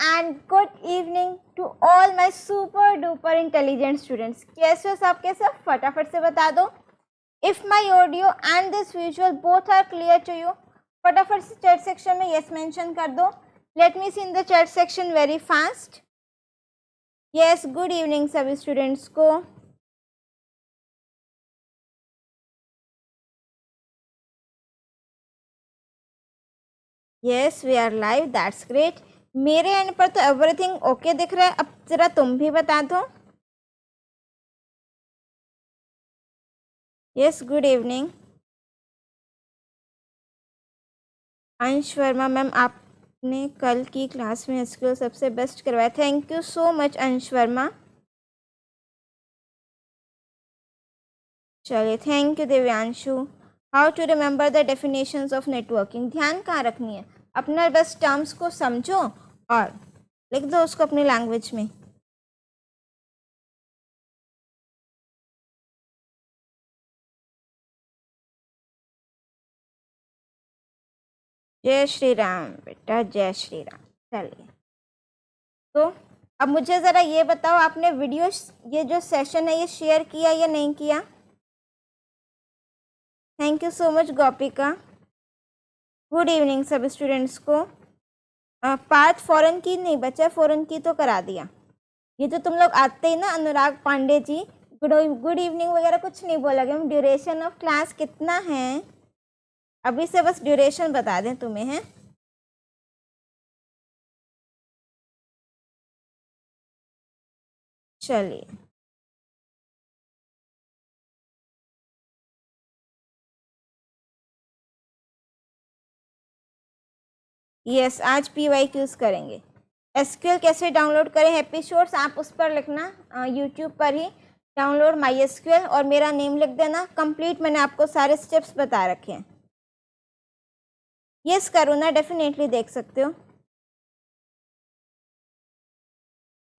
and good evening to all my super duper intelligent students. कैसे हो सब के सब? फटाफट से बता दो. If my audio and this visual both are clear to you, फटाफट से chat section में yes mention कर दो. Let me see in the chat section very fast. Yes, good evening सभी students को. Yes, we are live. That's great. मेरे and पर तो एवरीथिंग ओके दिख रहा है. अब जरा तुम भी बता दो. Yes, good evening. अंश वर्मा मैम, आपने कल की क्लास में एसक्यूएल सबसे बेस्ट करवाया. Thank you so much Ansh Verma. चलिए, thank you Divyanshu. How to remember the definitions of networking. ध्यान कहाँ रखनी है? अपना बस टर्म्स को समझो और लिख दो उसको अपनी लैंग्वेज में. जय श्री राम बेटा, जय श्री राम. चलिए, तो अब मुझे ज़रा ये बताओ, आपने वीडियो ये जो सेशन है ये शेयर किया या नहीं किया? Thank you so much Gopika. Good evening सब स्टूडेंट्स को. पार्ट फॉरेन की नहीं बचा, फॉरेन की तो करा दिया. ये तो तुम लोग आते ही ना, अनुराग पांडे जी, गुड इवनिंग वगैरह कुछ नहीं बोला गया. ड्यूरेशन ऑफ क्लास कितना है अभी से बस ड्यूरेशन बता दें तुम्हें. है चलिए, यस आज PYQs करेंगे. एसक्यूएल कैसे डाउनलोड करें एपिसोड्स, आप उस पर लिखना यूट्यूब पर ही डाउनलोड माई एसक्यूएल और मेरा नेम लिख देना. कंप्लीट मैंने आपको सारे स्टेप्स बता रखे हैं. यस करो ना, डेफिनेटली देख सकते हो.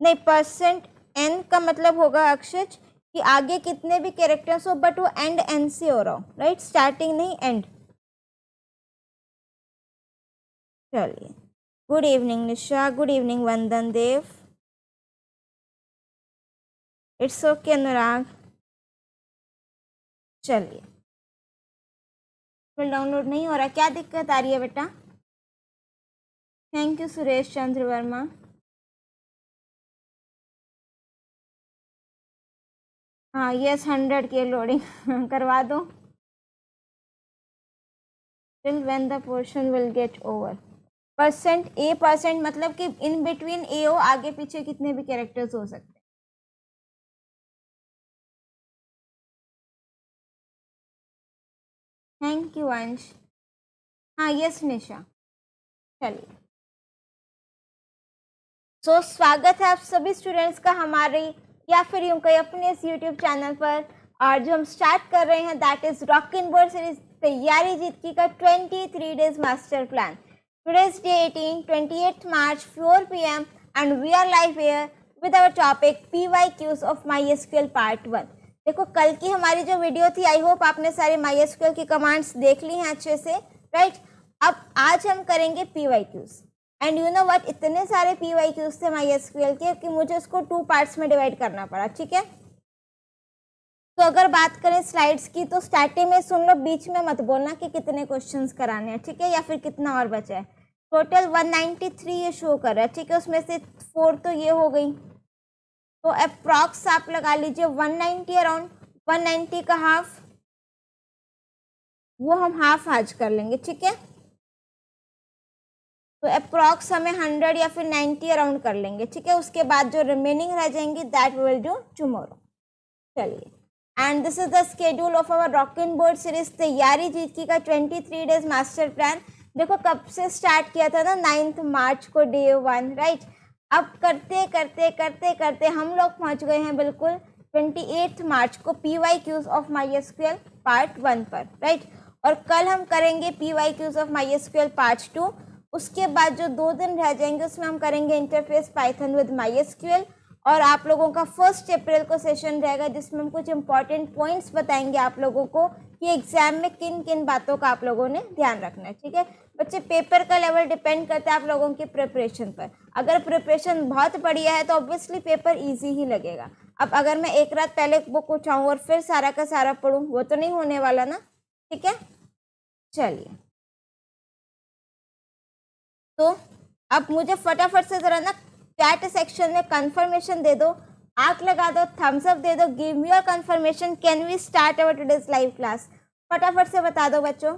नहीं, %n का मतलब होगा अक्षय कि आगे कितने भी कैरेक्टर्स हो बट वो एंड से हो रहा हो. राइट, स्टार्टिंग नहीं एंड. चलिए, गुड इवनिंग निशा, गुड इवनिंग वंदन देव. इट्स ओके अनुराग. चलिए, फिर डाउनलोड नहीं हो रहा, क्या दिक्कत आ रही है बेटा? Thank you Suresh Chandra Verma. हाँ यस, 100 की लोडिंग करवा दो. Till when the portion will get over. %A मतलब कि इन बिटवीन ए हो, आगे पीछे कितने भी कैरेक्टर्स हो सकते हैं. थैंक यू अंश. हाँ यस निशा. चलिए, सो स्वागत है आप सभी स्टूडेंट्स का हमारे या फिर यूं कहीं अपने इस यूट्यूब चैनल पर. और जो हम स्टार्ट कर रहे हैं that is rocking board series तैयारी जीत की का 23 days master plan. Today's day 18, 28th March, 4 p.m. and we are live here with our topic PYQs of MySQL Part 1. देखो, कल की हमारी जो वीडियो थी, आई होप आपने सारे MySQL की कमांड्स देख ली हैं अच्छे से. राइट, अब आज हम करेंगे PYQs. And you know what, इतने सारे PYQs थे MySQL के कि मुझे उसको 2 पार्ट्स में डिवाइड करना पड़ा. ठीक है, तो अगर बात करें स्लाइड्स की तो स्टार्टिंग में सुन लो, बीच में मत बोलना कि कितने क्वेश्चंस कराने हैं. ठीक है, या फिर कितना और बचा है. टोटल 193 ये शो कर रहा है. ठीक है, उसमें से 4 तो ये हो गई, तो अप्रॉक्स आप लगा लीजिए 190 अराउंड. 190 का हाफ, वो हम हाफ आज कर लेंगे. ठीक है, तो अप्रॉक्स हमें 100 या फिर 90 अराउंड कर लेंगे. ठीक है, उसके बाद जो रिमेनिंग रह जाएंगी दैट विल डू टुमारो. चलिए, and this is the schedule of our rocking board series तैयारी जीत की का 23 डेज मास्टर प्लान. देखो, कब से स्टार्ट किया था ना, 9 मार्च को डे 1. राइट, अब करते करते करते करते हम लोग पहुंच गए हैं बिल्कुल 28 मार्च को PYQs ऑफ MySQL पार्ट 1 पर. राइट, और कल हम करेंगे PYQs ऑफ MySQL पार्ट 2. उसके बाद जो 2 दिन रह जाएंगे उसमें हम करेंगे इंटरफेस पाइथन विद MySQL. और आप लोगों का 1 अप्रैल को सेशन रहेगा जिसमें हम कुछ इंपॉर्टेंट पॉइंट्स बताएंगे आप लोगों को कि एग्जाम में किन किन बातों का आप लोगों ने ध्यान रखना है. ठीक है बच्चे, पेपर का लेवल डिपेंड करता है आप लोगों की प्रिपरेशन पर. अगर प्रिपरेशन बहुत बढ़िया है तो ऑब्वियसली पेपर इजी ही लगेगा। अब अगर मैं एक रात पहले बुक उठाऊँ और फिर सारा का सारा पढ़ूँ, वो तो नहीं होने वाला ना, ठीक है। चलिए, तो अब मुझे फटाफट से ज़रा ना चैट सेक्शन में कंफर्मेशन दे दो, आंख लगा दो, थम्स अप दे दो, give me your confirmation, can we start our today's live class. फटाफट से बता दो बच्चों,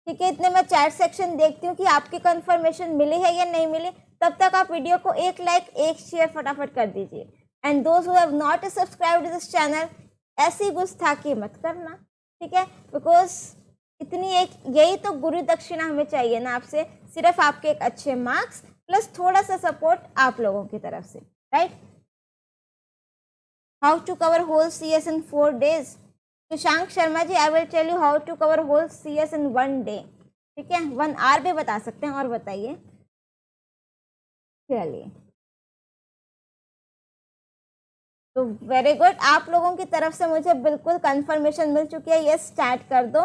ठीक है। इतने मैं चैट सेक्शन देखती हूँ कि आपकी कंफर्मेशन मिली है या नहीं मिली। तब तक आप वीडियो को एक लाइक एक शेयर फटाफट कर दीजिए। And those who have not subscribed this channel, ऐसी गुस्ताखी मत करना, ठीक है, बिकॉज इतनी एक यही तो गुरु दक्षिणा हमें चाहिए ना आपसे, सिर्फ आपके एक अच्छे मार्क्स प्लस थोड़ा सा सपोर्ट आप लोगों की तरफ से, right. How to cover whole CS in 4 days? Shashank Sharma ji, I will tell you how to cover whole CS in 1 day, ठीक है। 1 hour भी बता सकते हैं। और बताइए, चलिए, तो वेरी गुड, आप लोगों की तरफ से मुझे बिल्कुल कंफर्मेशन मिल चुकी है। ये स्टार्ट कर दो।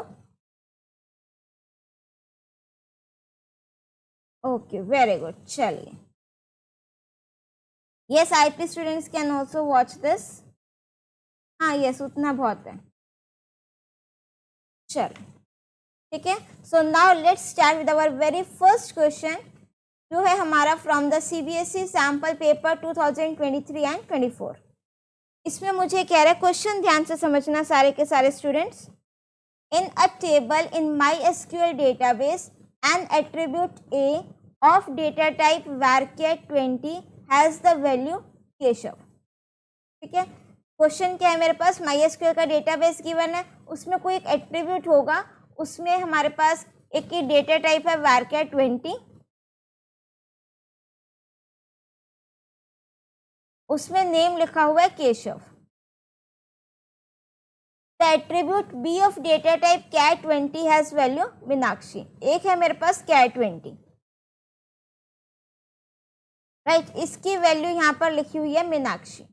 Okay, very good. चलिए, yes, IP students can also watch this. हाँ यस, उतना बहुत है। चलो, ठीक है। So now let's start with our very first question, जो है हमारा from the CBSE sample paper 2023 and 24। इसमें मुझे कह रहा है, क्वेश्चन ध्यान से समझना सारे के सारे students. In a table in MySQL database N attribute A of data type varchar 20 has the value Keshav, ठीक है। क्वेश्चन क्या है, मेरे पास MySQL का डेटाबेस गिवन है, उसमें कोई एक एट्रीब्यूट होगा, उसमें हमारे पास एक ही डेटा टाइप है varchar 20, उसमें नेम लिखा हुआ है Keshav. The attribute B of data type cat 20 has value Meenakshi. एक है मेरे पास cat 20, राइट, इसकी वैल्यू यहाँ पर लिखी हुई है Meenakshi.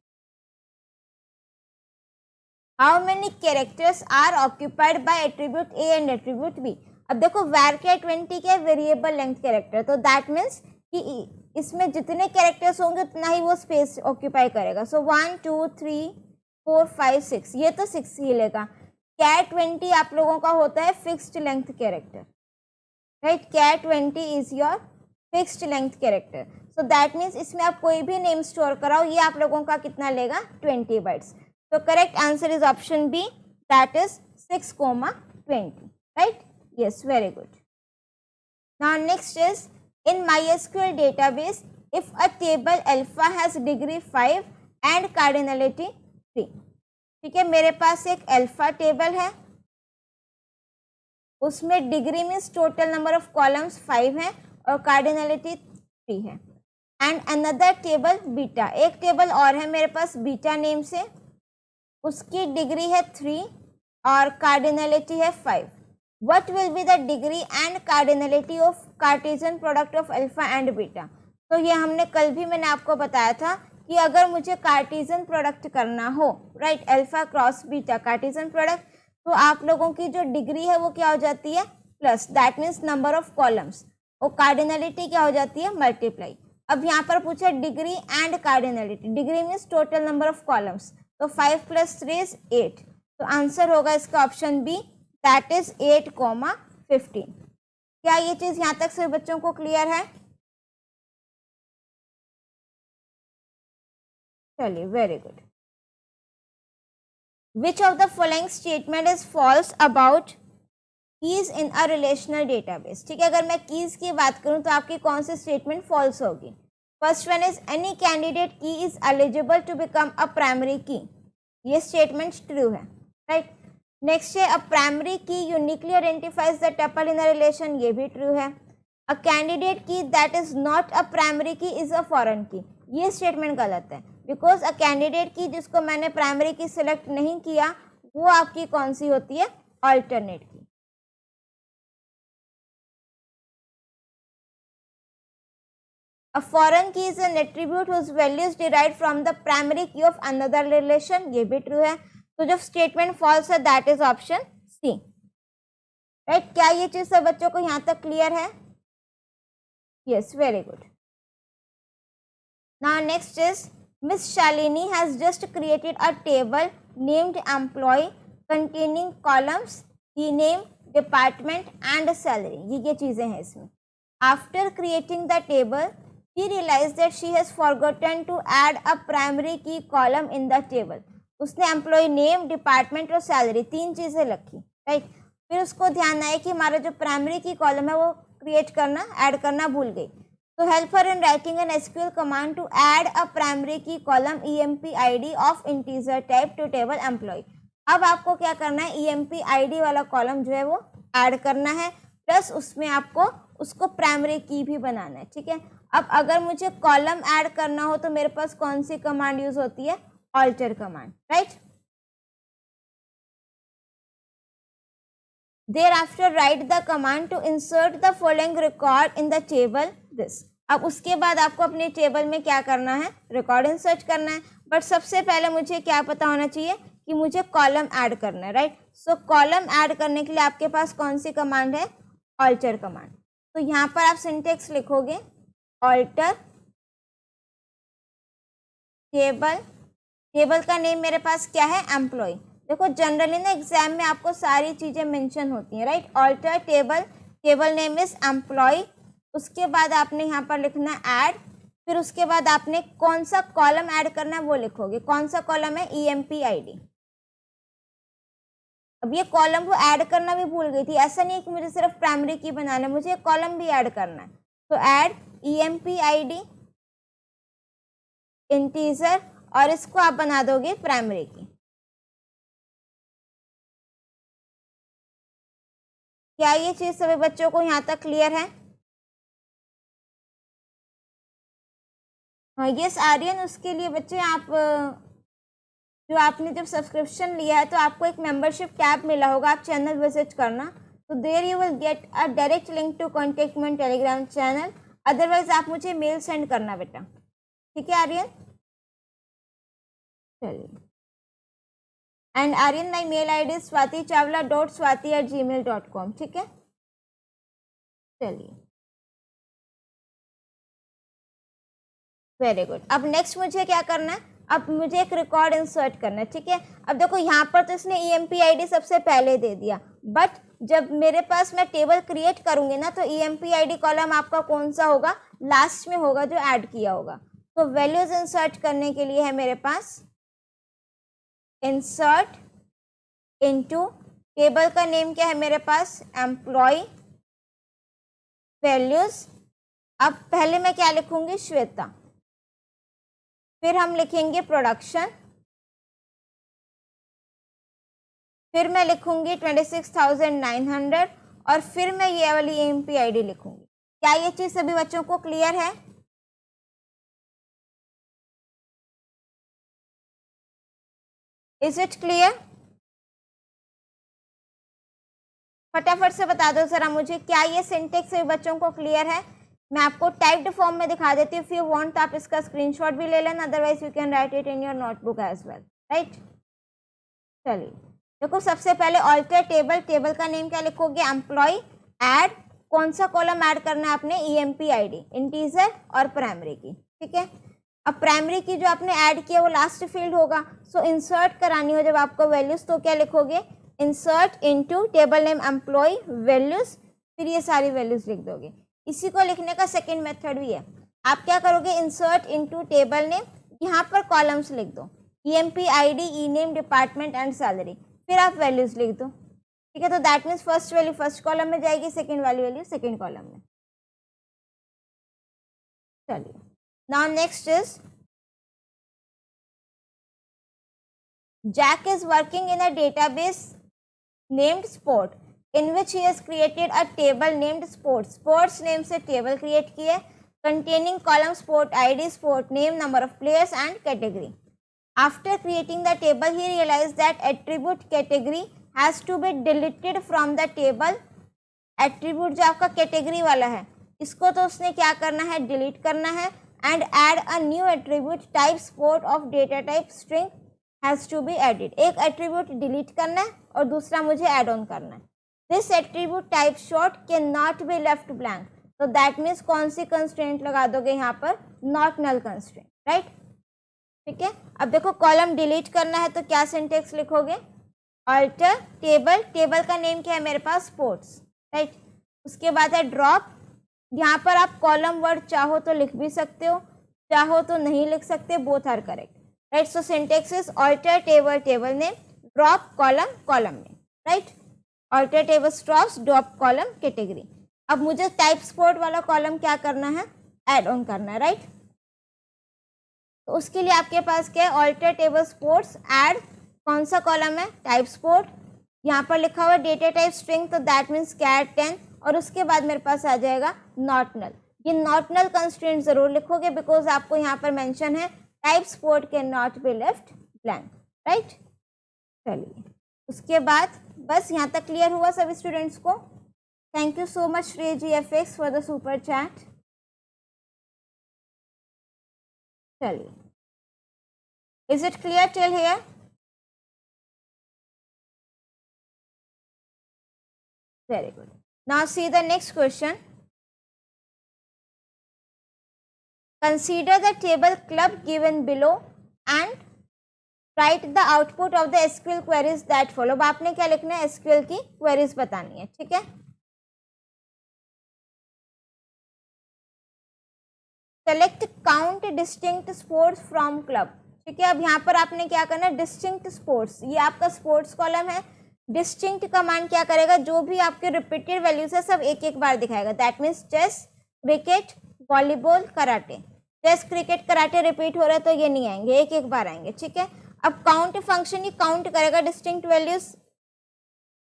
How many characters are occupied by attribute A and attribute B? अब देखो varchar 20 क्या है, वेरिएबल लेंथ कैरेक्टर, तो दैट मीन्स कि इसमें जितने कैरेक्टर्स होंगे उतना ही वो स्पेस ऑक्यूपाई करेगा। सो 1 2 3 4 5 6, ये तो 6 ही लेगा। cat 20 आप लोगों का होता है fixed length character, right. cat 20 is your fixed length character, so that means इसमें आप कोई भी नेम स्टोर कराओ, ये आप लोगों का कितना लेगा, 20 बाइट्स। तो correct answer is option B, that is 6,20, right. yes, very good. Now next is, in MySQL database, if a table alpha has degree 5 and cardinality 3, ठीक है, मेरे पास एक अल्फा टेबल है, उसमें degree means total number of columns 5 है और cardinality 3 है। And another table beta, एक टेबल और है मेरे पास बीटा नेम से, उसकी डिग्री है 3 और कार्डिनलिटी है 5। What will be the degree and cardinality of Cartesian product of alpha and beta? तो ये हमने कल भी मैंने आपको बताया था कि अगर मुझे कार्टेशियन प्रोडक्ट करना हो, right, alpha cross beta Cartesian product, तो आप लोगों की जो डिग्री है वो क्या हो जाती है, plus, that means number of columns, और कार्डिनलिटी क्या हो जाती है, मल्टीप्लाई। अब यहाँ पर पूछा degree and cardinality, degree means total number of columns, तो 5 + 3 is 8, तो आंसर होगा इसका ऑप्शन B, दैट इज 8,15। क्या ये चीज यहाँ तक से बच्चों को क्लियर है? चलिए, very good. Which of the following statement is false about keys in a relational database? ठीक है, अगर मैं कीज की बात करूं तो आपकी कौन सी स्टेटमेंट फॉल्स होगी? First one is any candidate key is eligible to become a primary key, ये स्टेटमेंट ट्रू है, राइट। नेक्स्ट है, a primary key uniquely identifies the tuple in a relation, ये भी ट्रू है। A candidate key that is not a primary key is a foreign key, ये statement गलत है, because a candidate की जिसको मैंने प्राइमरी की सिलेक्ट नहीं किया वो आपकी कौन सी होती है, अल्टरनेट की। A foreign key is an attribute whose value is derived from the primary key of another relation, ये भी ट्रू है। तो जो स्टेटमेंट फॉल्स है that is option C, right. क्या ये चीज सब बच्चों को यहाँ तक क्लियर है? Yes, very good. Now next is Miss Shalini has just created a table named employee containing columns, e-name, department and salary. ये चीजें हैं इसमें. After creating the table, he realized that she has forgotten to add a primary key column in the table. उसने employ name, department और salary 3 चीजें रखी, right. फिर उसको ध्यान आया कि हमारा जो प्राइमरी की कॉलम है वो क्रिएट करना, ऐड करना भूल गई. तो help her in writing an SQL command to add a primary key column EMP-ID of integer type to table employ. अब आपको क्या करना है, EMP-ID वाला कॉलम जो है वो ऐड करना है, प्लस उसमें आपको उसको प्राइमरी की भी बनाना है. ठीक है. अब अगर मुझे कॉलम ऐड करना हो तो मेरे पास कौन सी कमांड यूज होती है, alter command, right. Thereafter write the command to insert the following record in the table this. अब उसके बाद आपको अपने टेबल में क्या करना है, रिकॉर्ड इंसर्ट करना है. बट सबसे पहले मुझे क्या पता होना चाहिए कि मुझे कॉलम ऐड करना है, राइट. सो कॉलम ऐड करने के लिए आपके पास कौन सी कमांड है, ऑल्टर कमांड. तो यहाँ पर आप सिंटेक्स लिखोगे ऑल्टर टेबल. टेबल का नेम मेरे पास क्या है, एम्प्लॉय. देखो जनरली ना एग्जाम में आपको सारी चीजें मेंशन होती हैं, right. Alter table, table name is employ. उसके बाद आपने यहाँ पर लिखना है ऐड. फिर उसके बाद आपने कौन सा कॉलम ऐड करना है वो लिखोगे. कौन सा कॉलम है, EMP-ID. अब ये कॉलम वो ऐड करना भी भूल गई थी. ऐसा नहीं है कि मुझे सिर्फ प्राइमरी की बनाना है, मुझे कॉलम भी ऐड करना है. तो ऐड EMP-ID इंटीजर और इसको आप बना दोगे प्राइमरी की. क्या ये चीज सभी बच्चों को यहाँ तक क्लियर है? हाँ यस आर्यन, उसके लिए बच्चे आप जो आपने जब सब्सक्रिप्शन लिया है तो आपको एक मेंबरशिप टैब मिला होगा, आप चैनल विजिट करना. तो there you will get a direct link to contact me Telegram channel. Otherwise आप मुझे मेल सेंड करना बेटा. ठीक है आर्यन, चलिए. And Aryan my mail ID is swatichawla.swati@gmail.com. ठीक है, चलिए वेरी गुड. अब नेक्स्ट मुझे क्या करना है, अब मुझे एक रिकॉर्ड इंसर्ट करना है. ठीक है. अब देखो यहाँ पर तो इसने EMP-ID सबसे पहले दे दिया, बट जब मेरे पास मैं टेबल क्रिएट करूंगी ना तो EMP-ID कॉलम आपका कौन सा होगा, लास्ट में होगा जो ऐड किया होगा. तो वैल्यूज इंसर्ट करने के लिए है मेरे पास इंसर्ट इनटू. टेबल का नेम क्या है मेरे पास, एम्प्लॉय वैल्यूज. अब पहले मैं क्या लिखूंगी, श्वेता. फिर हम लिखेंगे प्रोडक्शन. फिर मैं लिखूंगी 26,900 और फिर मैं ये वाली EMP-ID लिखूंगी. क्या ये चीज सभी बच्चों को क्लियर है? Is it clear? फटाफट से बता दो जरा मुझे, क्या ये सिंटेक्स सभी बच्चों को क्लियर है? मैं आपको टाइप्ड फॉर्म में दिखा देती हूँ. इफ यू वांट आप इसका स्क्रीनशॉट भी ले लेना, otherwise you can write it in your notebook as well, right. चलिए देखो, सबसे पहले ऑल्टर टेबल. टेबल का नेम क्या लिखोगे, एम्प्लॉय. ऐड, कौन सा कॉलम ऐड करना है आपने, EMP-ID इंटीजर और प्राइमरी की. ठीक है. अब प्राइमरी की जो आपने ऐड किया वो लास्ट फील्ड होगा. सो इंसर्ट करानी हो जब आपको वैल्यूज तो क्या लिखोगे, insert into table name employ values. फिर ये सारी वैल्यूज लिख दोगे. इसी को लिखने का सेकेंड मेथड भी है. आप क्या करोगे, इंसर्ट इनटू टेबल नेम, यहाँ पर कॉलम्स लिख दो, EMP-ID, E-name, department and salary. फिर आप वैल्यूज लिख दो. ठीक है. तो that means first value first column में जाएगी, सेकेंड वैल्यू सेकेंड कॉलम में. चलिए now next is Jack is working in a database named Sport, in which he has created a table named Sports. Sports name से table create की है, containing column Sport ID, Sport name, number of players and category. After creating the table, he realized that attribute category has to be deleted from the table. Attribute जो आपका category वाला है, इसको तो उसने क्या करना है, delete करना है. And add a new attribute type Sport of data type string has to be added. एक एट्रीब्यूट डिलीट करना है और दूसरा मुझे एड ऑन करना है. This attribute type short can not be left blank. तो दैट मीन्स कौन सी कंस्ट्रेंट लगा दोगे यहाँ पर, नॉट नल कंस्ट्रेंट. राइट, ठीक है। अब देखो कॉलम डिलीट करना है तो क्या सिंटेक्स लिखोगे, अल्टर टेबल, टेबल का नेम क्या है मेरे पास स्पोर्ट्स, राइट। उसके बाद है ड्रॉप, यहाँ पर आप कॉलम वर्ड चाहो तो लिख भी सकते हो, चाहो तो नहीं लिख सकते, both are correct, right. So syntax is alter table, table name, drop column, column name, right. Alter table strops, drop column category. अब मुझे टाइप स्पोर्ट वाला कॉलम क्या करना है, ऐड ऑन करना है, राइट। तो उसके लिए आपके पास क्या है, अल्टर टेबल स्पोर्ट्स ऐड, कौन सा कॉलम है, टाइप स्पोर्ट, यहाँ पर लिखा हुआ डेटा टाइप स्ट्रिंग, तो दैट मीन्स कैट 10, और उसके बाद मेरे पास आ जाएगा नॉट नल। ये नॉट नल कंस्ट्रेंट जरूर लिखोगे बिकॉज आपको यहाँ पर मेंशन है type sport can not be left blank, right. चलिए उसके बाद बस यहाँ तक क्लियर हुआ सभी स्टूडेंट्स को। Thank you so much Shri ji F X for the super chat. चलिए, is it clear till here? Very good. Now see the next question. Consider the table club given below and write the output of the SQL queries that follow. अब आपने क्या लिखना है, SQL की queries बतानी है, ठीक है। Select count distinct sports from club, ठीक है। अब यहाँ पर आपने क्या करना है, distinct sports, ये आपका sports कॉलम है। डिस्टिंक्ट कमांड क्या करेगा, जो भी आपके रिपीटेड वैल्यूज है सब एक एक बार दिखाएगा, that means chess, cricket, volleyball, karate. Chess, cricket, karate repeat हो रहा है तो ये नहीं आएंगे, एक एक बार आएंगे, ठीक है। अब काउंट फंक्शन ये काउंट करेगा डिस्टिंक्ट वैल्यूज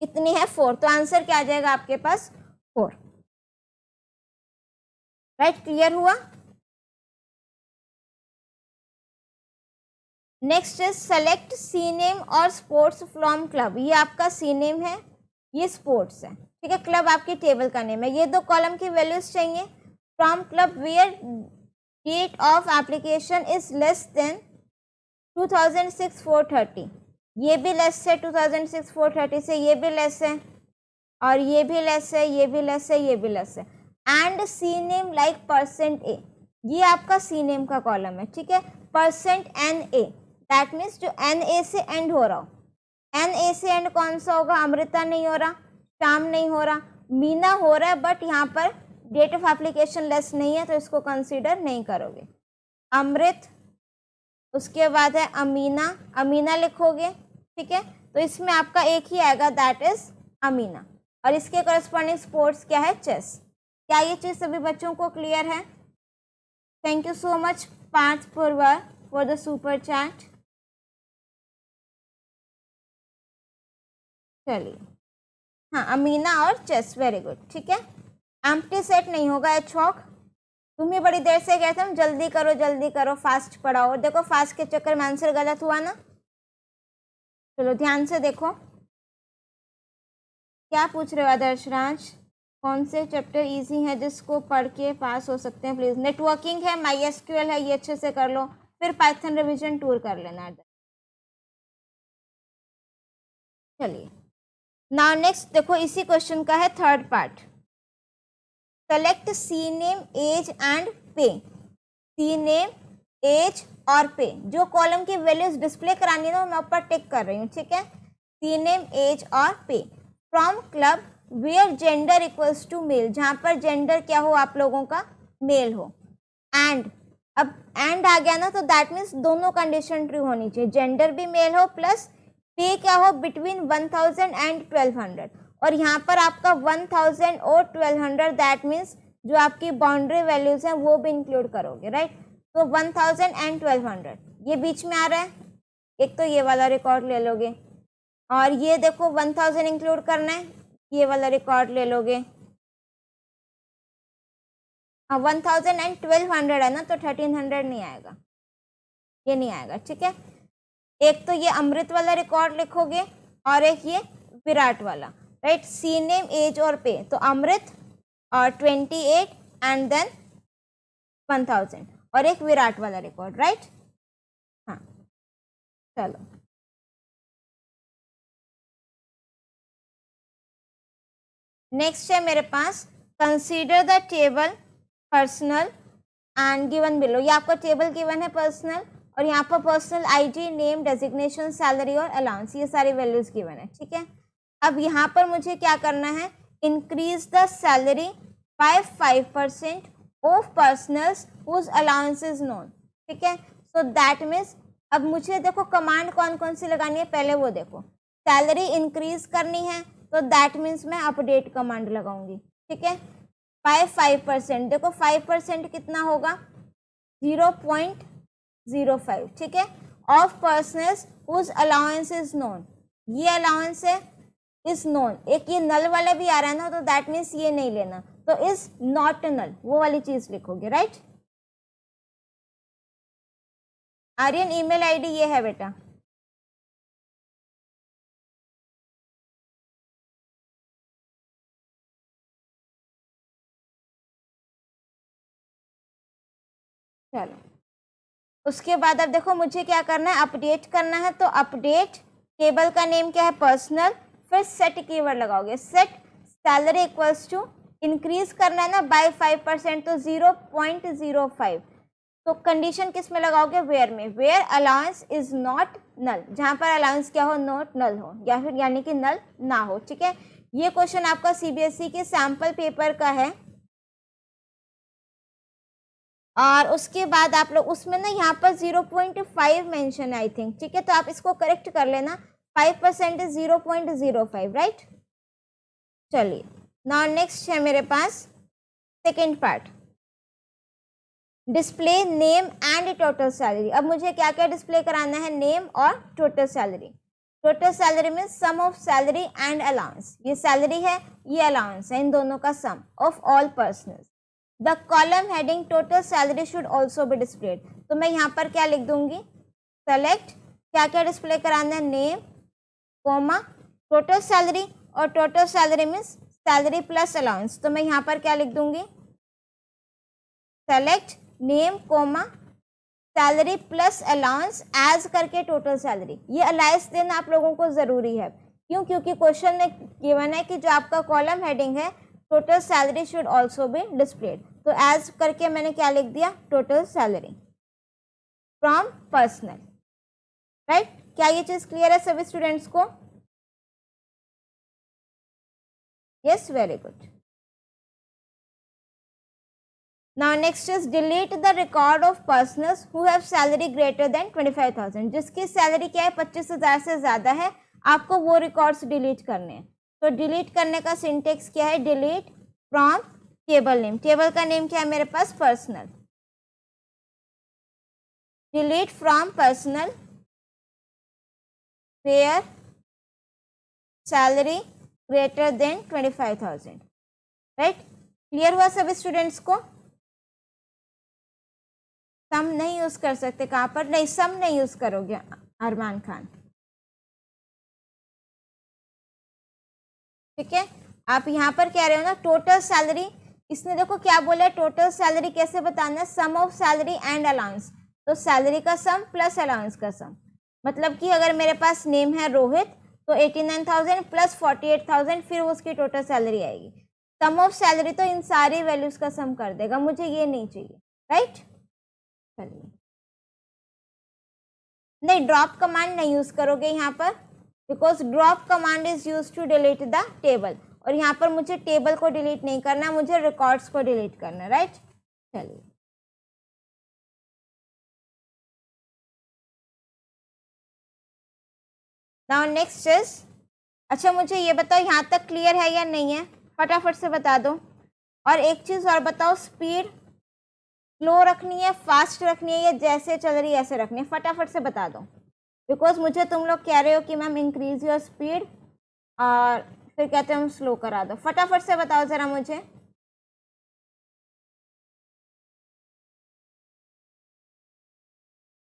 कितनी है, 4, तो आंसर क्या आ जाएगा आपके पास 4, राइट। क्लियर हुआ? Next is select C name और स्पोर्ट्स फ्रॉम क्लब, ये आपका सी नेम है, ये स्पोर्ट्स है, ठीक है। क्लब आपकी टेबल का नेम है। ये दो कॉलम की वैल्यूज चाहिए। From club where date of application is less than 2006-430, ये भी लेस है 2006-430 से, ये भी लेस है, और ये भी लेस है, ये भी लेस है, ये भी लेस है। And C name like %a, ये आपका सी नेम का कॉलम है, ठीक है। %NA, दैट मीन्स जो NA से एंड हो रहा हो, NA से एंड कौन सा होगा, अमृता नहीं हो रहा, श्याम नहीं हो रहा, मीना हो रहा है, बट यहाँ पर डेट ऑफ एप्लीकेशन लेस नहीं है तो इसको कंसीडर नहीं करोगे। अमृत, उसके बाद है अमीना, अमीना लिखोगे, ठीक है। तो इसमें आपका एक ही आएगा, दैट इज अमीना, और इसके करस्पॉन्डिंग स्पोर्ट्स क्या है, चेस। क्या ये चीज़ सभी बच्चों को क्लियर है? Thank you so much Parth for the super chat. चलिए, हाँ अमीना और चेस, वेरी गुड, ठीक है। एम्प्टी सेट नहीं होगा, एचॉक, तुम ही बड़ी देर से कहते हम जल्दी करो फास्ट पढ़ाओ, और देखो फास्ट के चक्कर में आंसर गलत हुआ ना। चलो ध्यान से देखो क्या पूछ रहे हो आदर्श राज, कौन से चैप्टर इजी है जिसको पढ़ के पास हो सकते हैं प्लीज। नेटवर्किंग है, MySQL है, ये अच्छे से कर लो, फिर पाइथन रिवीजन टूर कर लेना। चलिए नाउ नेक्स्ट देखो, इसी क्वेश्चन का है third part. Select C name, age and pay, C name, age और पे, जो कॉलम की वैल्यूज डिस्प्ले करानी है ना मैं ऊपर टिक कर रही हूँ, ठीक है। सी नेम, एज और pay. From club where gender equals to male, जहाँ पर जेंडर क्या हो आप लोगों का, मेल हो। एंड, अब एंड आ गया ना तो दैट मीन्स दोनों कंडीशन ट्रू होनी चाहिए, जेंडर भी मेल हो प्लस पे क्या हो बिटवीन 1000 एंड 1200, और यहाँ पर आपका 1000 और 1200 दैट मीन्स जो आपकी बाउंड्री वैल्यूज हैं वो भी इंक्लूड करोगे, राइट। तो 1000 एंड 1200 ये बीच में आ रहा है, एक तो ये वाला रिकॉर्ड ले लोगे, और ये देखो 1000 इंक्लूड करना है, ये वाला रिकॉर्ड ले लोगे। 1000 एंड 1200 है ना तो 1300 नहीं आएगा, ये नहीं आएगा, ठीक है। एक तो ये अमृत वाला रिकॉर्ड लिखोगे और एक ये विराट वाला, राइट। सी नेम, एज और पे, तो अमृत और 28 एंड देन 1000, और एक विराट वाला रिकॉर्ड, राइट। हाँ चलो नेक्स्ट है मेरे पास, consider the table personal and given below, ये आपका टेबल गिवन है पर्सनल, और यहाँ पर personal ID, name, designation, salary और अलाउंस, ये सारी वैल्यूज गिवन है, ठीक है। अब यहाँ पर मुझे क्या करना है, increase the salary by 5% of personals whose allowance is known, ठीक है। सो दैट मीन्स अब मुझे देखो कमांड कौन कौन सी लगानी है, पहले वो देखो। सैलरी इंक्रीज करनी है तो दैट मीन्स मैं अपडेट कमांड लगाऊंगी, ठीक है। बाय 5%, देखो 5% कितना होगा, 0.05, ठीक है। Of personals whose allowance is known, ये अलाउंस है इज नोन, एक ये नल वाला भी आ रहा है ना, तो दैट मीन्स ये नहीं लेना, तो इज नॉट नल, वो वाली चीज लिखोगे, राइट। आर्यन ईमेल आईडी ये है बेटा, चलो। उसके बाद अब देखो मुझे क्या करना है, अपडेट करना है, तो अपडेट टेबल का नेम क्या है, पर्सनल, फिर सेट कीवर्ड लगाओगे, set salary equals to, increase करना है ना बाय 5%, तो 0.05, तो कंडीशन किस में लगाओगे, वेयर में, where allowance is not null, जहां पर अलाउंस क्या हो, नॉट नल हो, या फिर यानी कि नल ना हो, ठीक है। ये क्वेश्चन आपका सीबीएसई के सैंपल पेपर का है, और उसके बाद आप लोग उसमें ना यहाँ पर 0.5 मेंशन है आई थिंक, ठीक है, तो आप इसको करेक्ट कर लेना, 5% इज 0.05, राइट। चलिए, नाउ नेक्स्ट है मेरे पास second part, display name and total salary. अब मुझे क्या क्या डिस्प्ले कराना है, नेम और टोटल सैलरी। टोटल सैलरी में sum of salary and allowance, ये सैलरी है, ये अलाउंस है, इन दोनों का sum of all personal. The column heading total salary should also be displayed, तो मैं यहाँ पर क्या लिख दूंगी, सेलेक्ट क्या क्या डिस्प्ले कराना है, नेम कोमा टोटल सैलरी, और total salary means salary plus allowance, तो मैं यहाँ पर क्या लिख दूंगी, select name comma salary plus allowance as करके टोटल सैलरी। ये अलाउंस देना आप लोगों को जरूरी है, क्यों, क्योंकि क्वेश्चन में गिवन है कि जो आपका कॉलम हेडिंग है total salary should also be displayed, तो एज करके मैंने क्या लिख दिया, total salary from personal, right. क्या ये चीज क्लियर है सभी स्टूडेंट्स को, yes, very good. Now next is delete the record of personals who have salary greater than 25,000, जिसकी सैलरी क्या है 25,000 से ज्यादा है, आपको वो रिकॉर्ड्स डिलीट करने हैं। तो डिलीट करने का सिंटेक्स क्या है, delete from table name, table का नेम क्या है मेरे पास, personal, delete from personal where salary greater than 25,000, right. Clear हुआ सभी स्टूडेंट्स को। सम नहीं यूज कर सकते, कहाँ पर, नहीं सम नहीं यूज करोगे अरमान खान, ठीक है। आप यहाँ पर कह रहे हो ना टोटल सैलरी, इसने देखो क्या बोला है, टोटल सैलरी कैसे बताना है, सम ऑफ सैलरी एंड अलाउंस, तो सैलरी का सम प्लस अलाउंस का सम, मतलब कि अगर मेरे पास नेम है रोहित, तो 89,000 प्लस 48,000 फिर उसकी टोटल सैलरी आएगी। सम ऑफ सैलरी तो इन सारी वैल्यूज का सम कर देगा, मुझे ये नहीं चाहिए, राइट। चलिए, नहीं ड्रॉप कमांड नहीं यूज करोगे यहाँ पर, because drop command is use to delete the table, और यहाँ पर मुझे टेबल को डिलीट नहीं करना, मुझे रिकॉर्ड्स को डिलीट करना, राइट। चलिए, नाउ नेक्स्ट इज, अच्छा मुझे ये बताओ यहाँ तक क्लियर है या नहीं है, फटाफट से बता दो। और एक चीज और बताओ, स्पीड स्लो रखनी है, फास्ट रखनी है, या जैसे चल रही है ऐसे रखनी है, फटाफट से बता दो, बिकॉज मुझे तुम लोग कह रहे हो कि मैम इंक्रीज योर स्पीड, और फिर कहते हैं हम स्लो करा दो, फटाफट से बताओ जरा मुझे।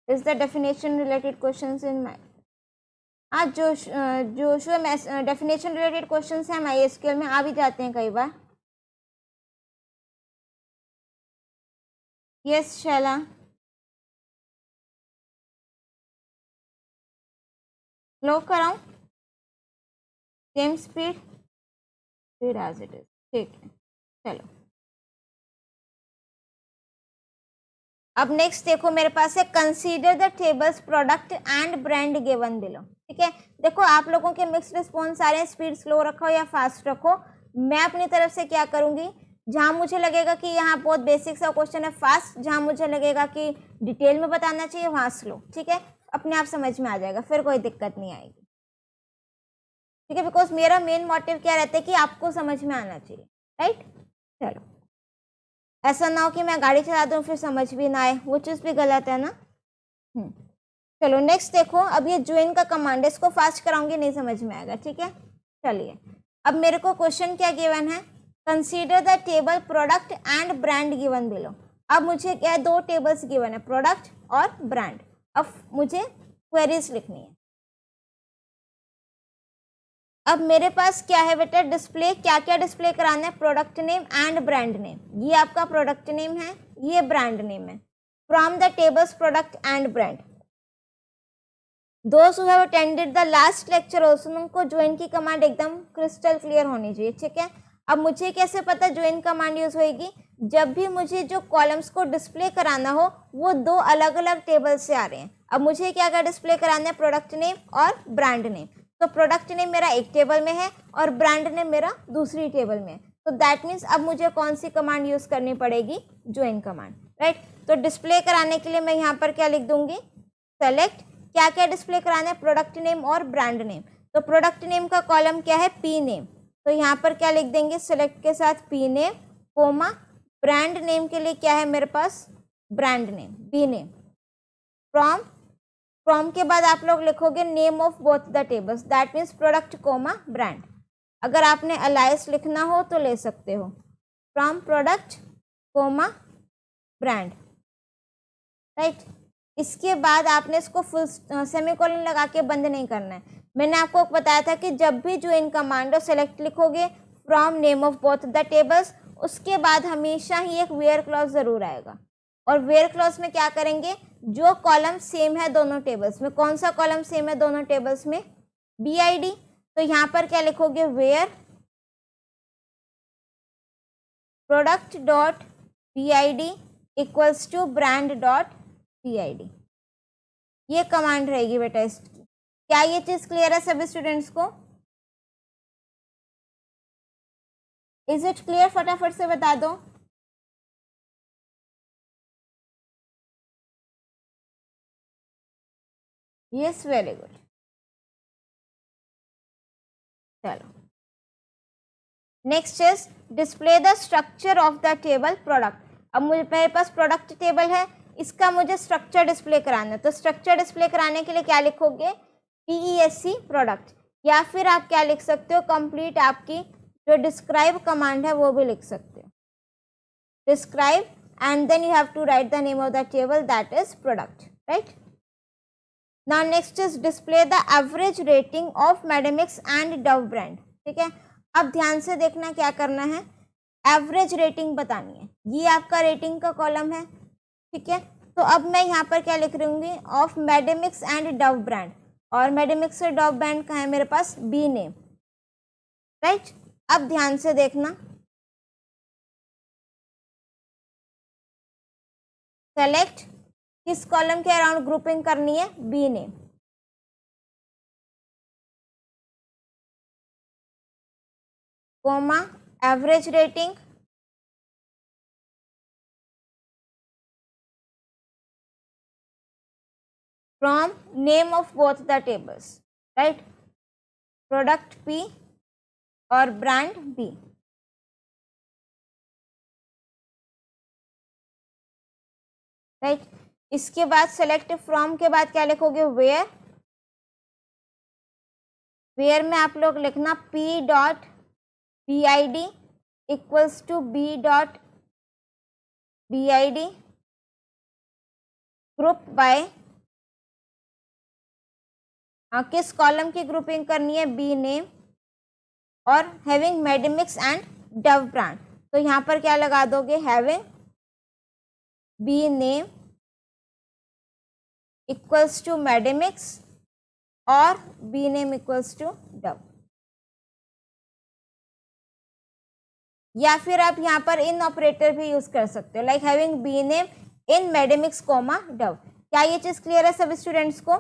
Is the definition related questions in my, आज जो डेफिनेशन रिलेटेड क्वेश्चंस हैं माई एसक्यूएल में आ भी जाते हैं कई बार। यस शैला, स्लो कराऊं, same speed, speed as it is, ठीक है। चलो, अब नेक्स्ट देखो मेरे पास है consider the tables product and brand given below. ठीक है, देखो आप लोगों के मिक्स्ड रिस्पॉन्स आ रहे हैं, स्पीड स्लो रखो या फास्ट रखो। मैं अपनी तरफ से क्या करूंगी, जहां मुझे लगेगा कि यहाँ बहुत बेसिक सा क्वेश्चन है फास्ट, जहां मुझे लगेगा कि डिटेल में बताना चाहिए वहां स्लो। ठीक है, अपने आप समझ में आ जाएगा, फिर कोई दिक्कत नहीं आएगी। ठीक है, बिकॉज मेरा मेन मोटिव क्या रहता है कि आपको समझ में आना चाहिए, राइट। चलो, ऐसा ना हो कि मैं गाड़ी चला दूं फिर समझ भी ना आए, वो चीज़ भी गलत है ना। चलो नेक्स्ट देखो, अब ये ज्वाइन का कमांड है, इसको फास्ट कराऊंगी नहीं समझ में आएगा। ठीक है, चलिए अब मेरे को क्वेश्चन क्या गिवन है, consider the table product and brand given below. अब मुझे क्या है, दो टेबल्स गिवन है, प्रोडक्ट और ब्रांड। अब मुझे क्वेरीज लिखनी है। अब मेरे पास क्या है बेटा, डिस्प्ले, क्या क्या डिस्प्ले कराना है, product name and brand name. ये आपका प्रोडक्ट नेम है, ये ब्रांड नेम है। From the tables product and brand, दोस्त who have attended the last lecture also, उनको ज्वाइन की कमांड एकदम क्रिस्टल क्लियर होनी चाहिए। ठीक है, अब मुझे कैसे पता ज्वाइन कमांड यूज होगी, जब भी मुझे जो कॉलम्स को डिस्प्ले कराना हो वो दो अलग अलग टेबल से आ रहे हैं। अब मुझे क्या क्या डिस्प्ले कराना है, प्रोडक्ट नेम और ब्रांड नेम। तो प्रोडक्ट नेम मेरा एक टेबल में है और ब्रांड नेम मेरा दूसरी टेबल में है। तो दैट मीन्स अब मुझे कौन सी कमांड यूज करनी पड़ेगी, ज्वाइन कमांड, राइट। तो डिस्प्ले कराने के लिए मैं यहाँ पर क्या लिख दूंगी, सेलेक्ट, क्या क्या डिस्प्ले कराना है, प्रोडक्ट नेम और ब्रांड नेम। तो प्रोडक्ट नेम का कॉलम क्या है, पी नेम, तो यहाँ पर क्या लिख देंगे, सेलेक्ट के साथ P name, comma, brand name के लिए क्या है मेरे पास, brand name, B name, from, from के बाद आप लोग लिखोगे name of both the tables, that means product comma brand. अगर आपने अलायस लिखना हो तो ले सकते हो, from product comma brand, right. इसके बाद आपने इसको फुल सेमीकोलन लगा के बंद नहीं करना है। मैंने आपको बताया था कि जब भी ज्वाइन कमांड हो सेलेक्ट लिखोगे from name of both the tables, उसके बाद हमेशा ही एक वेयर क्लॉज जरूर आएगा। और वेयर क्लॉज में क्या करेंगे, जो कॉलम सेम है दोनों टेबल्स में, कौन सा कॉलम सेम है दोनों टेबल्स में, BID। तो यहाँ पर क्या लिखोगे, where product dot BID equals to brand dot BID। ये कमांड रहेगी बेटा इसकी। क्या ये चीज क्लियर है सभी स्टूडेंट्स को, इज इट क्लियर, फटाफट से बता दो। Yes, very good. चलो next is display the structure of the table product. अब मेरे पास प्रोडक्ट टेबल है, इसका मुझे स्ट्रक्चर डिस्प्ले कराना है। तो स्ट्रक्चर डिस्प्ले कराने के लिए क्या लिखोगे, PESC प्रोडक्ट, या फिर आप क्या लिख सकते हो, कंप्लीट आपकी जो डिस्क्राइब कमांड है वो भी लिख सकते हो, describe, and then you have to write the name of the table, that is product, right. Now next is display the average rating of Medimix and Dove brand. ठीक है, अब ध्यान से देखना क्या करना है, एवरेज रेटिंग बतानी है, ये आपका रेटिंग का कॉलम है। ठीक है, तो अब मैं यहाँ पर क्या लिख रही हूँ, of Medimix and Dove brand, और मेडिमिक्स और डव ब्रांड का है मेरे पास B नेम, राइट। अब ध्यान से देखना, सेलेक्ट, किस कॉलम के अराउंड ग्रुपिंग करनी है, B name, comma average rating, from name of both the tables, right, product P और brand B, right। इसके बाद select from के बाद क्या लिखोगे, where, where में आप लोग लिखना P dot BID equals to B dot BID group by, किस कॉलम की ग्रुपिंग करनी है, B नेम, और having Medimix and Dove brand. तो यहाँ पर क्या लगा दोगे, having B name equals to Medimix और B name equals to Dove. या फिर आप यहाँ पर इन ऑपरेटर भी यूज कर सकते हो, like having B name in Medimix comma Dove. क्या ये चीज क्लियर है सभी स्टूडेंट्स को?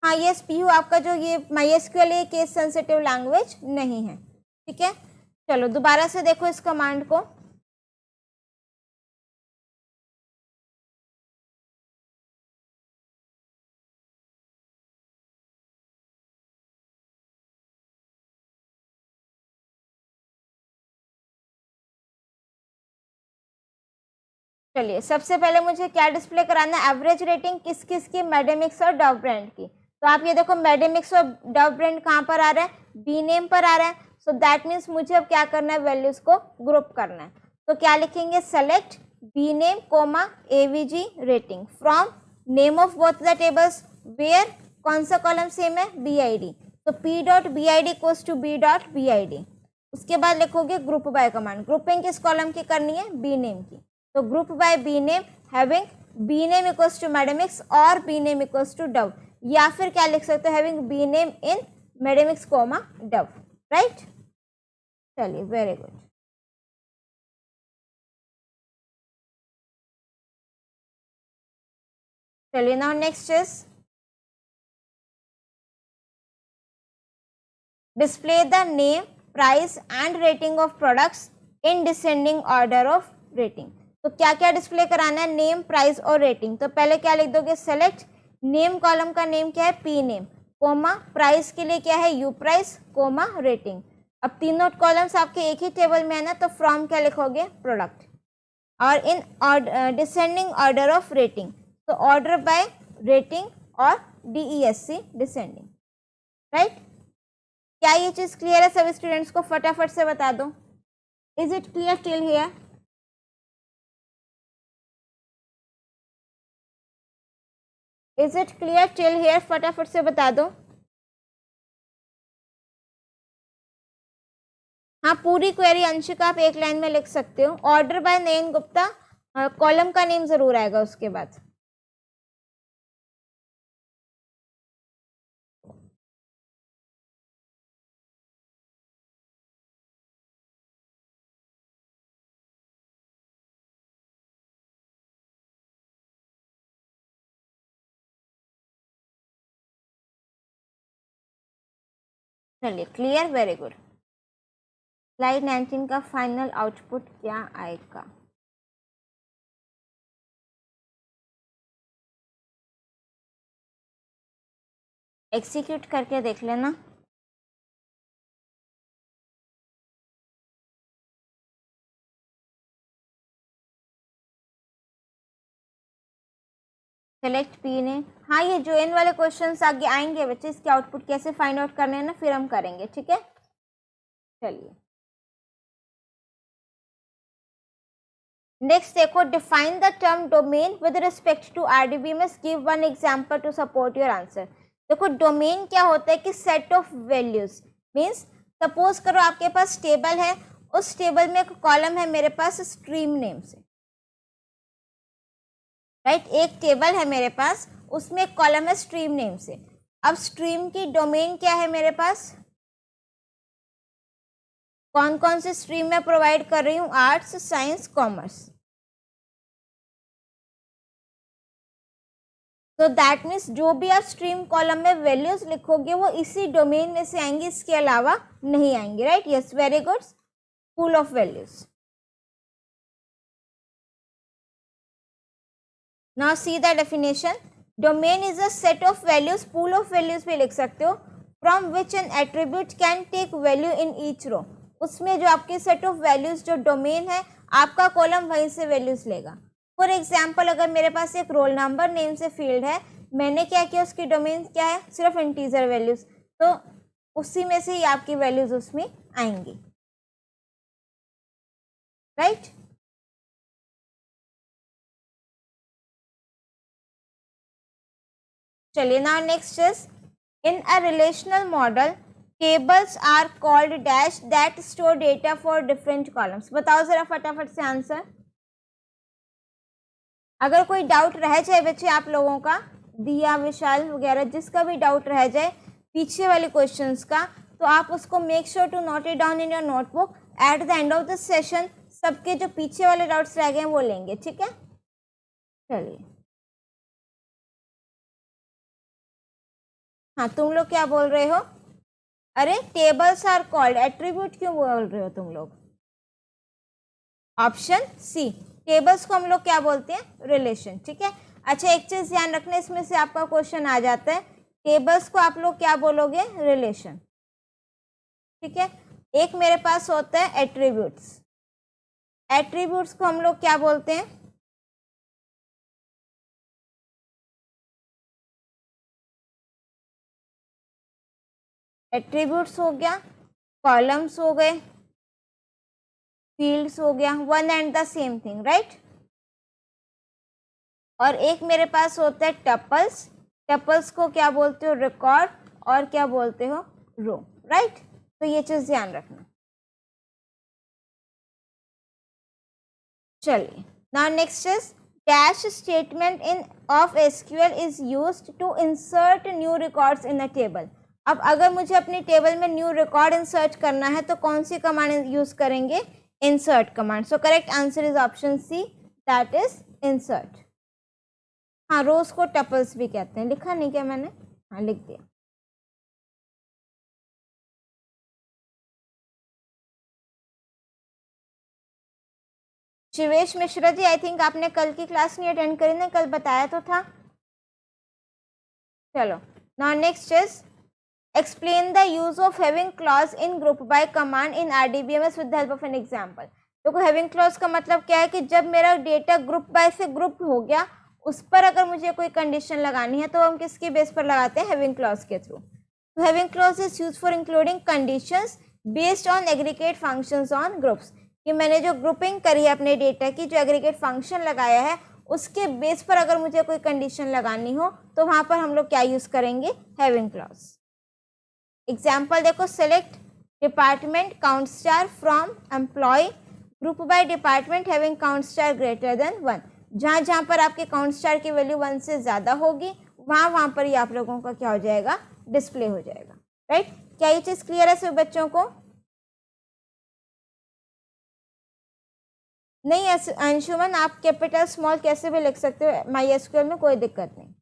हाँ यस पीयू, आपका जो ये MySQL ये केस सेंसिटिव लैंग्वेज नहीं है, ठीक है। चलो दोबारा से देखो इस कमांड को। चलिए सबसे पहले मुझे क्या डिस्प्ले कराना है, एवरेज रेटिंग किस किस की, मेडेमिक्स और डव ब्रांड की। तो आप ये देखो मेडेमिक्स और डव ब्रांड कहाँ पर आ रहा है, बी नेम पर आ रहा है। सो दैट मीन्स मुझे अब क्या करना है, वैल्यूज को ग्रुप करना है। तो क्या लिखेंगे, select B name comma AVG rating from name of both the tables where, कौन सा कॉलम सेम है, BID। तो P dot BID equals to B dot BID। उसके बाद लिखोगे ग्रुप बाय कमांड, ग्रुपिंग किस कॉलम की करनी है, बी नेम की। तो group by B name having B name equals to Medimix और B name equals to Dove, या फिर क्या लिख सकते हो, having B name in Medimix comma Dove, right. चलिए वेरी गुड। चलिए now next is display the name price and rating of products in descending order of rating. तो क्या क्या डिस्प्ले कराना है, नेम प्राइस और रेटिंग। तो पहले क्या लिख दोगे, सेलेक्ट नेम कॉलम का नेम क्या है, P नेम कोमा प्राइस के लिए क्या है, U प्राइस कोमा रेटिंग। अब तीनों कॉलम्स आपके एक ही टेबल में है ना, तो फ्रॉम क्या लिखोगे, प्रोडक्ट, और इन डिसेंडिंग ऑर्डर ऑफ रेटिंग, तो ऑर्डर बाय रेटिंग और DESC डिसेंडिंग, राइट। क्या ये चीज क्लियर है सभी स्टूडेंट्स को, फटाफट से बता दो, is it clear till here? Is it clear till here, फटाफट से बता दो। हाँ पूरी क्वेरी अंशिका आप एक लाइन में लिख सकते हो। Order by Nayan Gupta, column का नेम जरूर आएगा उसके बाद। चलिए क्लियर, वेरी गुड। स्लाइड 19 का फाइनल आउटपुट क्या आएगा, एग्जीक्यूट करके देख लेना। सेलेक्ट P ने, हाँ ये ज्वाइन वाले क्वेश्चंस आगे आएंगे बच्चे, इसके आउटपुट कैसे फाइंड आउट करने हैं ना, फिर हम करेंगे, ठीक है। चलिए नेक्स्ट देखो, define the term domain with respect to RDBMS, give one example to support your answer. देखो डोमेन क्या होता है कि set of values, means suppose करो आपके पास टेबल है, उस टेबल में एक कॉलम है मेरे पास स्ट्रीम नेम से, राइट। एक टेबल है मेरे पास, उसमें एक कॉलम है स्ट्रीम नेम से। अब स्ट्रीम की डोमेन क्या है मेरे पास, कौन कौन से स्ट्रीम में प्रोवाइड कर रही हूँ, आर्ट्स साइंस कॉमर्स। तो दैट मीन्स जो भी आप स्ट्रीम कॉलम में वैल्यूज लिखोगे वो इसी डोमेन में से आएंगी, इसके अलावा नहीं आएंगी, right. Yes very good, pool of values. Now see the definition, domain is a set of values, pool of values भी लिख सकते हो, from which an attribute can take value in each row. उसमें जो आपके सेट ऑफ वैल्यूज जो domain है, आपका कॉलम वहीं से वैल्यूज लेगा। फॉर एग्जाम्पल अगर मेरे पास एक रोल नंबर नेम से फील्ड है, मैंने क्या किया, उसकी डोमेन क्या है, सिर्फ इंटीजर वैल्यूज, तो उसी में से ही आपकी वैल्यूज उसमें आएंगी, राइट। चलिए now next is, in a relational model tables are called dash that store data for different columns. बताओ जरा फटाफट से आंसर। अगर कोई डाउट रह जाए बच्चे आप लोगों का, दिया विशाल वगैरह जिसका भी डाउट रह जाए पीछे वाले क्वेश्चंस का, तो आप उसको make sure to note it down in your notebook. At the end of the session सबके जो पीछे वाले डाउट्स रह गए हैं वो लेंगे, ठीक है। चलिए, हाँ तुम लोग क्या बोल रहे हो? अरे टेबल्स आर कॉल्ड, एट्रीब्यूट क्यों बोल रहे हो तुम लोग? ऑप्शन सी, टेबल्स को हम लोग क्या बोलते हैं? रिलेशन, ठीक है। अच्छा एक चीज ध्यान रखना, इसमें से आपका क्वेश्चन आ जाता है, टेबल्स को आप लोग क्या बोलोगे? रिलेशन, ठीक है। एक मेरे पास होता है एट्रीब्यूट्स, एट्रीब्यूट्स को हम लोग क्या बोलते हैं? एट्रीब्यूट्स हो गया, कॉलम्स हो गए, फील्ड्स हो गया, one and the same thing, right. और एक मेरे पास होता है टपल्स, टपल्स को क्या बोलते हो? रिकॉर्ड, और क्या बोलते हो? रो, राइट। तो ये चीज ध्यान रखना। चलिए, now next is dash statement in of SQL is used to insert new records in a table। अब अगर मुझे अपनी टेबल में न्यू रिकॉर्ड इंसर्ट करना है तो कौन सी कमांड यूज करेंगे? Insert command. So correct answer is option C, that is insert. हाँ, रोज को टपल्स भी कहते हैं, लिखा नहीं क्या मैंने? हाँ लिख दिया। शिवेश मिश्रा जी, आई थिंक आपने कल की क्लास नहीं अटेंड करी ना, कल बताया तो था। चलो, now next is explain the use of having clause in group by command in RDBMS with the help of an example. देखो हैविंग क्लॉज का मतलब क्या है कि जब मेरा डेटा ग्रुप बाय से ग्रुप हो गया, उस पर अगर मुझे कोई कंडीशन लगानी है तो हम किसके बेस पर लगाते हैं? हैविंग क्लॉज के थ्रू। तो having clause is use for including conditions based on aggregate functions on groups. कि मैंने जो ग्रुपिंग करी है अपने डेटा की, जो एग्रीगेट फंक्शन लगाया है, उसके बेस पर अगर मुझे कोई कंडीशन लगानी हो तो वहां पर हम लोग क्या यूज करेंगे? Having clause. एग्जाम्पल देखो, select department count star from employ group by department having count star greater than 1। जहां जहां पर आपके काउंट स्टार की वैल्यू 1 से ज्यादा होगी वहां वहां पर ही आप लोगों का क्या हो जाएगा? डिस्प्ले हो जाएगा, राइट। क्या ये चीज क्लियर है सभी बच्चों को? नहीं अंशुमन, आप कैपिटल स्मॉल कैसे भी लिख सकते हो MySQL में, कोई दिक्कत नहीं,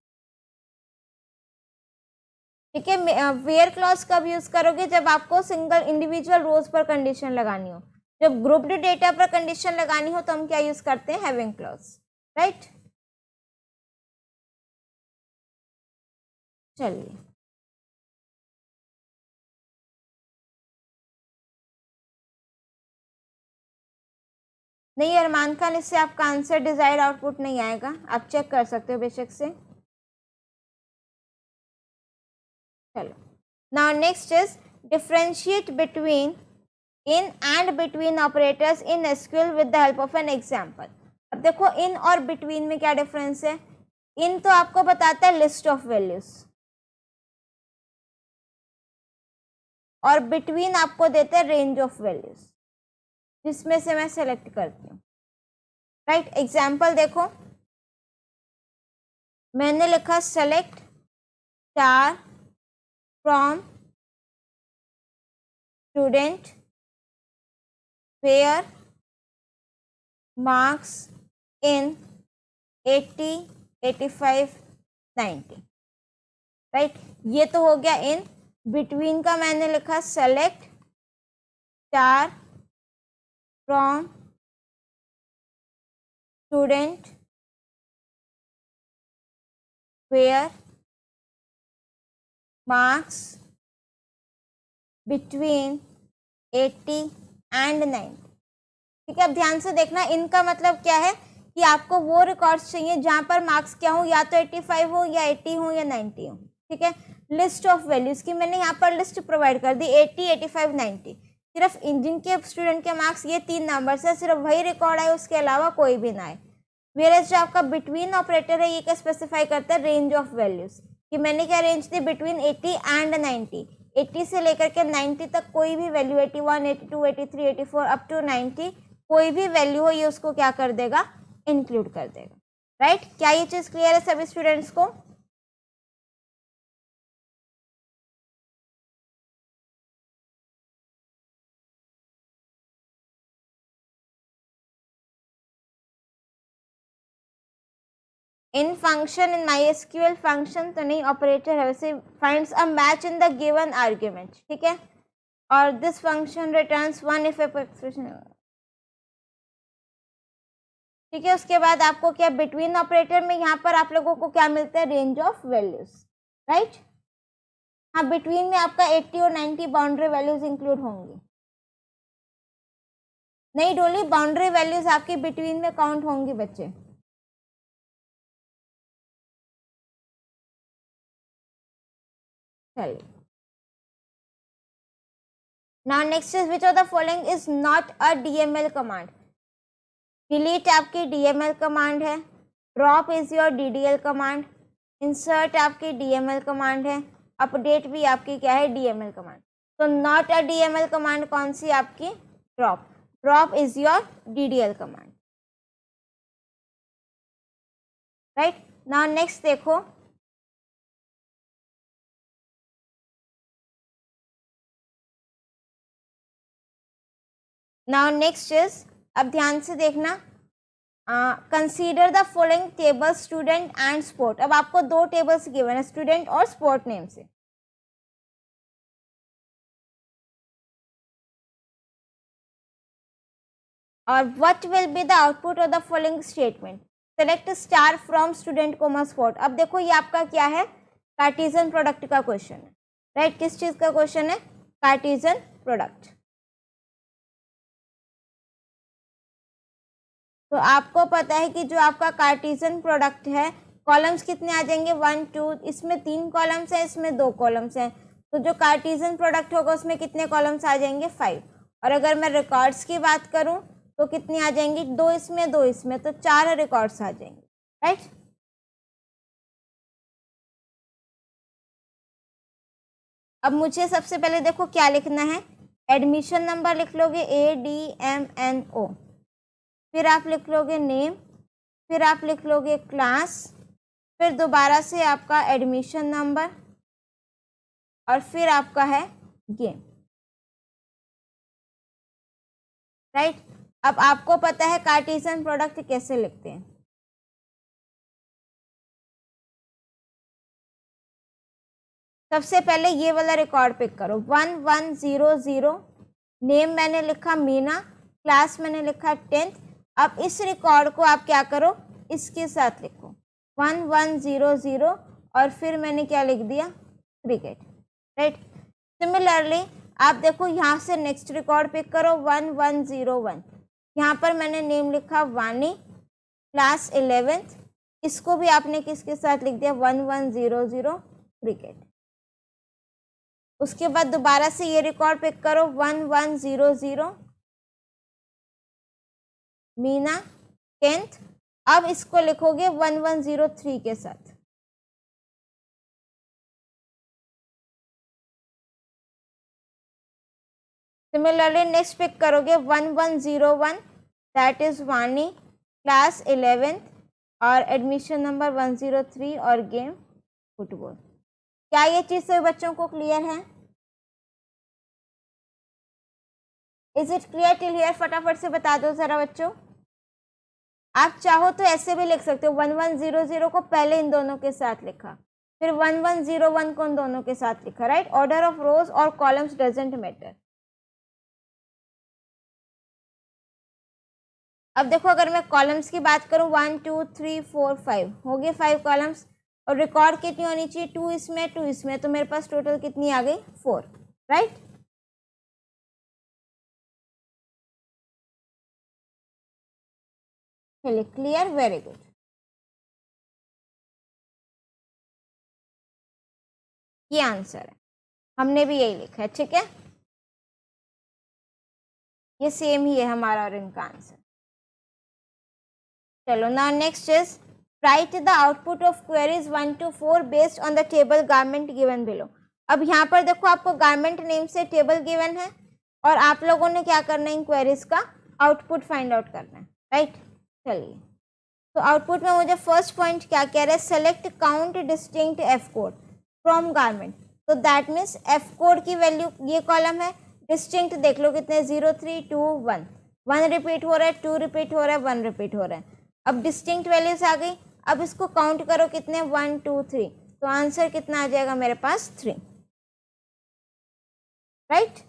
ठीक है। वेयर क्लॉज कब यूज करोगे? जब आपको सिंगल इंडिविजुअल रोज पर कंडीशन लगानी हो। जब ग्रुप्ड डेटा पर कंडीशन लगानी हो तो हम क्या यूज करते हैं? Having clause, right. चलिए, नहीं अरमान खान, इससे आपका आंसर डिजायर्ड आउटपुट नहीं आएगा, आप चेक कर सकते हो बेशक से। चलो, now next is differentiate between in and between operators in SQL with the help of an example. अब देखो इन और बिटवीन में क्या डिफरेंस है? इन तो आपको बताता है लिस्ट ऑफ वैल्यूज, और बिटवीन आपको देता है रेंज ऑफ वैल्यूज, जिसमें से मैं सेलेक्ट करती हूँ, राइट। एग्जाम्पल देखो, मैंने लिखा select star from student where marks in 80, 85, 90, right. ये तो हो गया इन। बिटवीन का मैंने लिखा select star from student where marks between 80 and 90, ठीक है। अब ध्यान से देखना, इनका मतलब क्या है कि आपको वो रिकॉर्ड्स चाहिए जहां पर मार्क्स क्या हो, या तो 85 हो या 80 हो या 90 हो, ठीक है। लिस्ट ऑफ वैल्यूज की मैंने यहाँ पर लिस्ट प्रोवाइड कर दी, 80, 85, 90। सिर्फ जिनके स्टूडेंट के मार्क्स ये 3 नंबर से सिर्फ वही रिकॉर्ड आए, उसके अलावा कोई भी ना आए। वेयरएज जो आपका बिटवीन ऑपरेटर है ये क्या स्पेसिफाई करता है? रेंज ऑफ वैल्यूज, कि मैंने क्या रेंज दी? Between 80 and 90। 80 से लेकर के 90 तक कोई भी वैल्यू, 81, 82, 83, 84 अप टू 90, कोई भी वैल्यू हो ये उसको क्या कर देगा? इंक्लूड कर देगा, राइट। क्या ये चीज क्लियर है सभी स्टूडेंट्स को? इन फंक्शन इन MySQL फंक्शन तो नहीं, ऑपरेटर है वैसे, finds a match in the given argument, ठीक है, और this function returns 1 if expression, ठीक है। उसके बाद आपको क्या बिटवीन ऑपरेटर में यहाँ पर आप लोगों को क्या मिलता है, रेंज ऑफ वैल्यूज, राइट। हाँ, बिटवीन में आपका 80 और 90 बाउंड्री वैल्यूज इंक्लूड होंगी। नहीं डोली, बाउंड्री वैल्यूज आपकी बिटवीन में काउंट होंगी बच्चे। चलिए, now next is which of the following is not a DML command. Delete आपकी DML कमांड है, drop is your DDL command, insert आपकी DML कमांड है, अपडेट भी आपकी क्या है, DML कमांड। तो नॉट अ DML कमांड कौन सी आपकी, drop. Drop is your DDL command, right. Now next देखो, नाउ नेक्स्ट इज, अब ध्यान से देखना, consider the following table student and sport. अब आपको दो टेबल्स गिवन है, स्टूडेंट और स्पोर्ट नेम से। और what will be the output of the following statement, select star from student comma sport. अब देखो ये आपका क्या है, कार्टेशियन प्रोडक्ट का क्वेश्चन है, राइट। किस चीज का क्वेश्चन है, कार्टेशियन प्रोडक्ट। तो आपको पता है कि जो आपका कार्टेशियन प्रोडक्ट है, कॉलम्स कितने आ जाएंगे, 1 2, इसमें 3 कॉलम्स हैं, इसमें 2 कॉलम्स हैं, तो जो कार्टेशियन प्रोडक्ट होगा उसमें कितने कॉलम्स आ जाएंगे, 5। और अगर मैं रिकॉर्ड्स की बात करूं तो कितनी आ जाएंगी, 2 इसमें 2 इसमें, तो 4 रिकॉर्ड्स आ जाएंगे, राइट। अब मुझे सबसे पहले देखो क्या लिखना है, एडमिशन नंबर लिख लोगे ADMNO, फिर आप लिख लोगे नेम, फिर आप लिख लोगे क्लास, फिर दोबारा से आपका एडमिशन नंबर, और फिर आपका है गेम, राइट। अब आपको पता है कार्टेशियन प्रोडक्ट कैसे लिखते हैं। सबसे पहले ये वाला रिकॉर्ड पिक करो, 1100, नेम मैंने लिखा मीना, क्लास मैंने लिखा 10th। अब इस रिकॉर्ड को आप क्या करो, इसके साथ लिखो 1100, और फिर मैंने क्या लिख दिया, क्रिकेट, राइट। सिमिलरली आप देखो यहाँ से नेक्स्ट रिकॉर्ड पिक करो, 1101, यहाँ पर मैंने नेम लिखा वानी, क्लास 11th, इसको भी आपने किसके साथ लिख दिया, 1100, क्रिकेट। उसके बाद दोबारा से ये रिकॉर्ड पिक करो, 1100, मीना 10th। अब इसको लिखोगे 1103 के साथ, सिमिलरली नेक्स्ट पिक करोगे 1101, दैट इज वानी, क्लास 11th, और एडमिशन नंबर 103, और गेम फुटबॉल। क्या ये चीज सभी बच्चों को क्लियर है, is it clear till here, फटाफट से बता दो जरा बच्चों। आप चाहो तो ऐसे भी लिख सकते हो, 1100 को पहले इन दोनों के साथ लिखा, फिर 1101 को इन दोनों के साथ लिखा, राइट। ऑर्डर ऑफ रोज और कॉलम्स डजेंट मैटर। अब देखो अगर मैं कॉलम्स की बात करूं, 1 2 3 4 5 हो गए 5 कॉलम्स, और रिकॉर्ड कितनी होनी चाहिए, 2 इसमें 2 इसमें, तो मेरे पास टोटल कितनी आ गई, 4, राइट। चलिए क्लियर, वेरी गुड। ये आंसर है, हमने भी यही लिखा है, ठीक है। ये सेम ही है हमारा और इनका आंसर। चलो now next is write the output of queries 1 to 4 based on the table garment given below. अब यहाँ पर देखो आपको गारमेंट नेम से टेबल गिवन है, और आप लोगों ने क्या करना है, इन क्वेरीज का आउटपुट फाइंड आउट करना है, राइट। चलिए, तो आउटपुट में मुझे फर्स्ट पॉइंट क्या कह रहा है, select count distinct F code from garment. तो दैट मीन्स एफ कोड की वैल्यू ये कॉलम है, डिस्टिंक्ट देख लो कितने, 0 3 2 1, 1 रिपीट हो रहा है, 2 रिपीट हो रहा है, 1 रिपीट हो रहा है। अब डिस्टिंक्ट वैल्यूज आ गई। अब इसको काउंट करो कितने, 1 2 3, तो आंसर कितना आ जाएगा मेरे पास 3, right.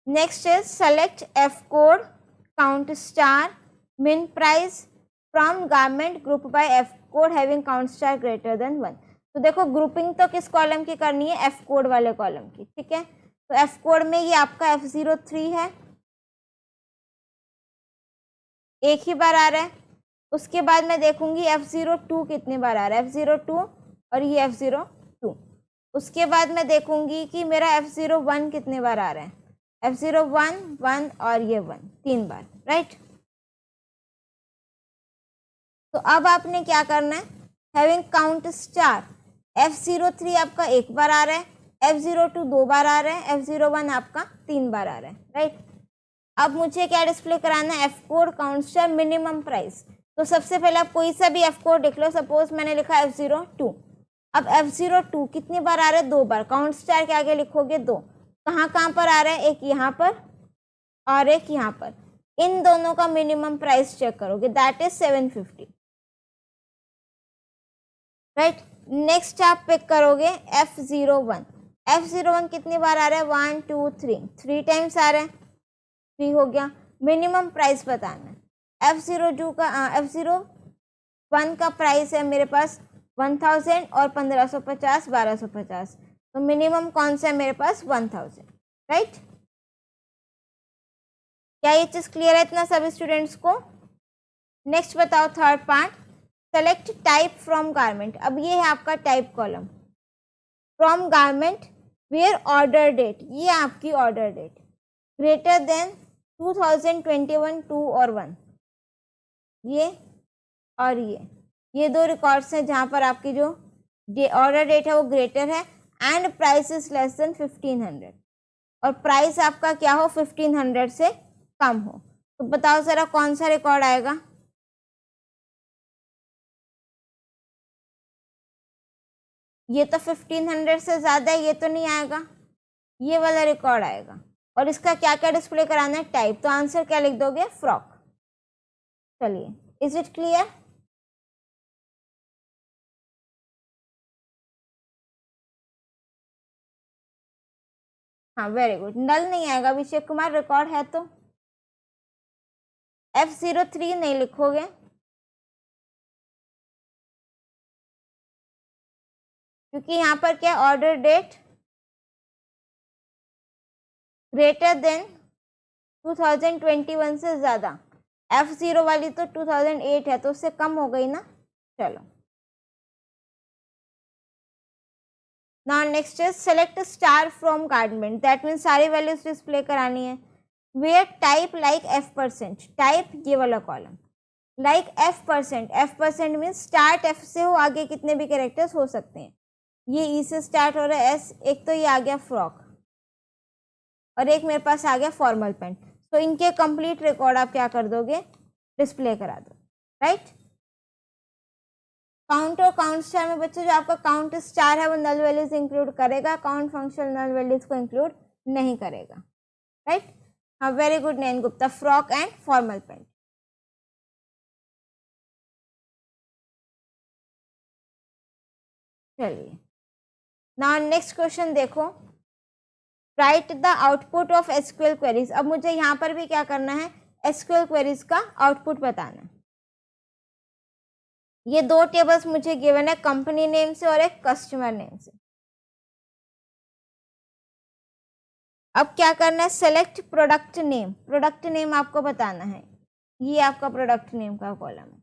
Next is select F code count star min price from garment group by F code having count star greater than 1। तो देखो ग्रुपिंग तो किस कॉलम की करनी है, एफ कोड वाले कॉलम की, ठीक है। तो एफ कोड में ये आपका F03 है, एक ही बार आ रहा है। उसके बाद मैं देखूंगी F02 कितनी बार आ रहा है, F02 और ये F02। उसके बाद मैं देखूंगी कि मेरा F01 कितने बार आ रहा है, F01 1 और ये 1, 3 बार, राइट। तो अब आपने क्या करना है, हैविंग काउंट स्टार, F03 आपका एक बार आ रहा है, F02 2 बार आ रहा है, F01 आपका 3 बार आ रहा है, राइट। अब मुझे क्या डिस्प्ले कराना है, F code count star minimum price. तो सबसे पहले आप कोई सा भी एफ कोड लिख लो, सपोज मैंने लिखा F02। अब F02 कितनी बार आ रहा है, 2 बार, काउंट स्टार के आगे लिखोगे 2, कहाँ कहाँ पर आ रहा है, एक यहाँ पर और एक यहाँ पर, इन दोनों का मिनिमम प्राइस चेक करोगे, दैट इज 750, राइट। नेक्स्ट आप पिक करोगे F01। F01 कितनी बार आ रहा है, 1 2 3, 3 टाइम्स आ रहा है, 3 हो गया। मिनिमम प्राइस बताना है, F01 का प्राइस है मेरे पास 1000 और 1550 1250, तो मिनिमम कौन सा है मेरे पास, 1000, राइट। क्या ये चीज क्लियर है इतना सभी स्टूडेंट्स को? नेक्स्ट बताओ third part, select type from garment. अब ये है आपका type column, from garment where order date, ये आपकी ऑर्डर डेट ग्रेटर देन 2021 2 और 1, ये और ये दो रिकॉर्ड्स हैं जहां पर आपकी जो ऑर्डर डेट है वो ग्रेटर है, and price is less then 1500, और प्राइस आपका क्या हो, 1500 से कम हो। तो बताओ जरा कौन सा रिकॉर्ड आएगा, ये तो 1500 से ज़्यादा है, ये तो नहीं आएगा, ये वाला रिकॉर्ड आएगा। और इसका क्या क्या डिस्प्ले कराना है, टाइप, तो आंसर क्या लिख दोगे, फ्रॉक। चलिए, इज इट क्लियर? हाँ वेरी गुड, नल नहीं आएगा अभिषेक कुमार, रिकॉर्ड है तो। F03 नहीं लिखोगे, क्योंकि यहाँ पर क्या ऑर्डर डेट ग्रेटर देन 2021 से ज़्यादा, F0 वाली तो 2008 है, तो उससे कम हो गई ना। चलो, now next is select star from garment, that means सारी वैल्यूज डिस्प्ले करानी है। Where type like F%, type ये वाला column, like F% means start F से हो, आगे कितने भी कैरेक्टर्स हो सकते हैं। ये E से स्टार्ट हो रहा है, S, एक तो ये आ गया फ्रॉक, और एक मेरे पास आ गया फॉर्मल पैंट। तो इनके कंप्लीट रिकॉर्ड आप क्या कर दोगे, डिस्प्ले करा दो, राइट। काउंट और काउंट स्टार में बच्चों जो आपका काउंट स्टार है वो नल वैल्यूज इंक्लूड करेगा, काउंट फंक्शन नल वैल्यूज को इंक्लूड नहीं करेगा, राइट। हाँ very good Nayan Gupta, frock and formal pant. चलिए, नाउ नेक्स्ट क्वेश्चन देखो, write the output of SQL queries. अब मुझे यहाँ पर भी क्या करना है, एसक्यूएल क्वेरीज का आउटपुट बताना है। ये दो टेबल्स मुझे गिवन है, कंपनी नेम से और एक कस्टमर नेम से। अब क्या करना है, select product name, product name आपको बताना है, ये आपका प्रोडक्ट नेम का कॉलम है,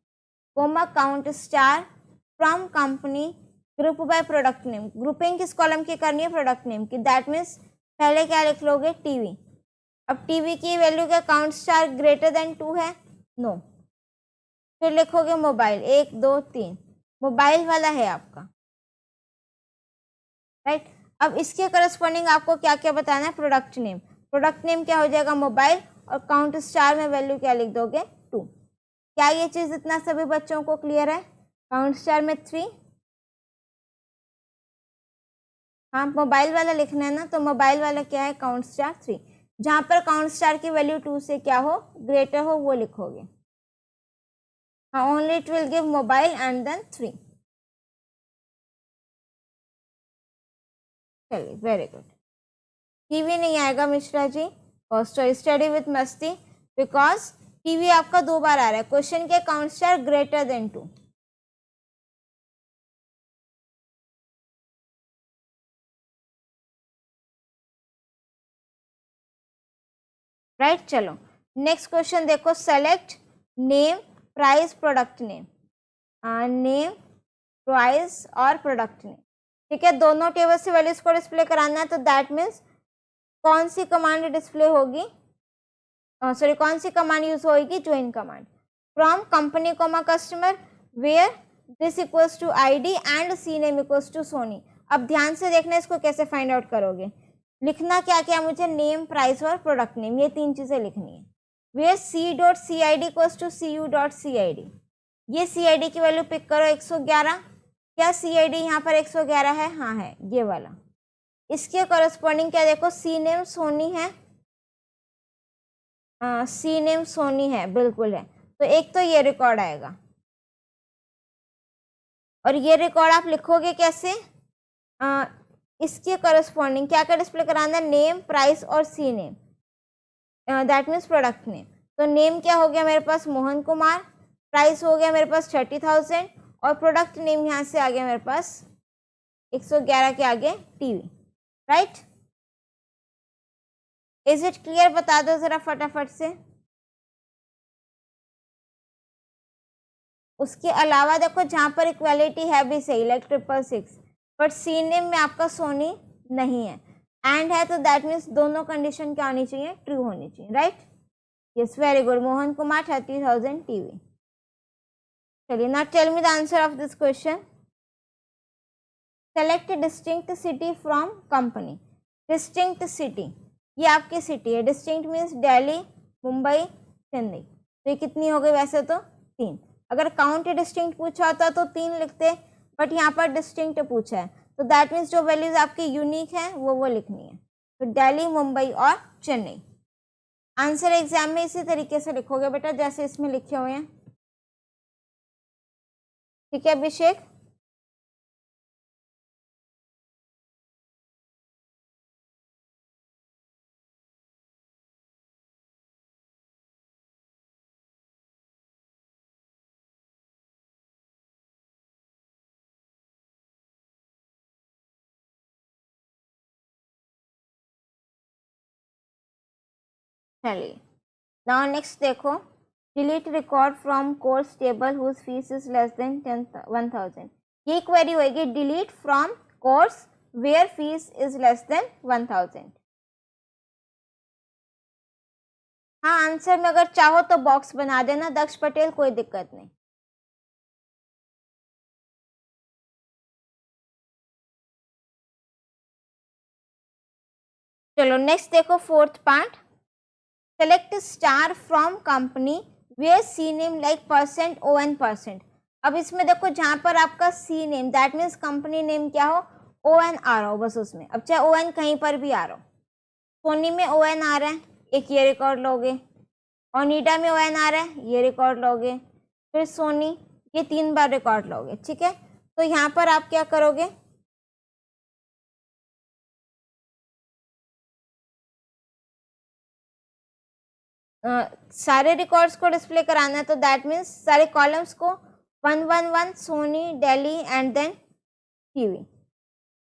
comma count star from company group by product name. Grouping किस कॉलम की करनी है, प्रोडक्ट नेम की, दैट मीन्स पहले क्या लिख लोगे, टीवी। अब टीवी की वैल्यू क्या, काउंट स्टार ग्रेटर देन 2 है, नो। फिर लिखोगे मोबाइल, 1 2 3, मोबाइल वाला है आपका, राइट। अब इसके करस्पॉन्डिंग आपको क्या क्या बताना है, प्रोडक्ट नेम। प्रोडक्ट नेम क्या हो जाएगा, मोबाइल, और काउंट स्टार में वैल्यू क्या लिख दोगे, 2। क्या ये चीज़ इतना सभी बच्चों को क्लियर है? काउंट स्टार में 3, हाँ मोबाइल वाला लिखना है ना, तो मोबाइल वाला क्या है, काउंट स्टार 3। जहाँ पर काउंट स्टार की वैल्यू 2 से क्या हो, ग्रेटर हो, वो लिखोगे। हाँ only it will give mobile and then 3। चलिए वेरी गुड। टीवी नहीं आएगा मिश्रा जी, और स्टडी विथ मस्ती, बिकॉज टीवी आपका 2 बार आ रहा है। क्वेश्चन के count star greater then 2। Right चलो नेक्स्ट क्वेश्चन देखो, select name price product name. Name price और प्रोडक्ट नेम, ठीक है। दोनों टेबल से वैल्यूज को डिस्प्ले कराना है, तो दैट मीन्स कौन सी कमांड डिस्प्ले होगी, सॉरी कौन सी कमांड यूज होगी, join command. From company comma customer where this equals to ID and C name equals to Sony. अब ध्यान से देखना इसको कैसे फाइंड आउट करोगे। लिखना क्या क्या मुझे, नेम प्राइस और प्रोडक्ट नेम, ये 3 चीजें लिखनी है। Where C dot C I D equals to C U dot C I D. ये सी आई डी की वैल्यू पिक करो 111। क्या सी आई डी यहाँ पर 111 है, हाँ है, ये वाला। इसके कॉरेस्पॉन्डिंग क्या देखो, सी नेम सोनी है, सी नेम सोनी है, बिल्कुल है। तो एक तो ये रिकॉर्ड आएगा, और ये रिकॉर्ड आप लिखोगे कैसे, इसके करस्पॉन्डिंग क्या क्या डिस्प्ले कराना है, नेम प्राइस और C name, that means product name. तो नेम क्या हो गया मेरे पास, मोहन कुमार, प्राइस हो गया मेरे पास 30,000, और प्रोडक्ट नेम यहाँ से आ गया मेरे पास 111 के आगे TV. Right, is it clear, बता दो जरा फटाफट से। उसके अलावा देखो जहाँ पर इक्वालिटी है भी सही, लाइक 666, बट सी नेम में आपका सोनी नहीं है, एंड है, तो दैट मीन्स दोनों कंडीशन क्या होनी चाहिए, ट्रू होनी चाहिए। Right, yes very good, Mohan Kumar 30,000 TV. चलिए ना, tell me the answer of this question. Select distinct city from company. Distinct city, ये आपकी सिटी है, डिस्टिंक्ट मीन्स दिल्ली, मुंबई, चेन्नई। तो ये कितनी हो गई, वैसे तो 3। अगर काउंट डिस्टिंक्ट पूछा होता तो 3 लिखते, बट यहाँ पर डिस्टिंक्ट पूछा है, तो दैट मीन्स जो वैल्यूज आपकी यूनिक है वो लिखनी है। तो दिल्ली, मुंबई और चेन्नई। आंसर एग्जाम में इसी तरीके से लिखोगे बेटा जैसे इसमें लिखे हुए हैं। ठीक है अभिषेक, चलिए नाउ नेक्स्ट देखो, delete record from course table whose fees is less than 1,000। ये क्वेरी होगी, delete from course where fees is less than 1,000। हाँ आंसर में अगर चाहो तो बॉक्स बना देना दक्ष पटेल, कोई दिक्कत नहीं। चलो नेक्स्ट देखो, fourth part, select star from company where C name like percent ON percent. अब इसमें देखो जहां पर आपका C name that means company name क्या हो, ON आ रहा हो बस उसमें। अब चाहे ON कहीं पर भी आ रहा हो, सोनी में ON आ रहा है, एक ये रिकॉर्ड लोगे, ओनिडा में ON आ रहा है, ये रिकॉर्ड लोगे, फिर सोनी, ये 3 बार रिकॉर्ड लोगे। ठीक है, तो यहाँ पर आप क्या करोगे, सारे रिकॉर्ड्स को डिस्प्ले कराना है, तो दैट मीन्स सारे कॉलम्स को 111 Sony, Delhi and then TV.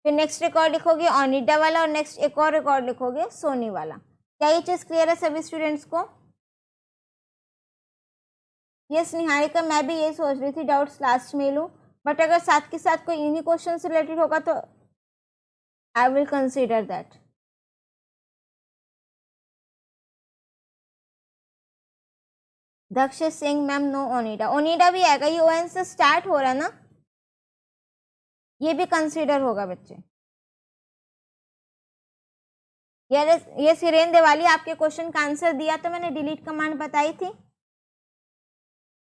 फिर नेक्स्ट रिकॉर्ड लिखोगे ओनिडा वाला, और नेक्स्ट एक और रिकॉर्ड लिखोगे सोनी वाला। क्या ये चीज़ क्लियर है सभी स्टूडेंट्स को? यस निहारिका, मैं भी यही सोच रही थी डाउट्स लास्ट में लूँ, बट अगर साथ के साथ कोई इन्हीं क्वेश्चन से रिलेटेड होगा तो I will consider that. Daksh Singh ma'am no Onida, Onida भी आएगा, ये ON से स्टार्ट हो रहा है ना, ये भी कंसीडर होगा बच्चे। ये सिरेन दिवाली आपके क्वेश्चन का आंसर दिया तो मैंने डिलीट कमांड बताई थी।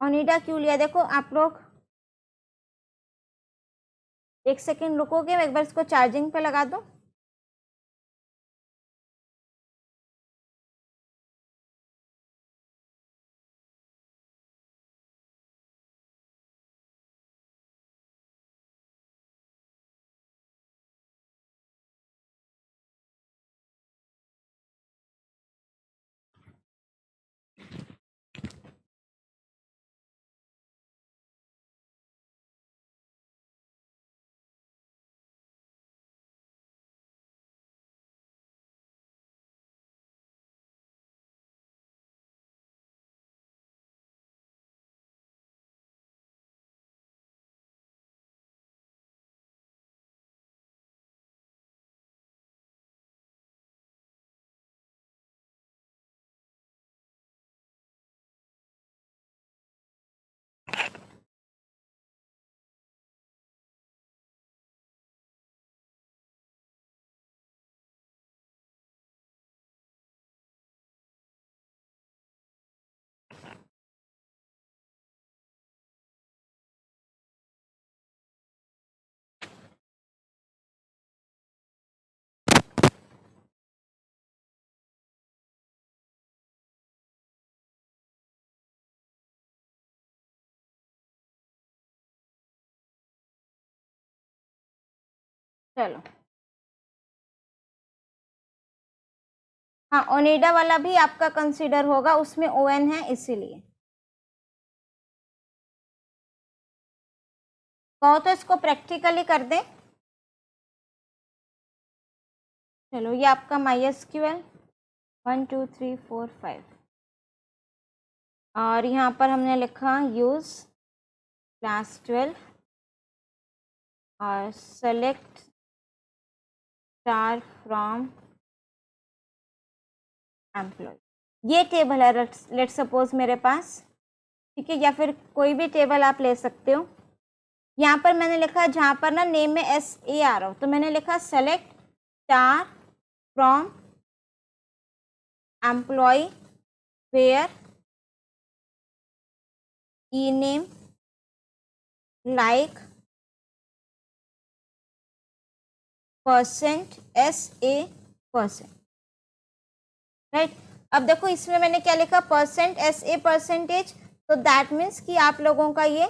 ओनिडा क्यों लिया, देखो आप लोग एक सेकेंड रुकोगे, मैं एक बार इसको चार्जिंग पे लगा दूं। चलो, हाँ ओनिडा वाला भी आपका कंसीडर होगा, उसमें ओएन है इसीलिए। कहो तो इसको प्रैक्टिकली कर दें। चलो, ये आपका MySQL 1 2 3 4 5, और यहाँ पर हमने लिखा यूज क्लास 12 और सेलेक्ट स्टार फ्रॉम एम्प्लॉय। ये टेबल है लेट सपोज मेरे पास, ठीक है, या फिर कोई भी टेबल आप ले सकते हो। यहाँ पर मैंने लिखा जहाँ पर ना नेम में SA आ रहा हो, तो मैंने लिखा select star from employ where E name like %SA%, right. अब देखो इसमें मैंने क्या लिखा, %SA %, तो दैट मीन्स कि आप लोगों का ये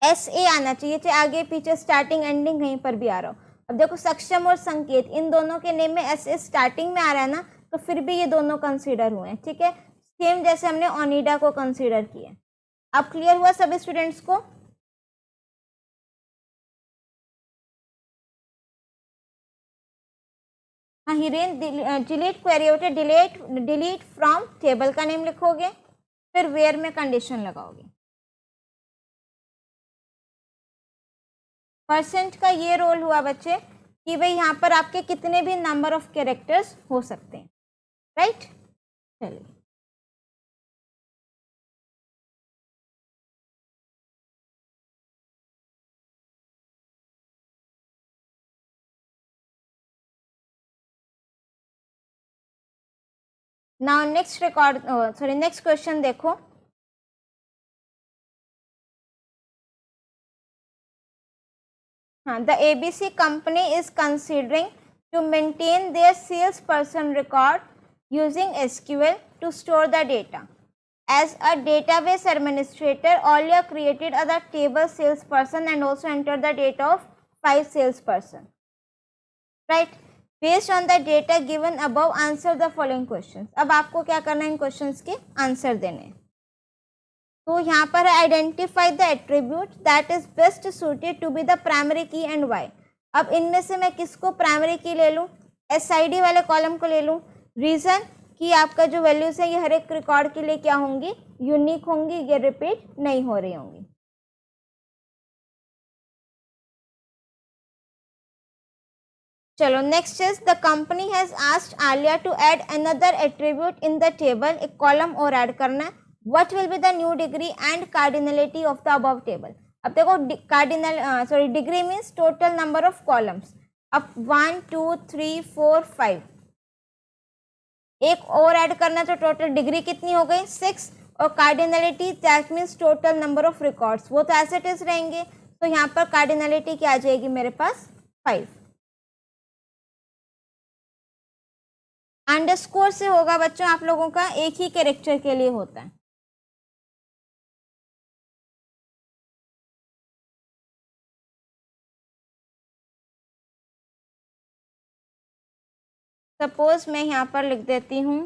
SA आना चाहिए, चाहे आगे पीछे स्टार्टिंग एंडिंग कहीं पर भी आ रहा हो। अब देखो सक्षम और संकेत, इन दोनों के नेम में SA स्टार्टिंग में आ रहा है ना, तो फिर भी ये दोनों कंसीडर हुए हैं, ठीक है, सेम जैसे हमने ओनिडा को कंसीडर किया। अब क्लियर हुआ सभी स्टूडेंट्स को? हाँ हिरेन, डिलीट क्वेरी होते, डिलीट फ्रॉम टेबल का नेम लिखोगे, फिर वेयर में कंडीशन लगाओगे। परसेंट का ये रोल हुआ बच्चे कि भाई यहाँ पर आपके कितने भी नंबर ऑफ कैरेक्टर्स हो सकते हैं, राइट। चलिए, नाउ नेक्स्ट क्वेश्चन देखो। हाँ, the ABC company is considering to maintain their sales person record using SQL to store the data. As a database administrator, all you created are the table salesperson and also entered the data of 5 salesperson. Right? Based on the data given above, answer the following questions. अब आपको क्या करना है, इन questions के answer देने। तो यहाँ पर identify the attribute that is best suited to be the primary key and why. अब इनमें से मैं किसको प्राइमरी की ले लूँ, SID वाले कॉलम को ले लूँ। रीजन कि आपका जो वैल्यूज है ये हर एक रिकॉर्ड के लिए क्या होंगी, यूनिक होंगी, ये रिपीट नहीं हो रही होंगी। चलो next is the company has asked Alia to add another attribute in the table, एक कॉलम और ऐड करना है। What will be the new degree and cardinality of the above table. अब देखो degree means total number of columns. अब 1 2 3 4 5, एक और add करना, तो टोटल डिग्री कितनी हो गई 6, और cardinality that means total number of records, वो तो एज इट इज रहेंगे। तो यहाँ पर कार्डिनलिटी क्या आ जाएगी मेरे पास 5। अंडरस्कोर से होगा बच्चों आप लोगों का एक ही कैरेक्टर के लिए होता है। सपोज मैं यहाँ पर लिख देती हूँ,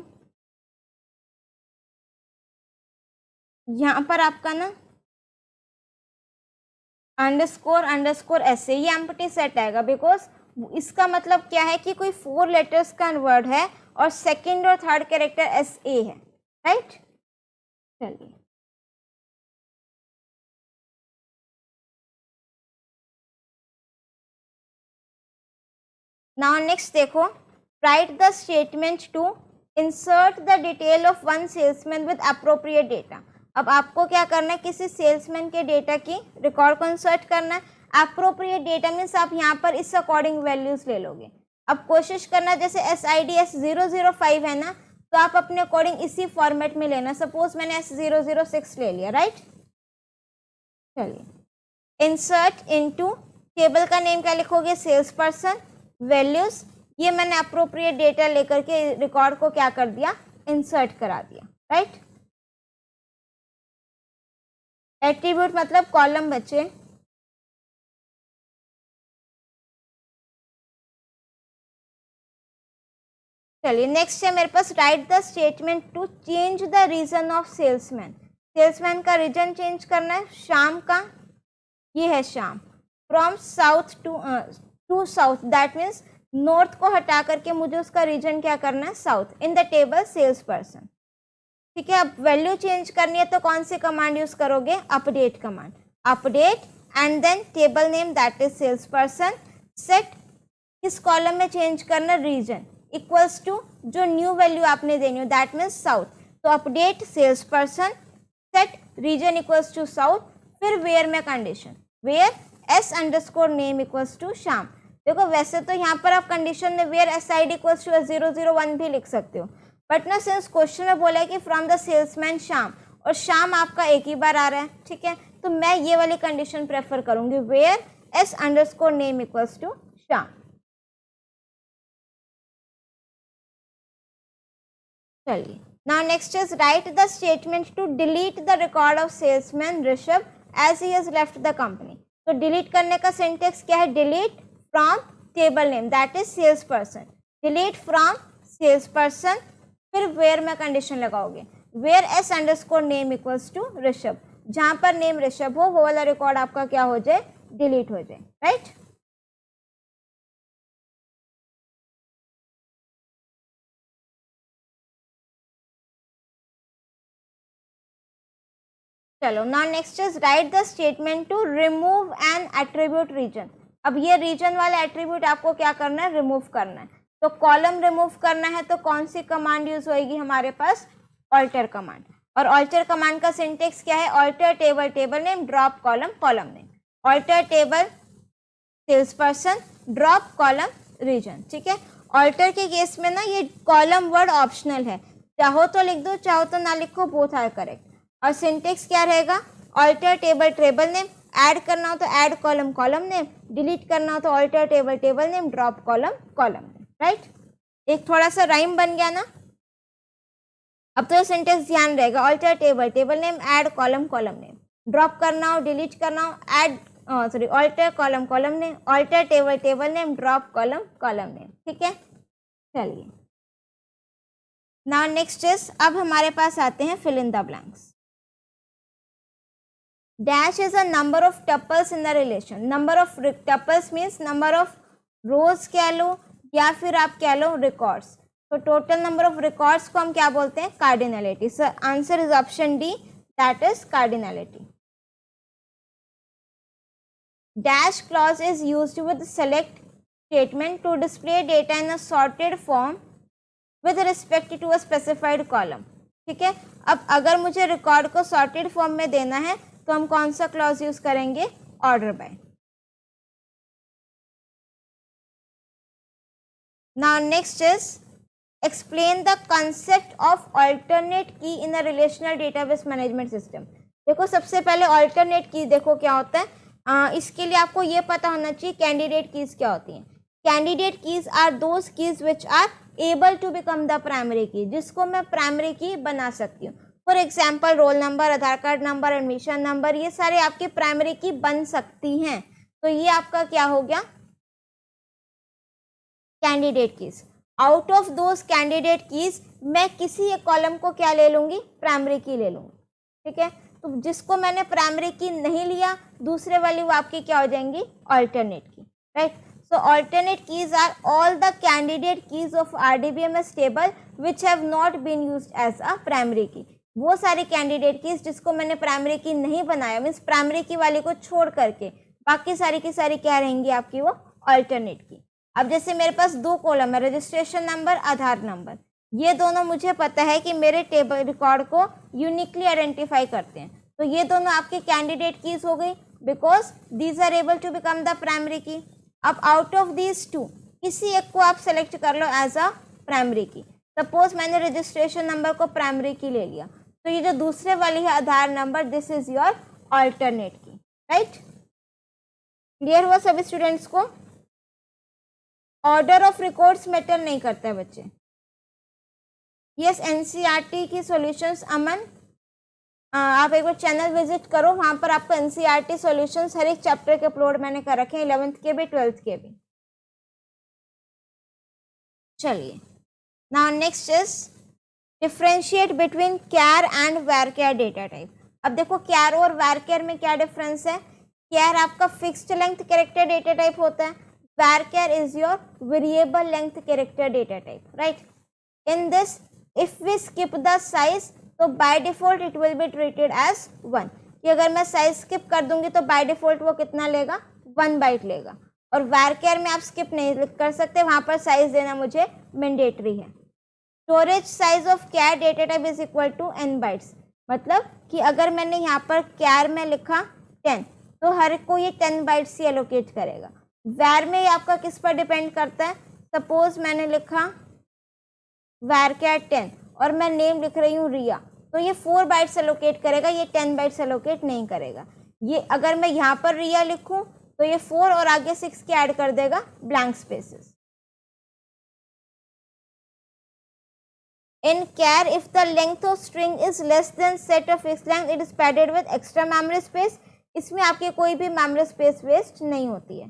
यहाँ पर आपका ना अंडरस्कोर अंडरस्कोर ऐसे ये एम्प्टी सेट आएगा, बिकॉज इसका मतलब क्या है कि कोई 4 लेटर्स का वर्ड है और सेकंड और थर्ड कैरेक्टर एस ए है, राइट। चलिए नाउ नेक्स्ट देखो, write the statement to insert the detail of one salesman with appropriate data. अब आपको क्या करना है, किसी सेल्समैन के डेटा की रिकॉर्ड को इंसर्ट करना है। अप्रोप्रिएट डेटा मीन्स आप यहाँ पर इस अकॉर्डिंग वैल्यूज ले लोगे। अब कोशिश करना जैसे SIDS 005 है ना, तो आप अपने अकॉर्डिंग इसी फॉर्मेट में लेना। सपोज मैंने S006 ले लिया, राइट। चलिए इंसर्ट इनटू, टेबल का नेम क्या लिखोगे, सेल्स पर्सन, वैल्यूज, ये मैंने अप्रोप्रिएट डेटा लेकर के रिकॉर्ड को क्या कर दिया, इंसर्ट करा दिया, राइट। एट्रीब्यूट मतलब कॉलम बचे। चलिए नेक्स्ट है मेरे पास, write the statement to change the region of salesman. Salesman का रीजन चेंज करना है, शाम का, ये है Shyam, from south to south, that means north को हटा करके मुझे उसका रीजन क्या करना है, south, in the table sales person. ठीक है, अब वैल्यू चेंज करनी है तो कौन सी कमांड यूज करोगे, update command. Update and then table name that is sales person, set किस कॉलम में चेंज करना, रीजन, इक्वल्स टू जो न्यू वैल्यू आपने देनी हो दैट मीन्स साउथ, तो update sales person, set region equals to south, फिर वेयर में condition, where S underscore name equals to Sham. देखो वैसे तो यहाँ पर आप कंडीशन में वेयर SID इक्वल्स टू 001 भी लिख सकते हो, बट ना सिंस क्वेश्चन में बोला है कि फ्रॉम द सेल्समैन शाम, और शाम आपका एक ही बार आ रहा है, ठीक है, तो मैं ये वाली कंडीशन प्रेफर करूंगी, where S underscore name equals to Sham. चलिए now next is write the statement to delete the record of salesman Rishabh as he has left the company. तो डिलीट करने का सिंटेक्स क्या है, delete from table name that is sales person, delete from sales person, फिर where में condition लगाओगे, where S underscore name equals to Rishabh, जहां पर नेम ऋषभ हो वो वाला रिकॉर्ड आपका क्या हो जाए, डिलीट हो जाए, राइट। चलो now next is write the statement to remove an attribute region. अब ये रीजन वाला एट्रीब्यूट आपको क्या करना है, रिमूव करना है। तो कॉलम रिमूव करना है तो कौन सी कमांड यूज होगी हमारे पास, ऑल्टर कमांड। और ऑल्टर कमांड का सिंटेक्स क्या है, alter table table name, drop column column name, alter table sales person, drop column region. ठीक है, ऑल्टर के केस में ना ये कॉलम वर्ड ऑप्शनल है, चाहो तो लिख दो चाहो तो ना लिखो, बोथ आर करेक्ट। और सिंटेक्स क्या रहेगा, alter table table name, add करना हो तो add column column name, delete करना हो तो alter table table name, drop column column name, right. एक थोड़ा सा राइम बन गया ना। अब तो सिंटेक्स ध्यान रहेगा, alter table table name, add column column name, drop करना हो डिलीट करना हो, add sorry alter column column name, alter table table name, drop column column name. ठीक है, चलिए नाउ नेक्स्ट इज, अब हमारे पास आते हैं fill in the blanks. Dash is a number of tuples in the relation. Number of tuples means number of rows कह लो या फिर आप कह लो records. तो total number of records को हम क्या बोलते हैं, cardinality. So answer is option D, that is cardinality. Dash clause is used with select statement to display data in a sorted form with respect to a specified column. ठीक है, अब अगर मुझे रिकॉर्ड को सॉर्टेड फॉर्म में देना है तो हम कौन सा क्लॉज यूज करेंगे, order by. Now next is explain the concept of alternate की इन a relational database management system. देखो सबसे पहले अल्टरनेट की देखो क्या होता है, इसके लिए आपको ये पता होना चाहिए कैंडिडेट कीज क्या होती हैं। Candidate keys are those keys which are able to become the primary key, जिसको मैं प्राइमरी की बना सकती हूँ। For example roll number, Aadhaar card number, admission number, ये सारे आपकी प्राइमरी की बन सकती हैं। तो ये आपका क्या हो गया, candidate keys. Out of those candidate keys मैं किसी एक कॉलम को क्या ले लूंगी, प्राइमरी की ले लूंगी। ठीक है, तो जिसको मैंने प्राइमरी की नहीं लिया, दूसरे वाली वो आपकी क्या हो जाएंगी, alternate key. Right, so alternate keys are all the candidate keys of RDBMS table which have not been used as a primary key। वो सारी कैंडिडेट कीज जिसको मैंने प्राइमरी की नहीं बनाया, मीन्स प्राइमरी की वाली को छोड़ करके बाकी सारी की सारी क्या रहेंगी आपकी, वो अल्टरनेट की। अब जैसे मेरे पास दो कॉलम है, रजिस्ट्रेशन नंबर, आधार नंबर, ये दोनों मुझे पता है कि मेरे टेबल रिकॉर्ड को यूनिकली आइडेंटिफाई करते हैं, तो ये दोनों आपके कैंडिडेट कीज हो गई, because these are able to become the primary key. अब आउट ऑफ दीज टू किसी एक को आप सेलेक्ट कर लो as a primary key. Suppose मैंने रजिस्ट्रेशन नंबर को प्राइमरी की ले लिया, तो ये जो दूसरे वाली है Aadhaar number, this is your alternate key. Right, clear हुआ सभी स्टूडेंट्स को? ऑर्डर ऑफ रिकॉर्ड्स मैटर नहीं करता है बच्चे। यस, एनसीईआरटी की सॉल्यूशंस, अमन आप एक बार चैनल विजिट करो, वहां पर आपको एनसीईआरटी सॉल्यूशंस हर एक चैप्टर के अपलोड मैंने कर रखे हैं, 11th के भी 12th के भी। चलिए, now next is differentiate between char and varchar data type. अब देखो कैर और वारकेर में क्या डिफरेंस है। कैर आपका fixed length character data type होता है, varchar is your variable length character data type. Right, in this if we skip the size, तो by default it will be treated as 1, कि अगर मैं साइज स्किप कर दूंगी तो बाय डिफॉल्ट वो कितना लेगा, 1 बाइट लेगा। और वारकेर में आप स्किप नहीं कर सकते, वहां पर साइज देना मुझे मैंडेटरी है। Storage size of char data type is equal to n bytes, मतलब कि अगर मैंने यहाँ पर कैर में लिखा 10, तो हर को ये 10 बाइट्स ही एलोकेट करेगा। वैर में आपका किस पर डिपेंड करता है, सपोज मैंने लिखा वारकेर 10 और मैं नेम लिख रही हूँ रिया, तो ये 4 बाइट्स एलोकेट करेगा, ये 10 बाइट्स एलोकेट नहीं करेगा। ये अगर मैं यहाँ पर रिया लिखूँ तो ये 4 और आगे 6 के ऐड कर देगा, blank spaces. In char, if the length of string is less than set of fixed length, it is padded with extra memory space। इसमें आपके कोई भी मेमोरी स्पेस वेस्ट नहीं होती है।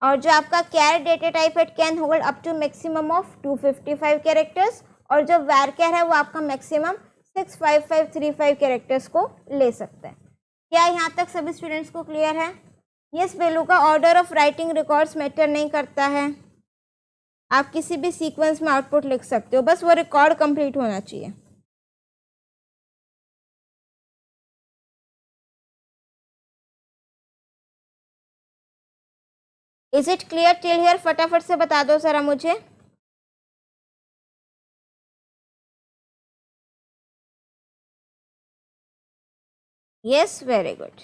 और जो आपका कैर डेटा टाइप है, can hold up to maximum of 255 characters, और जो वारकेर है वो आपका मैक्सिमम 65535 कैरेक्टर्स को ले सकता है। क्या यहाँ तक सभी स्टूडेंट्स को क्लियर है? यस बेलू का order of writing records matter नहीं करता है, आप किसी भी सीक्वेंस में आउटपुट लिख सकते हो, बस वो रिकॉर्ड कंप्लीट होना चाहिए। Is it clear till here? फटाफट से बता दो जरा मुझे। Yes, very good.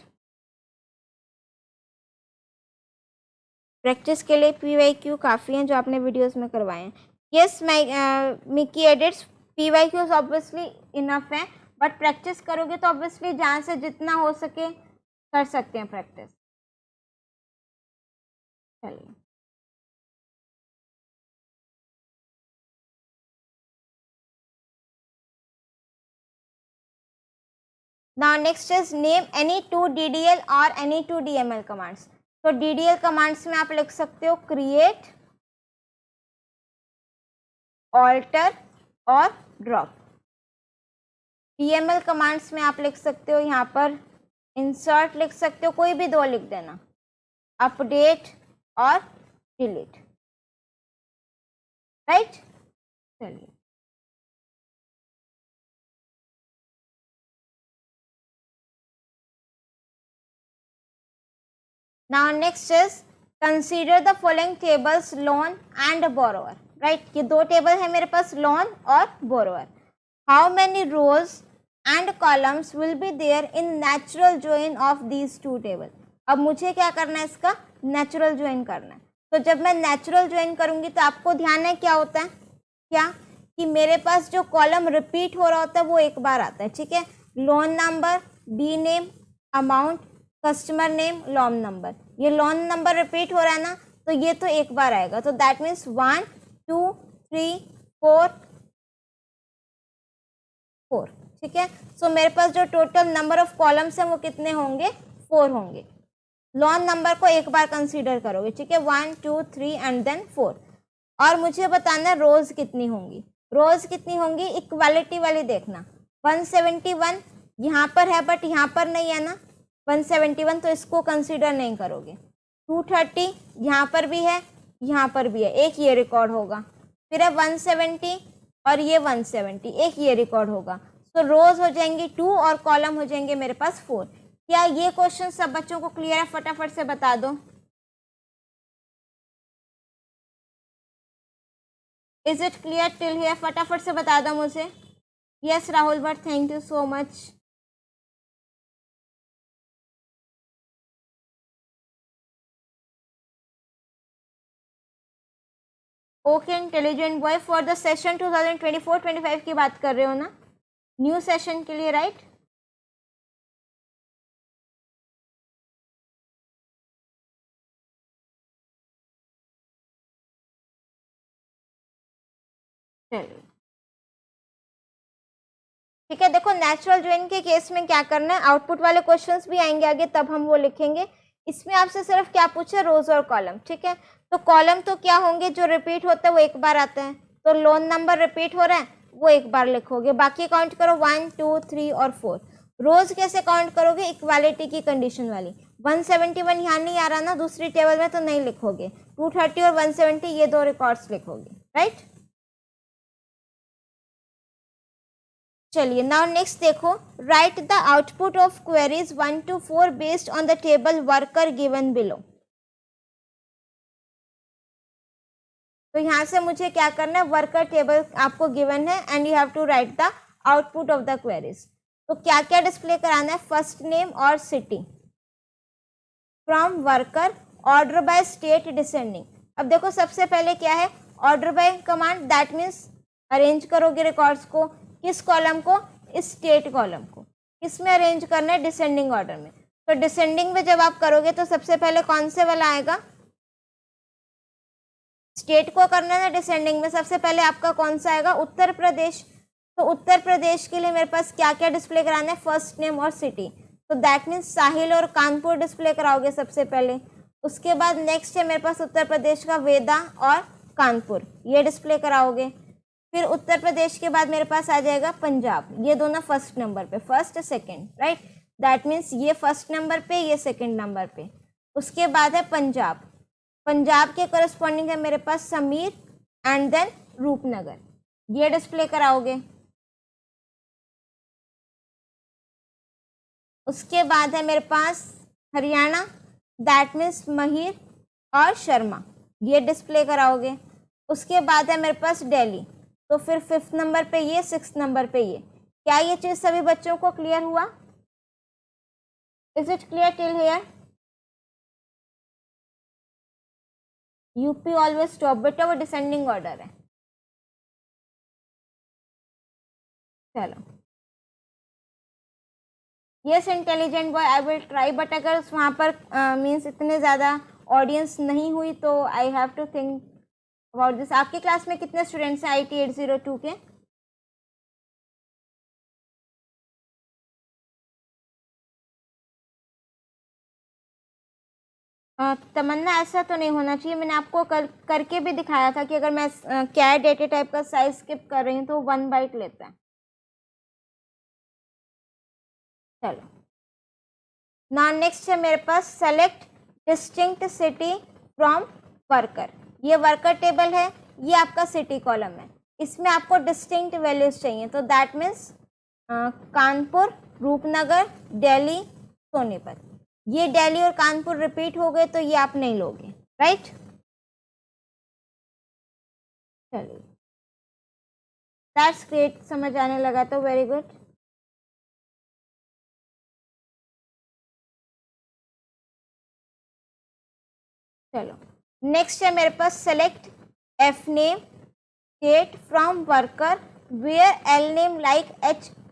प्रैक्टिस के लिए PYQ काफ़ी हैं जो आपने वीडियोस में करवाए हैं। Yes, Mickey edits PYQs obviously enough है, बट प्रैक्टिस करोगे तो ऑब्वियसली जहाँ से जितना हो सके कर सकते हैं प्रैक्टिस। चलिए, now next is name any 2 DDL और एनी 2 DML कमांड्स। तो DDL कमांड्स में आप लिख सकते हो क्रिएट, ऑल्टर और ड्रॉप। DML कमांड्स में आप लिख सकते हो यहाँ पर इंसर्ट लिख सकते हो, कोई भी 2 लिख देना, अपडेट और डिलीट। राइट, चलिए now next is consider the following tables loan and borrower. Right, ये 2 टेबल है मेरे पास, लोन और borrower. How many rows and columns will be there in natural join of these 2 table. अब मुझे क्या करना है, इसका नेचुरल ज्वाइन करना है। तो जब मैं नेचुरल ज्वाइन करूंगी तो आपको ध्यान है क्या होता है, क्या कि मेरे पास जो कॉलम रिपीट हो रहा होता है वो एक बार आता है। ठीक है, loan number, B name, amount, customer name, loan number. ये लॉन नंबर रिपीट हो रहा है ना, तो ये तो एक बार आएगा, तो दैट मीन्स 1 2 3 4 4। ठीक है, सो मेरे पास जो टोटल नंबर ऑफ कॉलम्स हैं वो कितने होंगे, 4 होंगे। लॉन नंबर को एक बार कंसीडर करोगे, ठीक है, 1 2 3 एंड देन 4। और मुझे बताना है रोज कितनी होंगी। रोज कितनी होंगी, इक्वालिटी वाली देखना। 171 यहाँ पर है बट यहाँ पर नहीं है ना, 171, तो इसको कंसीडर नहीं करोगे। 230 यहाँ पर भी है, यहाँ पर भी है, एक ये रिकॉर्ड होगा। फिर है 170 और ये 170, एक ये रिकॉर्ड होगा। तो रोज हो जाएंगी 2 और कॉलम हो जाएंगे मेरे पास 4। क्या ये क्वेश्चन सब बच्चों को क्लियर है? फटाफट से बता दो। Is it clear till here? फटाफट से बता दो मुझे। Yes Rahul Bhatt, thank you so much. Okay intelligent boy, for the session 2024-25 की बात कर रहे हो ना, न्यू सेशन के लिए, राइट? चलिए ठीक है, देखो नेचुरल ज्वाइन के केस में क्या करना है, आउटपुट वाले क्वेश्चंस भी आएंगे आगे, तब हम वो लिखेंगे। इसमें आपसे सिर्फ क्या पूछा, रोज और कॉलम। ठीक है, तो कॉलम तो क्या होंगे, जो रिपीट होता है वो एक बार आता है, तो लोन नंबर रिपीट हो रहा है वो एक बार लिखोगे, बाकी काउंट करो 1 2 3 और 4। रोज कैसे काउंट करोगे, इक्वालिटी की कंडीशन वाली। 171 यहाँ नहीं आ रहा ना दूसरी टेबल में, तो नहीं लिखोगे। 230 और 170 ये दो रिकॉर्ड्स लिखोगे, राइट? चलिए नाउ नेक्स्ट देखो, write the output of queries 1 to 4 based on the table worker given below. तो यहाँ से मुझे क्या करना है, वर्कर टेबल आपको गिवन है and you have to write the output of the queries. तो क्या क्या डिस्प्ले कराना है, फर्स्ट नेम और city from worker, order by state descending. अब देखो सबसे पहले क्या है, order by command, that means arrange करोगे रिकॉर्ड्स को, किस कॉलम को, स्टेट कॉलम को। किस में अरेंज करना है, डिसेंडिंग ऑर्डर में। तो डिसेंडिंग में जब आप करोगे तो सबसे पहले कौन से वाला आएगा, स्टेट को करना है ना डिसेंडिंग में, सबसे पहले आपका कौन सा आएगा, उत्तर प्रदेश। तो उत्तर प्रदेश के लिए मेरे पास क्या क्या डिस्प्ले कराना है, फर्स्ट नेम और सिटी। तो दैट मीन्स साहिल और कानपुर डिस्प्ले कराओगे सबसे पहले। उसके बाद नेक्स्ट है मेरे पास उत्तर प्रदेश का वेदा और कानपुर, ये डिस्प्ले कराओगे। फिर उत्तर प्रदेश के बाद मेरे पास आ जाएगा पंजाब, ये दोनों फर्स्ट नंबर पे, first second, right? That means ये फर्स्ट नंबर पे, ये सेकंड नंबर पे। उसके बाद है पंजाब, पंजाब के करस्पॉन्डिंग है मेरे पास समीर एंड देन रूपनगर, ये डिस्प्ले कराओगे। उसके बाद है मेरे पास हरियाणा, दैट मीन्स महिर और शर्मा, ये डिस्प्ले कराओगे। उसके बाद है मेरे पास दिल्ली, तो फिर 5th नंबर पे ये, 6th नंबर पे ये। क्या ये चीज सभी बच्चों को क्लियर हुआ? Is it clear till here? UP always stop, बेटा वो डिसेंडिंग ऑर्डर है। चलो yes intelligent boy, I will try, but अगर वहाँ पर मीन्स इतने ज़्यादा ऑडियंस नहीं हुई तो I have to think about this. आपकी क्लास में कितने स्टूडेंट्स हैं IT 802 के? तमन्ना ऐसा तो नहीं होना चाहिए, मैंने आपको करके भी दिखाया था कि अगर मैं क्या डेटा टाइप का साइज स्किप कर रही हूँ तो 1 बाइट लेता है। चलो नाउ नेक्स्ट है मेरे पास select distinct city from worker, ये वर्कर टेबल है, ये आपका सिटी कॉलम है। इसमें आपको डिस्टिंक्ट वैल्यूज चाहिए, तो दैट मीन्स कानपुर, रूपनगर, दिल्ली, सोनीपत। ये दिल्ली और कानपुर रिपीट हो गए तो ये आप नहीं लोगे, राइट? चलिए दैट्स ग्रेट, समझ आने लगा तो वेरी गुड। चलो नेक्स्ट है मेरे पास select F name state from worker where L name like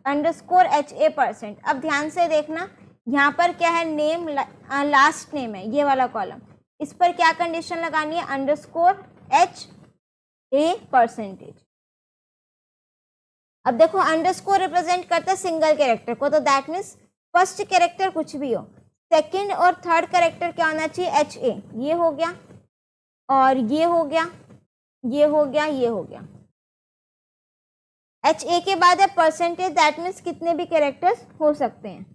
H_HA%। अब ध्यान से देखना, यहाँ पर क्या है, नेम लास्ट नेम है ये वाला कॉलम, इस पर क्या कंडीशन लगानी है, अंडरस्कोर एच ए परसेंटेज। अब देखो अंडरस्कोर रिप्रेजेंट करता है सिंगल कैरेक्टर को, तो दैट मीन्स फर्स्ट कैरेक्टर कुछ भी हो, सेकंड और थर्ड कैरेक्टर क्या होना चाहिए, एच ए, ये हो गया और ये हो गया, ये हो गया, ये हो गया। एच ए के बाद है परसेंटेज, दैट मीन्स कितने भी कैरेक्टर्स हो सकते हैं।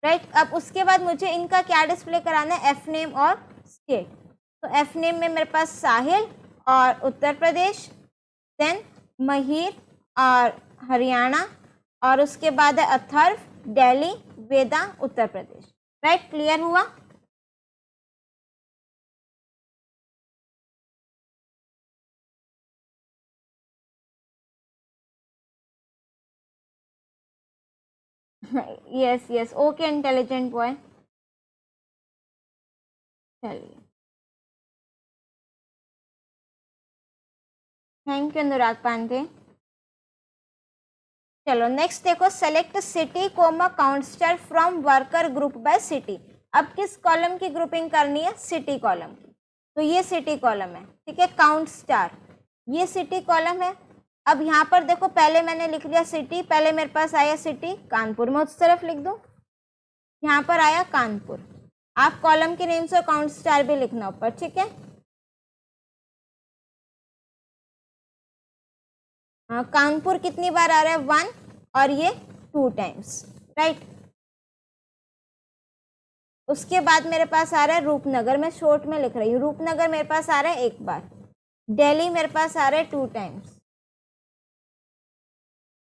राइट, अब उसके बाद मुझे इनका क्या डिस्प्ले कराना है, एफ नेम और स्टेट। तो एफ नेम में मेरे पास साहिल और उत्तर प्रदेश, देन महिर और हरियाणा, और उसके बाद है अथर्व दिल्ली, वेदा उत्तर प्रदेश। राइट, क्लियर हुआ। Yes yes, okay intelligent boy. चलिए, थैंक यू अनुराग पांडे। चलो नेक्स्ट देखो, select city comma count star from worker group by city. अब किस कॉलम की ग्रुपिंग करनी है, सिटी कॉलम की। तो ये सिटी कॉलम है, ठीक है, काउंट स्टार ये सिटी कॉलम है। अब यहाँ पर देखो, पहले मैंने लिख लिया सिटी, पहले मेरे पास आया सिटी कानपुर, मैं उस तरफ लिख दूँ, यहाँ पर आया कानपुर। आप कॉलम के नेम से काउंट स्टार भी लिखना ऊपर, ठीक है। कानपुर कितनी बार आ रहा है, 1, और ये 2 टाइम्स। राइट, उसके बाद मेरे पास आ रहा है रूपनगर, मैं शॉर्ट में लिख रही हूँ, रूपनगर मेरे पास आ रहा है 1 बार, दिल्ली मेरे पास आ रहा है 2 टाइम्स,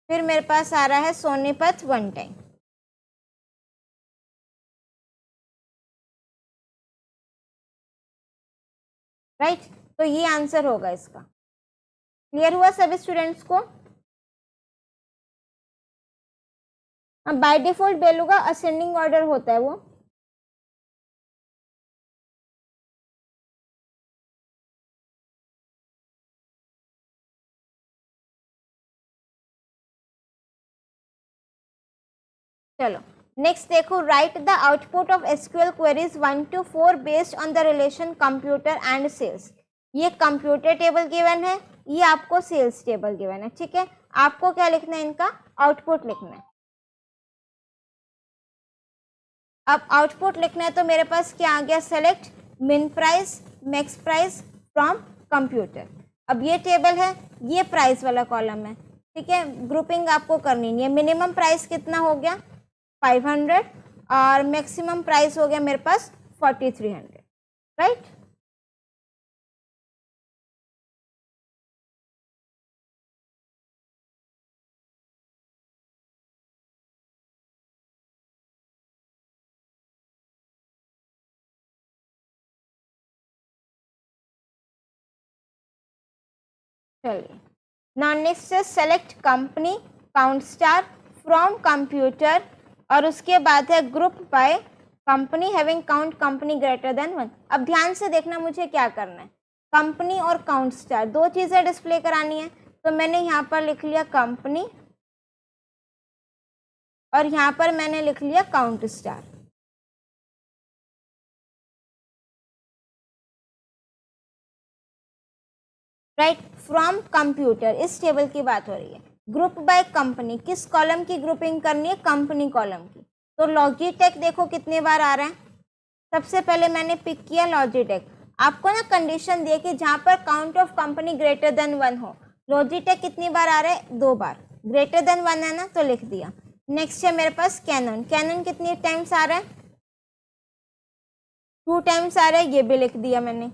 फिर मेरे पास आ रहा है सोनीपत 1 टाइम। राइट, तो ये आंसर होगा इसका। क्लियर हुआ सभी स्टूडेंट्स को। बाय डिफॉल्ट बेलूगा असेंडिंग ऑर्डर होता है वो। चलो नेक्स्ट देखो, write the output of SQL queries 1 to 4 based on the relation computer and sales. ये कंप्यूटर टेबल गिवन है, ये आपको सेल्स टेबल गिवन है, ठीक है। आपको क्या लिखना है, इनका आउटपुट लिखना है। अब आउटपुट लिखना है तो मेरे पास क्या आ गया, सेलेक्ट मिन price max price from computer. अब ये टेबल है, ये प्राइस वाला कॉलम है, ठीक है। ग्रुपिंग आपको करनी है, मिनिमम प्राइस कितना हो गया 500 और मैक्सिमम प्राइस हो गया मेरे पास 4300। राइट, चलिए नाउ नेक्स्ट है select company count star from computer, और उसके बाद है group by company having count company greater than 1। अब ध्यान से देखना मुझे क्या करना है, कंपनी और काउंट स्टार 2 चीज़ें डिस्प्ले करानी है। तो मैंने यहाँ पर लिख लिया कंपनी और यहाँ पर मैंने लिख लिया count star. Right, from computer इस टेबल की बात हो रही है। ग्रुप बाय कंपनी, किस कॉलम की ग्रुपिंग करनी है, कंपनी कॉलम की। तो लॉजिटेक देखो कितने बार आ रहा है, सबसे पहले मैंने पिक किया लॉजिटेक। आपको ना कंडीशन दिए कि जहाँ पर count of company greater than 1 हो। लॉजिटेक कितनी बार आ रहा है, 2 बार, ग्रेटर देन 1 है ना तो लिख दिया। नेक्स्ट है मेरे पास कैनन, कैनन कितनी टाइम्स आ रहा है, 2 टाइम्स आ रहा है, ये भी लिख दिया मैंने।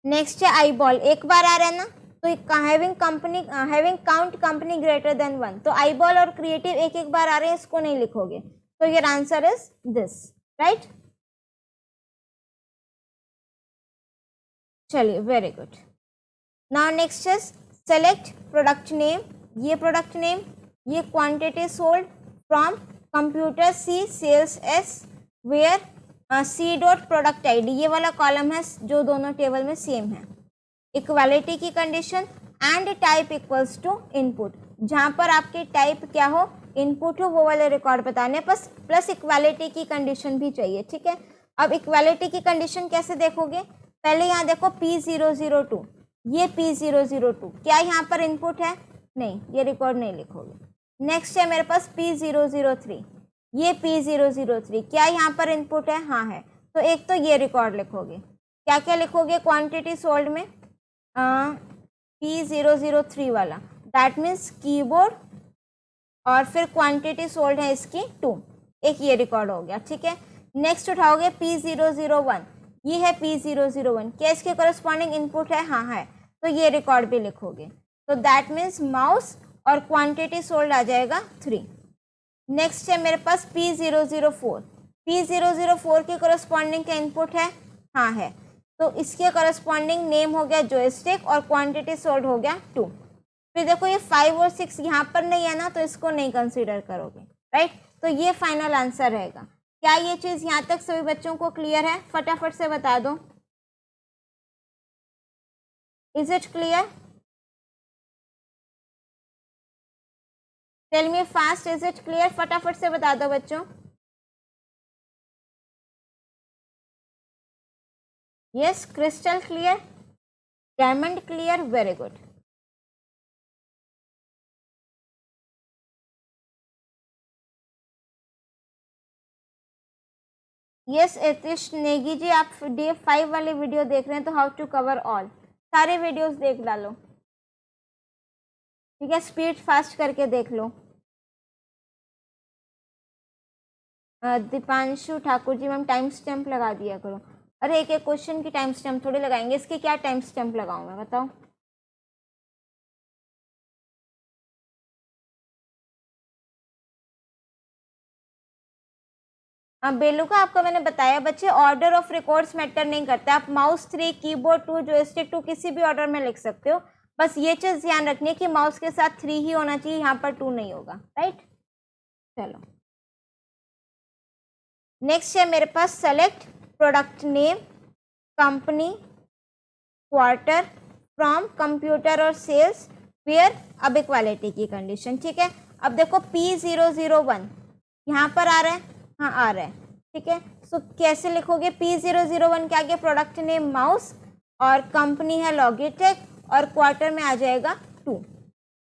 नेक्स्ट है आईबॉल, 1 बार आ रहा है ना, तो having count company greater than 1, तो आईबॉल और क्रिएटिव 1 बार आ रहे हैं, इसको नहीं लिखोगे, तो your answer is this. Right, चलिए very good. Now next is select product name, ये प्रोडक्ट नेम, ये quantity sold from computer C sales S where C dot product ID, ये वाला कॉलम है जो दोनों टेबल में सेम है। इक्वालिटी की condition and type equals to input, जहाँ पर आपकी टाइप क्या हो, इनपुट हो, वो वाले रिकॉर्ड बताने, प्लस इक्वालिटी की कंडीशन भी चाहिए, ठीक है। अब इक्वालिटी की कंडीशन कैसे देखोगे, पहले यहाँ देखो P002, ये P002 क्या यहाँ पर इनपुट है, नहीं, ये रिकॉर्ड नहीं लिखोगे। नेक्स्ट है मेरे पास P003, ये P003 क्या यहाँ पर इनपुट है, हाँ है, तो एक तो ये रिकॉर्ड लिखोगे। क्या क्या लिखोगे क्वांटिटी सोल्ड में, P003 वाला, दैट मीन्स कीबोर्ड, और फिर क्वांटिटी सोल्ड है इसकी 2, एक ये रिकॉर्ड हो गया, ठीक है। नेक्स्ट उठाओगे P001, ये है P001, क्या इसके करस्पॉन्डिंग इनपुट है, हाँ है, तो ये रिकॉर्ड भी लिखोगे। तो दैट मीन्स माउस और क्वांटिटी सोल्ड आ जाएगा 3। नेक्स्ट है मेरे पास P004, P004 के करस्पॉन्डिंग का इनपुट है, हाँ है, तो इसके करस्पॉन्डिंग नेम हो गया जॉयस्टिक और क्वांटिटी सोल्ड हो गया 2। फिर देखो ये 5 और 6 यहाँ पर नहीं है ना, तो इसको नहीं कंसीडर करोगे, राइट। तो ये फाइनल आंसर रहेगा। क्या ये चीज़ यहाँ तक सभी बच्चों को क्लियर है, फटाफट से बता दो, is it clear, tell me fast, is it clear, फटाफट से बता दो बच्चों। Yes, crystal clear, diamond clear, very good. Yes Yatish Negi ji, आप DF5 वाली वीडियो देख रहे हैं तो हाउ टू कवर ऑल, सारे वीडियोस देख डालो, ठीक है, स्पीड फास्ट करके देख लो। Deepanshu Thakur ji, ma'am time stamp लगा दिया करो। अरे एक एक क्वेश्चन की टाइम स्टैम्प थोड़ी लगाएंगे, इसकी क्या टाइम स्टैम्प लगाऊं मैं, बताओ। बेलू का आपको मैंने बताया बच्चे, ऑर्डर ऑफ रिकॉर्ड्स मैटर नहीं करता, आप माउस 3, कीबोर्ड 2, जॉयस्टिक 2 किसी भी ऑर्डर में लिख सकते हो, बस ये चीज़ ध्यान रखनी है कि माउस के साथ 3 ही होना चाहिए, यहाँ पर 2 नहीं होगा, राइट। चलो नेक्स्ट है मेरे पास select product name, company, quarter, from, computer और सेल्स, वेयर, अब इक्वालिटी की कंडीशन, ठीक है। अब देखो P001 यहाँ पर आ रहा है, हाँ आ रहा है, ठीक है। सो कैसे लिखोगे, P001 क्या आगे प्रोडक्ट नेम माउस और कंपनी है लॉगिटेक और क्वार्टर में आ जाएगा 2।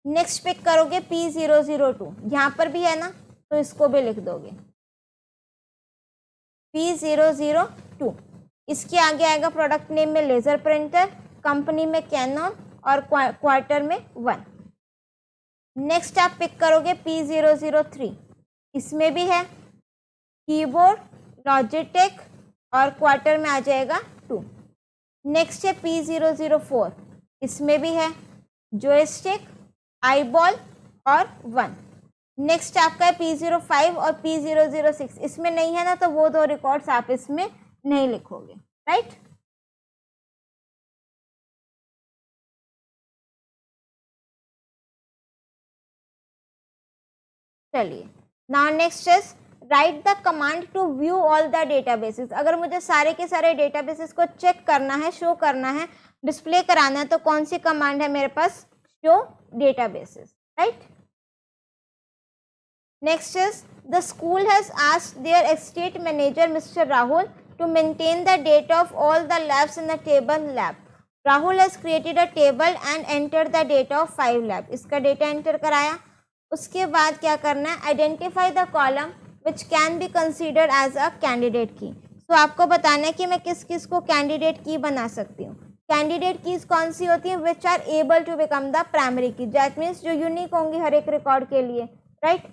नेक्स्ट पिक करोगे P002, यहाँ पर भी है ना, तो इसको भी लिख दोगे P002। इसके आगे आएगा प्रोडक्ट नेम में लेजर प्रिंटर, कंपनी में कैनन और क्वार्टर में 1। नेक्स्ट आप पिक करोगे P003, इसमें भी है कीबोर्ड, लॉजिटेक और क्वार्टर में आ जाएगा 2। नेक्स्ट है P004, इसमें भी है जॉयस्टिक, आईबॉल और 1। नेक्स्ट आपका है P05 और P006, इसमें नहीं है ना, तो वो 2 रिकॉर्ड्स आप इसमें नहीं लिखोगे, राइट। चलिए now next is write the command to view all the databases. अगर मुझे सारे के सारे डेटाबेसेस को चेक करना है, शो करना है, डिस्प्ले कराना है, तो कौन सी कमांड है मेरे पास, show databases, right. Next is the school has asked their estate manager mister Rahul to maintain the data of all the labs in the table lab. Rahul has created a table and entered the data of 5 lab. इसका data enter कराया, उसके बाद क्या करना है, identify the column which can be considered as a candidate key. So आपको बताना है कि मैं किस किस को कैंडिडेट की बना सकती हूँ। कैंडिडेट कीज कौन सी होती है, which are able to become the primary key, that means जो यूनिक होंगी हर एक रिकॉर्ड के लिए, राइट।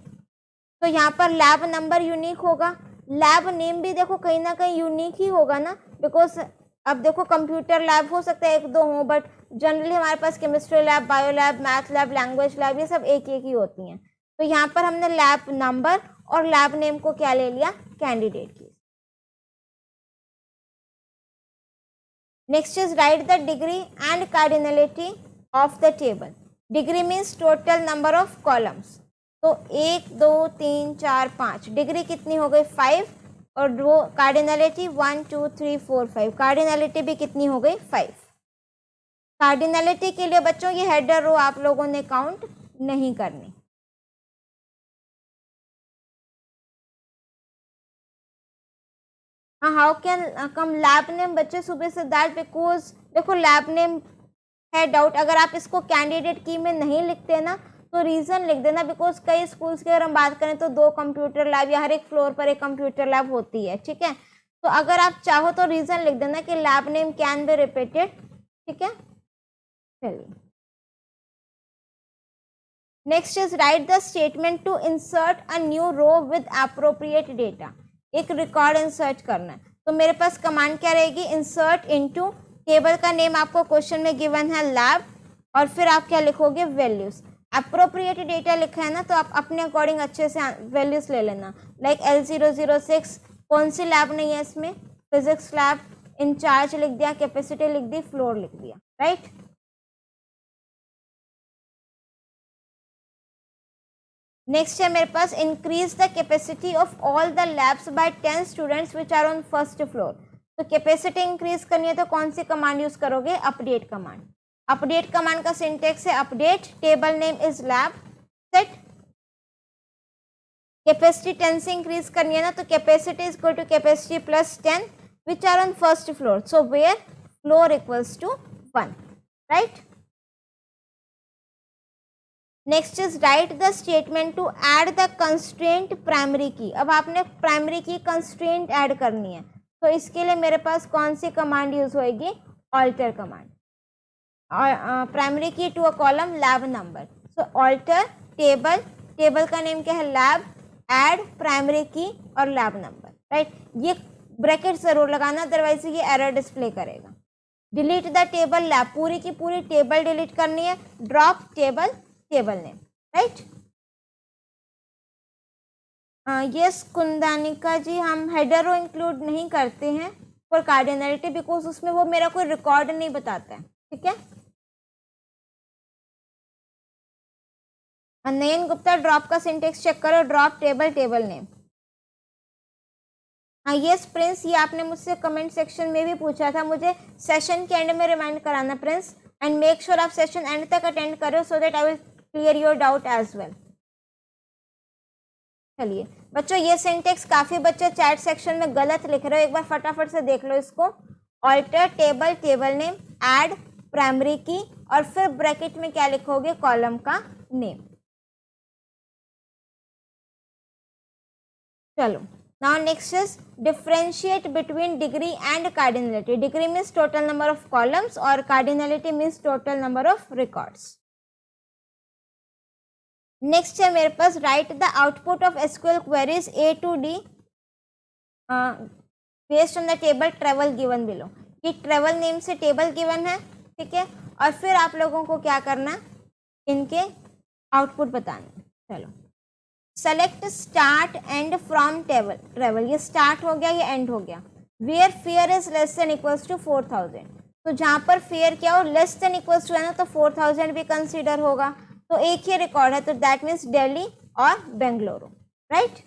तो यहाँ पर लैब नंबर यूनिक होगा, लैब नेम भी देखो कहीं ना कहीं यूनिक ही होगा ना, बिकॉज अब देखो कंप्यूटर लैब हो सकता है 1-2 हो, बट जनरली हमारे पास chemistry lab, bio lab, math lab, language lab, ये सब एक ही होती हैं। तो यहाँ पर हमने लैब नंबर और लैब नेम को क्या ले लिया, कैंडिडेट की। Next is write the degree and cardinality of the table. Degree means total number of columns, तो 1 2 3 4 5, डिग्री कितनी हो गई 5, और वो कार्डिनलिटी 1 2 3 4 5, कार्डिनलिटी भी कितनी हो गई 5। कार्डिनलिटी के लिए बच्चों ये हेडर रो आप लोगों ने काउंट नहीं करनी। How can come lab name बच्चे सुबह से दैट बिकॉज देखो लैब नेम है डाउट, अगर आप इसको कैंडिडेट की में नहीं लिखते ना तो रीज़न लिख देना, बिकॉज कई स्कूल्स की अगर हम बात करें तो 2 कंप्यूटर लैब या हर एक फ्लोर पर एक कंप्यूटर लैब होती है, ठीक है। तो अगर आप चाहो तो रीज़न लिख देना कि lab name can be repeated, ठीक है। चलिए next is write the statement to insert a new row with appropriate data. एक रिकॉर्ड इंसर्ट करना है, तो मेरे पास कमांड क्या रहेगी, इंसर्ट इनटू, टेबल का नेम आपको क्वेश्चन में गिवन है लैब, और फिर आप क्या लिखोगे, वैल्यूज। अप्रोप्रिएट डेटा लिखा है ना, तो आप अपने अकॉर्डिंग अच्छे से वैल्यूज ले लेना, लाइक L006 कौन सी लैब नहीं है इसमें, फिजिक्स लैब, इंचार्ज लिख दिया, कैपेसिटी लिख दी, फ्लोर लिख दिया, राइट। नेक्स्ट है मेरे पास increase the capacity of all the labs by 10 students which are on first floor. तो कैपेसिटी इंक्रीज करनी है तो कौन सी कमांड यूज करोगे, अपडेट कमांड। अपडेट कमांड का सिंटेक्स है update, table name is lab, set. Capacity 10 से इंक्रीज करनी है ना, तो capacity is equal to capacity plus 10 which are on first floor, so where floor equals to 1, right. Next is write the statement to add the constraint primary key. अब आपने primary की constraint add करनी है, तो इसके लिए मेरे पास कौन सी कमांड यूज होएगी, alter command. Primary key to a column lab number, so alter table, table का नेम क्या है लैब, ऐड प्राइमरी की और लैब नंबर, राइट। ये ब्रैकेट जरूर लगाना, अदरवाइज ये एरर डिस्प्ले करेगा। डिलीट द टेबल लैब, पूरी की पूरी टेबल डिलीट करनी है, drop table, table name, right. Yes Kundanika ji, हम हेडर रो इंक्लूड नहीं करते हैं फॉर कार्डिनलिटी, बिकॉज उसमें वो मेरा कोई रिकॉर्ड नहीं बताता है, ठीक है। नयन गुप्ता, ड्रॉप का सिंटेक्स चेक करो, ड्रॉप टेबल, टेबल नेम। हाँ यस प्रिंस, ये आपने मुझसे कमेंट सेक्शन में भी पूछा था, मुझे सेशन के एंड में रिमाइंड कराना प्रिंस, एंड मेक श्योर आप सेशन एंड तक अटेंड करो so that I will clear your doubt as well. चलिए बच्चों, ये सिंटेक्स काफी बच्चे चैट सेक्शन में गलत लिख रहे हो, एक बार फटाफट से देख लो इसको। Alter table, table name, add primary key, और फिर ब्रैकेट में क्या लिखोगे, कॉलम का नेम। चलो now next is differentiate between degree and cardinality. Degree means total number of columns और cardinality means total number of records. Next है मेरे पास write the output of SQL queries A to D based on the table travel given below. ये travel name से table given है, ठीक है, और फिर आप लोगों को क्या करना, इनके आउटपुट बताना। चलो select start end from table travel, ये स्टार्ट हो गया, ये एंड हो गया। Where fare is less than equals to 4000, तो जहाँ पर फेयर क्या हो, लेस देन इक्वल्स टू है ना, तो 4000 भी कंसीडर होगा, तो एक ही रिकॉर्ड है, तो दैट मीन्स दिल्ली और बेंगलुरु, राइट।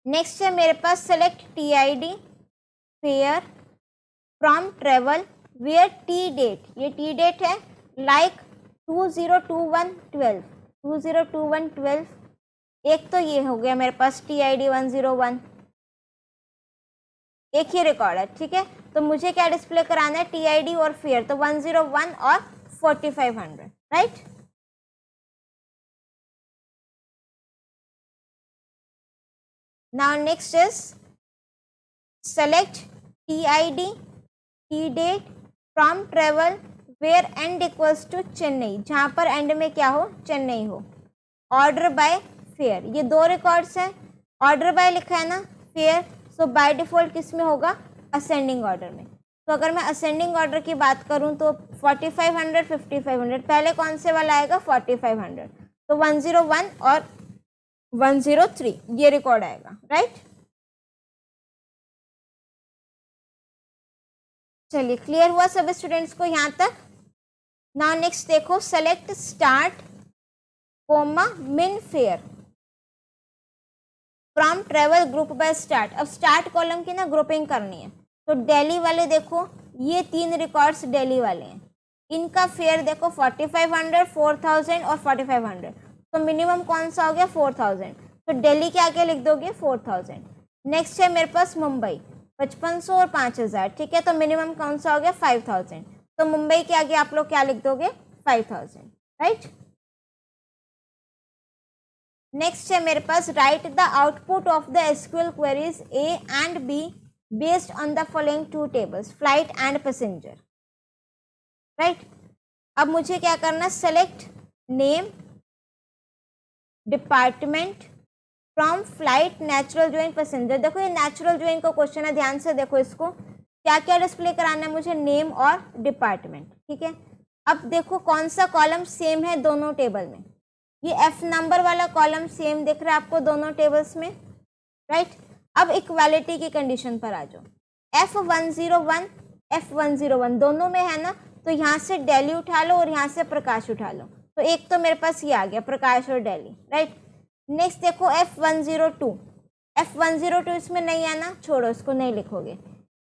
नेक्स्ट है मेरे पास select TID fare from travel where T date, ये टी डेट है, लाइक 202112, 202112, एक तो ये हो गया मेरे पास TID 101, एक ही रिकॉर्ड है, ठीक है। तो मुझे क्या डिस्प्ले कराना है, TID और फेयर, तो 101 और 4500, right. Now next is select TID T date from travel where end equals to Chennai, जहाँ पर एंड में क्या हो, चेन्नई हो। ऑर्डर बाय फेयर, ये दो रिकॉर्ड्स हैं, ऑर्डर बाय लिखा है ना, फेयर, सो बाय डिफॉल्ट किस में होगा, असेंडिंग ऑर्डर में। तो अगर मैं असेंडिंग ऑर्डर की बात करूं तो 4500 5500, पहले कौन से वाला आएगा, 4500, तो 101 और 103 ये रिकॉर्ड आएगा, राइट। चलिए क्लियर हुआ सब स्टूडेंट्स को यहाँ तक। नाउ नेक्स्ट देखो, सेलेक्ट स्टार्ट कोमा मिन fair, from travel group by start. अब स्टार्ट कॉलम की ना ग्रुपिंग करनी है, तो दिल्ली वाले देखो, ये 3 रिकॉर्ड्स दिल्ली वाले हैं, इनका फेयर देखो 4500, 4000 और 4500, तो मिनिमम कौन सा हो गया 4000, तो दिल्ली के आगे लिख दोगे 4000। नेक्स्ट है मेरे पास मुंबई 5500 और 5000, ठीक है, तो मिनिमम कौन सा हो गया 5000, तो मुंबई के आगे आप लोग क्या लिख दोगे 5000, राइट। नेक्स्ट है मेरे पास write the output of the SQL queries A and B based on the following 2 tables flight and passenger, right. अब मुझे क्या करना, select name department from flight natural join passenger. देखो ये नेचुरल ज्वाइन का क्वेश्चन है, ध्यान से देखो इसको, क्या क्या डिस्प्ले कराना है मुझे, नेम और डिपार्टमेंट, ठीक है। अब देखो कौन सा कॉलम सेम है दोनों टेबल में, ये एफ नंबर वाला कॉलम सेम दिख रहा है आपको दोनों टेबल्स में, राइट। अब इक्वालिटी की कंडीशन पर आ जाओ, F101 F101 दोनों में है ना, तो यहाँ से दिल्ली उठा लो और यहाँ से प्रकाश उठा लो, तो एक तो मेरे पास ये आ गया प्रकाश और दिल्ली, राइट। नेक्स्ट देखो F102 F102 इसमें नहीं आना, छोड़ो इसको नहीं लिखोगे।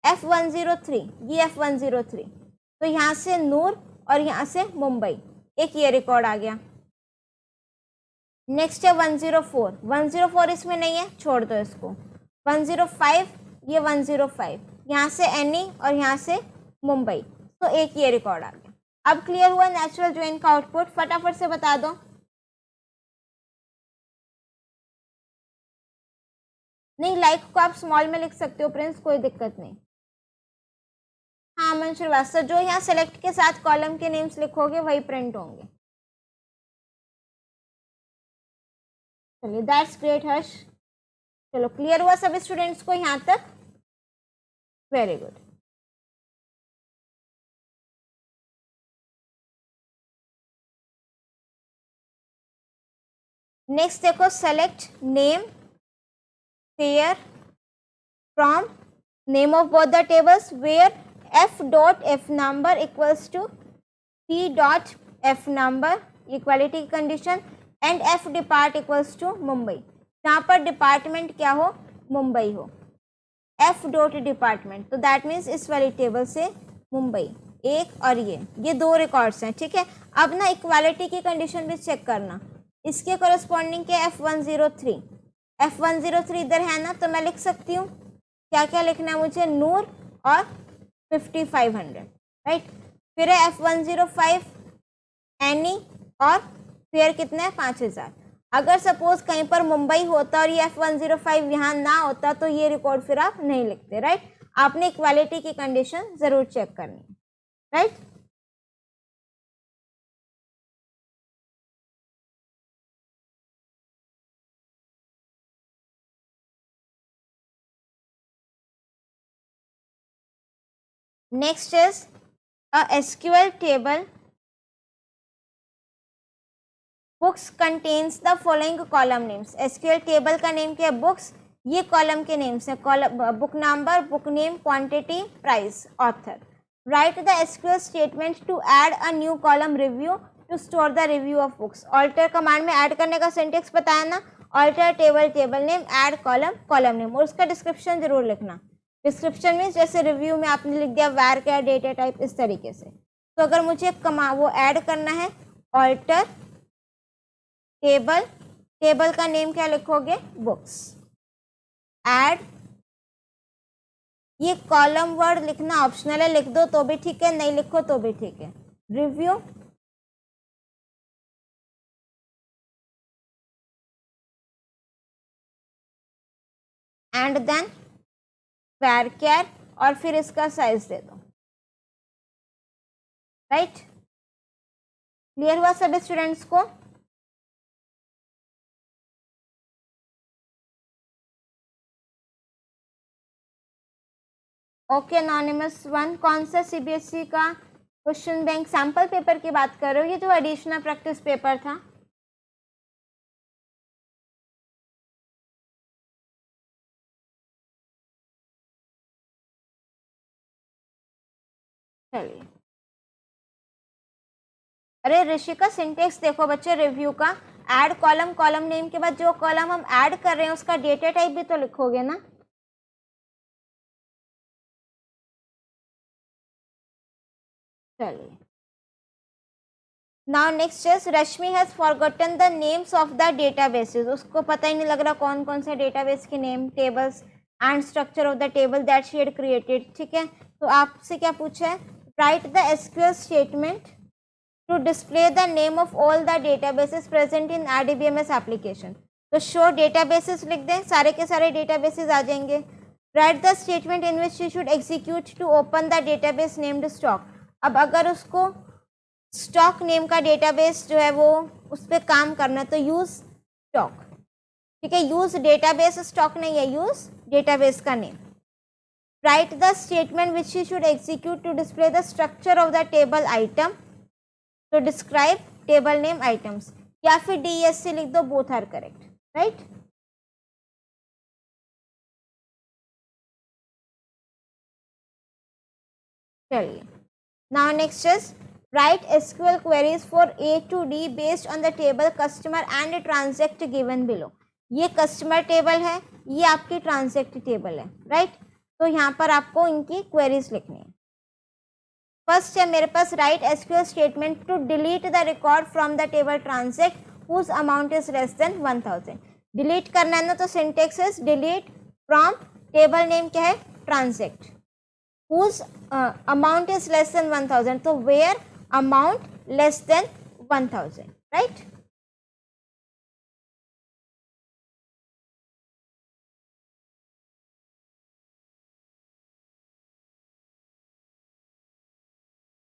F103 ये F103, तो यहाँ से नूर और यहाँ से मुंबई, एक ये रिकॉर्ड आ गया। नेक्स्ट है 104 104 इसमें नहीं है, छोड़ दो इसको। 105 ये 105, यहाँ से एनी और यहाँ से मुंबई, तो एक ये रिकॉर्ड आ गया। अब क्लियर हुआ नेचुरल ज्वाइन का आउटपुट, फटाफट से बता दो। नहीं, लाइक को आप स्मॉल में लिख सकते हो प्रिंस, कोई दिक्कत नहीं। हाँ मन श्रीवास्तव, जो यहाँ सेलेक्ट के साथ कॉलम के नेम्स लिखोगे वही प्रिंट होंगे। चलिए दैट्स ग्रेट हर्ष, चलो क्लियर हुआ सब स्टूडेंट्स को यहाँ तक, वेरी गुड। नेक्स्ट देखो, select name fare from name of both the tables where f dot f number equals to p dot f number, equality की condition, and f depart equals to Mumbai, जहाँ पर department क्या हो मुंबई हो, f dot department, तो that means इस वाली table से मुंबई एक और ये 2 रिकॉर्ड्स हैं, ठीक है। अब ना इक्वालिटी की कंडीशन भी चेक करना, इसके कोरस्पॉन्डिंग के F103 इधर है ना, तो मैं लिख सकती हूँ क्या क्या लिखना है मुझे, नूर और 5500, राइट। फिर है F105 एनी और फिर कितना है 5000। अगर सपोज कहीं पर मुंबई होता और ये F105 यहाँ ना होता तो ये रिकॉर्ड फिर आप नहीं लिखते, राइट। आपने इक्वालिटी की कंडीशन जरूर चेक करनी है, right. Next is a SQL table books contains the following column names. SQL table का नेम क्या है, बुक्स, ये कॉलम के नेम्स है, column book number, book name, quantity, price, author. Write the SQL statement to add a new column review to store the review of books. Alter command में add करने का syntax बताया ना, alter table table name, add column column name, और उसका description जरूर लिखना। Description में जैसे रिव्यू में आपने लिख दिया वैर क्या डेटा टाइप, इस तरीके से। तो अगर मुझे वो ऐड करना है, ऑल्टर टेबल, टेबल का नेम क्या लिखोगे, बुक्स, ऐड, ये कॉलम वर्ड लिखना ऑप्शनल है, लिख दो तो भी ठीक है, नहीं लिखो तो भी ठीक है, रिव्यू, एंड देन varchar, और फिर इसका साइज दे दो, राइट। क्लियर हुआ सभी स्टूडेंट्स को। ओके एनोनिमस 1, कौन सा CBSE का क्वेश्चन बैंक सैंपल पेपर की बात कर रहे हो, ये जो एडिशनल प्रैक्टिस पेपर था। चलिए, अरे ऋषि का सिंटेक्स देखो बच्चे रिव्यू का, ऐड कॉलम, कॉलम नेम के बाद जो कॉलम हम ऐड कर रहे हैं उसका डेटा टाइप भी तो लिखोगे ना। चलिए, now next is Rashmi has forgotten the names of the databases. उसको पता ही नहीं लग रहा कौन कौन से डेटाबेस के name, tables and structure of the table that she had created. ठीक है, तो आपसे क्या पूछा है, right the SQL statement to display the name of all the databases present in RDBMS application। तो show databases लिख दें, सारे के सारे databases आ जाएंगे। Write the statement in which you should execute to open the database named stock। अब अगर उसको stock name का database जो है वो उस पर काम करना है तो use stock। ठीक है, use database stock नहीं है, use database का name। Write the statement which you should execute to display the structure of the table item तो डिस्क्राइब टेबल नेम आइटम्स, या फिर DESC लिख दो, बोथ आर करेक्ट, राइट। चलिए, now next is write SQL queries for A to D based on the table customer and transact given below. ये customer table है, ये आपकी ट्रांजैक्ट टेबल है, राइट। तो यहाँ पर आपको इनकी क्वेरीज लिखनी है। फर्स्ट है मेरे पास write SQL statement to delete the record from the table transact whose amount is less than 1000। Delete करना है ना, तो syntax is delete from table name क्या है, transact, whose amount is less than 1000, तो where amount less than 1000, right.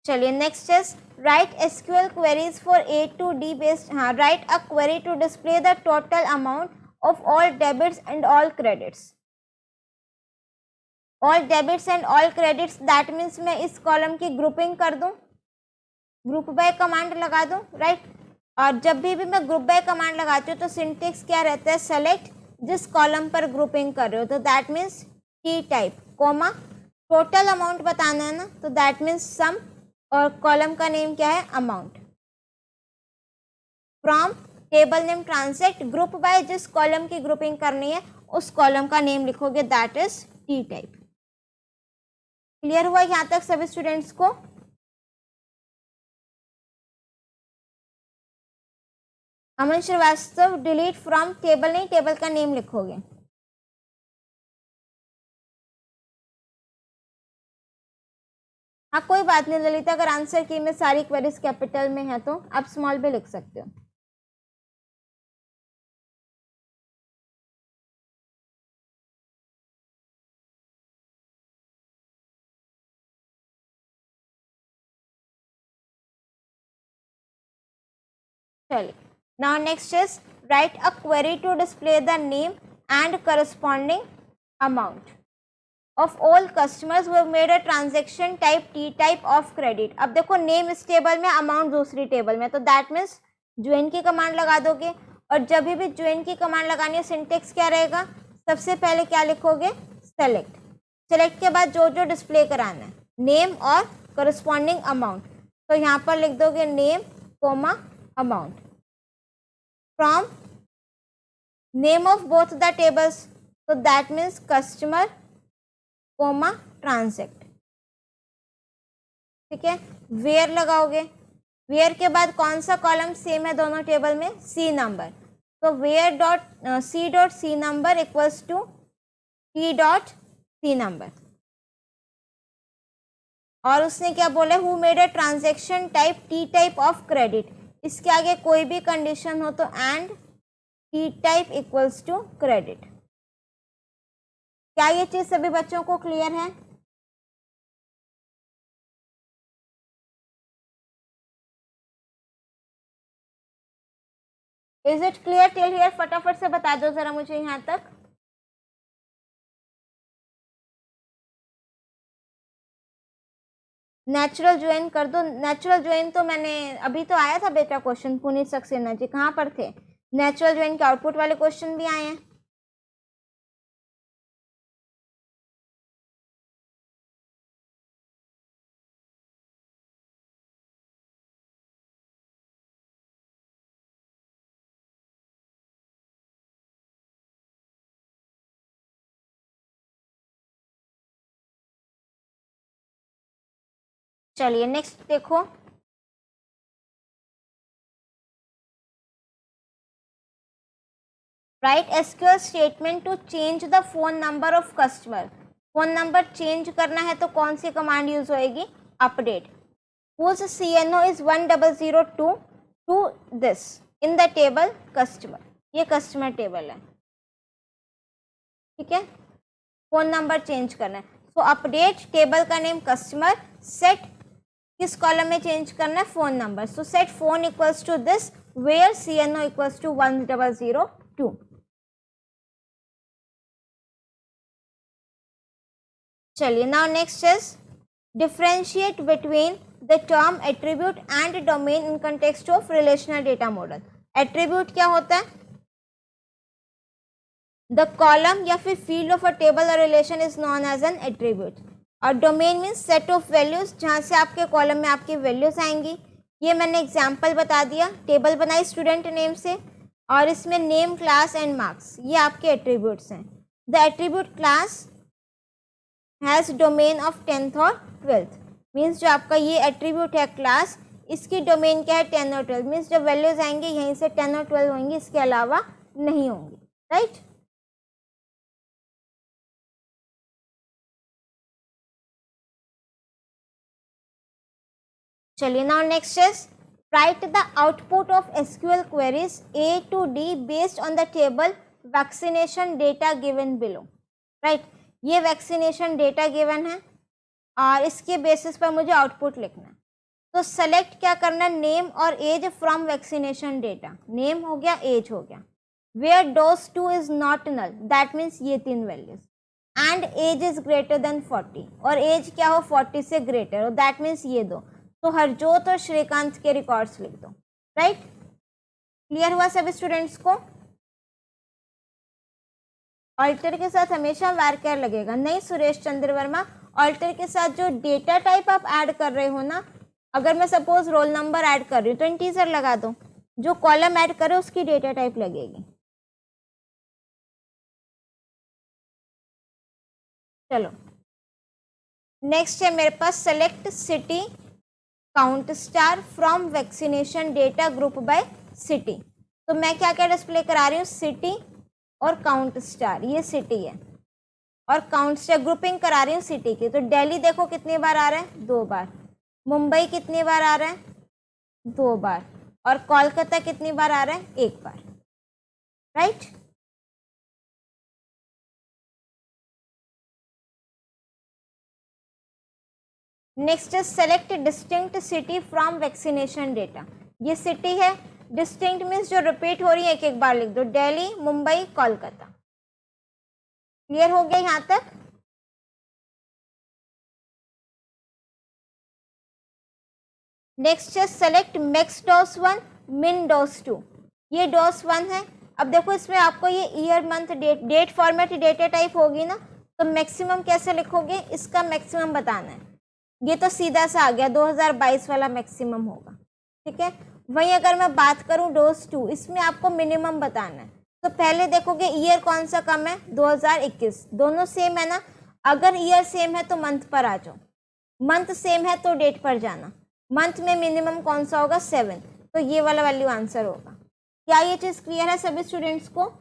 चलिए, next is write SQL queries for A to D based, हाँ, write a query to display the total amount of all debits and all credits. All debits and all credits that means मैं इस column की grouping कर दूं, group by command लगा दूं, right. और जब भी मैं ग्रुप बाय कमांड लगाती हूँ तो सिंटेक्स क्या रहता है, सेलेक्ट जिस कॉलम पर ग्रुपिंग कर रहे हो, तो that means T type, comma, total amount बताना है ना, तो दैट मीन्स सम, और कॉलम का नेम क्या है, amount. From table name transact, group by जिस कॉलम की ग्रुपिंग करनी है उस कॉलम का नेम लिखोगे, that is T type. Clear हुआ यहाँ तक सभी स्टूडेंट्स को? अमन श्रीवास्तव, डिलीट फ्रॉम टेबल नहीं, टेबल का नेम लिखोगे। हाँ, कोई बात नहीं ललिता, अगर आंसर की में सारी क्वेरीज कैपिटल में है तो आप स्मॉल भी लिख सकते हो। चलिए, now next is write a query to display the name and corresponding amount of all customers who have made a transaction type T type of credit. अब देखो, नेम इस टेबल में, अमाउंट दूसरी टेबल में, तो दैट मीन्स ज्वाइन की command लगा दोगे। और जब भी ज्वाइन की कमांड लगानी है, सिंटेक्स क्या रहेगा, सबसे पहले क्या लिखोगे, सेलेक्ट। सेलेक्ट के बाद जो जो डिस्प्ले कराना है, नेम और करस्पॉन्डिंग अमाउंट, तो यहाँ पर लिख दोगे name comma amount from name of both the tables, तो that means customer comma transact. ठीक है, वेयर लगाओगे, वेयर के बाद कौन सा कॉलम सेम है दोनों टेबल में, सी नंबर, तो where dot C dot C number equals to T dot C number. और उसने क्या बोला, who made a transaction type T type of credit, इसके आगे कोई भी कंडीशन हो तो and T type equals to credit. क्या ये चीज सभी बच्चों को क्लियर है? Is it clear till here? फटाफट से बता दो जरा मुझे यहाँ तक। नेचुरल ज्वाइन कर दो। नेचुरल ज्वाइन तो मैंने अभी तो आया था बेटा क्वेश्चन, पुनीत सक्सेना जी कहाँ पर थे? नेचुरल ज्वाइन के आउटपुट वाले क्वेश्चन भी आए हैं। चलिए नेक्स्ट देखो, write SQL statement to change the phone number of customer. Phone number change करना है तो कौन सी कमांड यूज होएगी, update. whose CNO is 1002 to this in the table customer, ये कस्टमर टेबल है, ठीक है। फोन नंबर चेंज करना है, सो अपडेट टेबल का नेम कस्टमर, सेट किस कॉलम में चेंज करना है, phone number. So set phone equals to this where CNO equals to 1002। चलिए now next is differentiate between the term attribute and domain in context of relational data model. Attribute क्या होता है, the column या फिर field of a table और relation is known as an attribute, और domain means set of values जहाँ से आपके कॉलम में आपकी वैल्यूज आएंगी। ये मैंने एग्जाम्पल बता दिया, टेबल बनाई स्टूडेंट नेम से, और इसमें नेम, क्लास एंड मार्क्स, ये आपके एट्रीब्यूट्स हैं। The attribute class has domain of 10th और 12th, मीन्स जो आपका ये एट्रीब्यूट है क्लास, इसकी डोमेन क्या है 10 और 12, मीन्स जो वैल्यूज आएंगे यहीं से 10 और 12 होंगी, इसके अलावा नहीं होंगी, राइट। चलिए now next is write the output of SQL queries A to D based on the table vaccination data given below, right. ये वैक्सीनेशन डेटा गिवन है और इसके बेसिस पर मुझे आउटपुट लिखना है। तो सेलेक्ट क्या करना है, नेम और age from vaccination data, name हो गया, एज हो गया। Where dose 2 is not null, that means ये 3 values, and age is greater than 40, और एज क्या हो 40 से ग्रेटर हो, दैट मीन्स ये दो। तो हरजोत और श्रीकांत के रिकॉर्ड्स लिख दो, राइट। क्लियर हुआ सभी स्टूडेंट्स को। ऑल्टर के साथ हमेशा वारकेयर लगेगा, नहीं सुरेश चंद्र वर्मा, ऑल्टर के साथ जो डेटा टाइप आप ऐड कर रहे हो ना, अगर मैं सपोज रोल नंबर ऐड कर रही हूँ तो इंटीजर लगा दो, जो कॉलम ऐड करे उसकी डेटा टाइप लगेगी। चलो नेक्स्ट है मेरे पास select city count star from vaccination data group by city. तो मैं क्या क्या डिस्प्ले करा रही हूँ, सिटी और काउंट स्टार, ये सिटी है, और काउंट स्टार ग्रुपिंग करा रही हूँ सिटी की। तो दिल्ली देखो कितनी बार आ रहा है, 2 बार, मुंबई कितनी बार आ रहा है, 2 बार, और कोलकाता कितनी बार आ रहा है, 1 बार, right. Next is select distinct city from vaccination data. ये सिटी है, डिस्टिंक्ट मीन्स जो रिपीट हो रही है, एक एक बार लिख दो, दिल्ली, मुंबई, कोलकाता। क्लियर हो गया यहां तक। नेक्स्ट है सेलेक्ट मैक्स डोज 1 मिन डोज 2। ये डोज 1 है। अब देखो इसमें आपको ये year month date format data type होगी ना, तो मैक्सिमम कैसे लिखोगे, इसका मैक्सिमम बताना है। ये तो सीधा सा आ गया, 2022 वाला मैक्सिमम होगा, ठीक है। वहीं अगर मैं बात करूं डोज 2, इसमें आपको मिनिमम बताना है। तो पहले देखोगे ईयर कौन सा कम है, 2021, दोनों सेम है ना। अगर ईयर सेम है तो मंथ पर आ जाओ, मंथ सेम है तो डेट पर जाना। मंथ में मिनिमम कौन सा होगा, 7, तो ये वाला वैल्यू आंसर होगा। क्या ये चीज क्लियर है सभी स्टूडेंट्स को।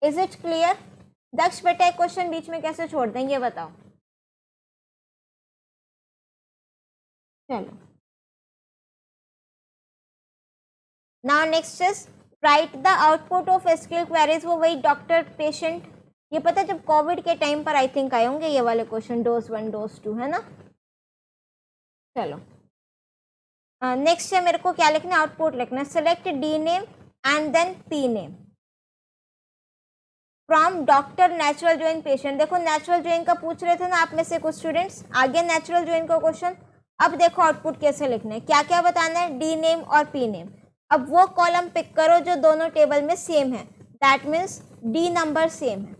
Is it clear. दक्ष बेटा एक क्वेश्चन बीच में कैसे छोड़ देंगे बताओ। चलो now next is write the output of SQL queries. वो वही डॉक्टर पेशेंट, ये पता है जब कोविड के टाइम पर आई थिंक आए होंगे ये वाले क्वेश्चन, डोज 1 डोज 2, है ना। चलो नेक्स्ट है मेरे को क्या लिखना है, आउटपुट लिखना है। Select D name and then P name from doctor natural join patient. देखो नेचुरल ज्वाइन का पूछ रहे थे ना आप में से कुछ स्टूडेंट्स, आगे नेचुरल ज्वाइन का क्वेश्चन। अब देखो आउटपुट कैसे लिखना है, क्या क्या बताना है, डी नेम और पी नेम। अब वो कॉलम पिक करो जो दोनों टेबल में सेम है, that means D number same है।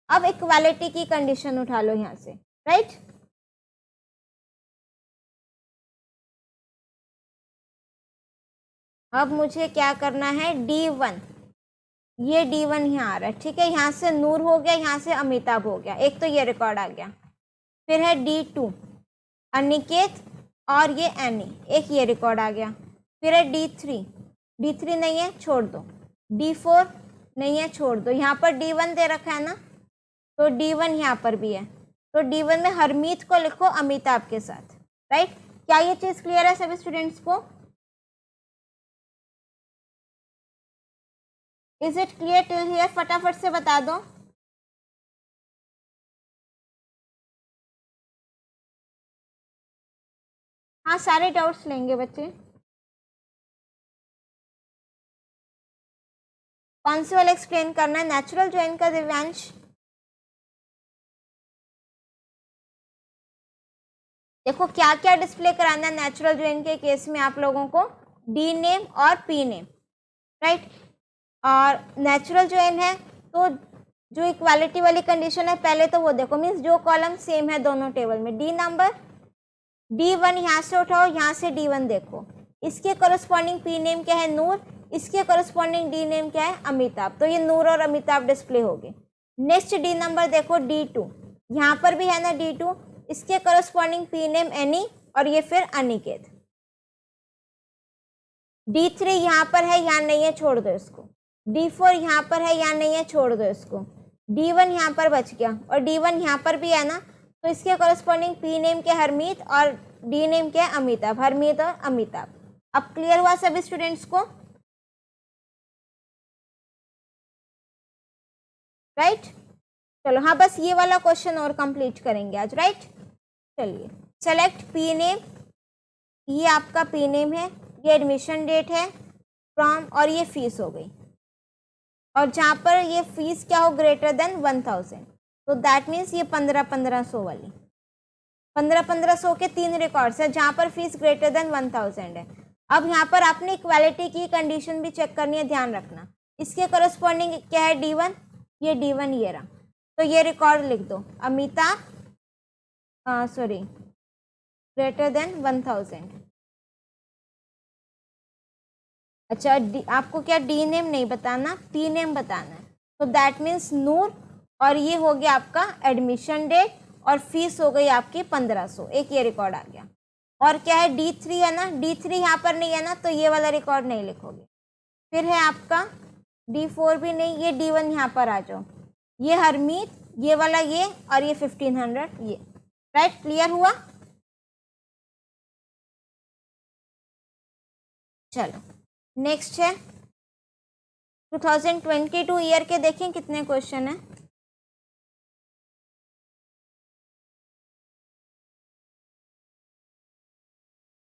अब इक्वालिटी की कंडीशन उठा लो यहाँ से, राइट। अब मुझे क्या करना है, D1 ये D1 यहाँ आ रहा है, ठीक है। यहाँ से नूर हो गया, यहाँ से अमिताभ हो गया, एक तो ये रिकॉर्ड आ गया। फिर है D2 अनिकेत और ये एनी, एक ये रिकॉर्ड आ गया। फिर है D3 नहीं है, छोड़ दो। D4 नहीं है, छोड़ दो। यहाँ पर D1 दे रखा है ना, तो D1 यहाँ पर भी है, तो D1 में हरमीत को लिखो अमिताभ के साथ, राइट। क्या ये चीज़ क्लियर है सभी स्टूडेंट्स को? Is it clear till here? फटाफट से बता दो। हाँ, सारे डाउट्स लेंगे बच्चे। कौन से वाला एक्सप्लेन करना है? नेचुरल ज्वाइन का दिव्यांश। देखो क्या क्या डिस्प्ले कराना है नेचुरल ज्वाइन के केस में आप लोगों को, डी नेम और पी नेम, राइट। और नेचुरल ज्वाइन है तो जो इक्वालिटी वाली कंडीशन है पहले तो वो देखो, मीन्स जो कॉलम सेम है दोनों टेबल में, डी नंबर D1 यहाँ से उठाओ, यहाँ से D1 देखो, इसके करस्पॉन्डिंग पी नेम क्या है? नूर। इसके करस्पॉन्डिंग डी नेम क्या है? अमिताभ। तो ये नूर और अमिताभ डिस्प्ले हो गए। नेक्स्ट डी नंबर देखो D2, यहाँ पर भी है ना D2, इसके करस्पॉन्डिंग पी नेम एनी और ये फिर अनिकेत। D3 यहाँ पर है, यहाँ नहीं है, छोड़ दो इसको। D4 यहाँ पर है, यहाँ नहीं है, छोड़ दो इसको। D1 यहाँ पर बच गया और D1 यहाँ पर भी है ना, तो इसके करस्पॉन्डिंग पी नेम के हरमीत और डी नेम के अमिताभ, हरमीत और अमिताभ। अब क्लियर हुआ सभी स्टूडेंट्स को, राइट? चलो हाँ, बस ये वाला क्वेश्चन और कंप्लीट करेंगे आज, राइट? चलिए, सेलेक्ट पी नेम, ये आपका पी नेम है, ये एडमिशन डेट है, फ्रॉम और ये फीस हो गई। और जहाँ पर ये फीस क्या हो, ग्रेटर देन 1000, तो दैट मीन्स ये 1500 वाली, 1500 के 3 रिकॉर्ड्स है जहाँ पर फीस ग्रेटर देन 1000 है। अब यहाँ पर आपने इक्वालिटी की कंडीशन भी चेक करनी है, ध्यान रखना। इसके करस्पॉन्डिंग क्या है? D1, ये D1 ये रहा, तो ये रिकॉर्ड लिख दो, अमिताभ ग्रेटर देन 1000। अच्छा, आपको क्या डी नेम नहीं बताना, पी नेम बताना है, तो दैट मीन्स नूर, और ये हो गया आपका एडमिशन डेट और फीस हो गई आपकी 1500, एक ये रिकॉर्ड आ गया। और क्या है? D3 है ना, D3 यहाँ पर नहीं है ना, तो ये वाला रिकॉर्ड नहीं लिखोगे। फिर है आपका D4 भी नहीं, ये D1 यहाँ पर आ जाओ, ये हरमीत, ये वाला ये, और ये 1500 ये, राइट? क्लियर हुआ? चलो नेक्स्ट है 2022 ईयर के, देखें कितने क्वेश्चन है।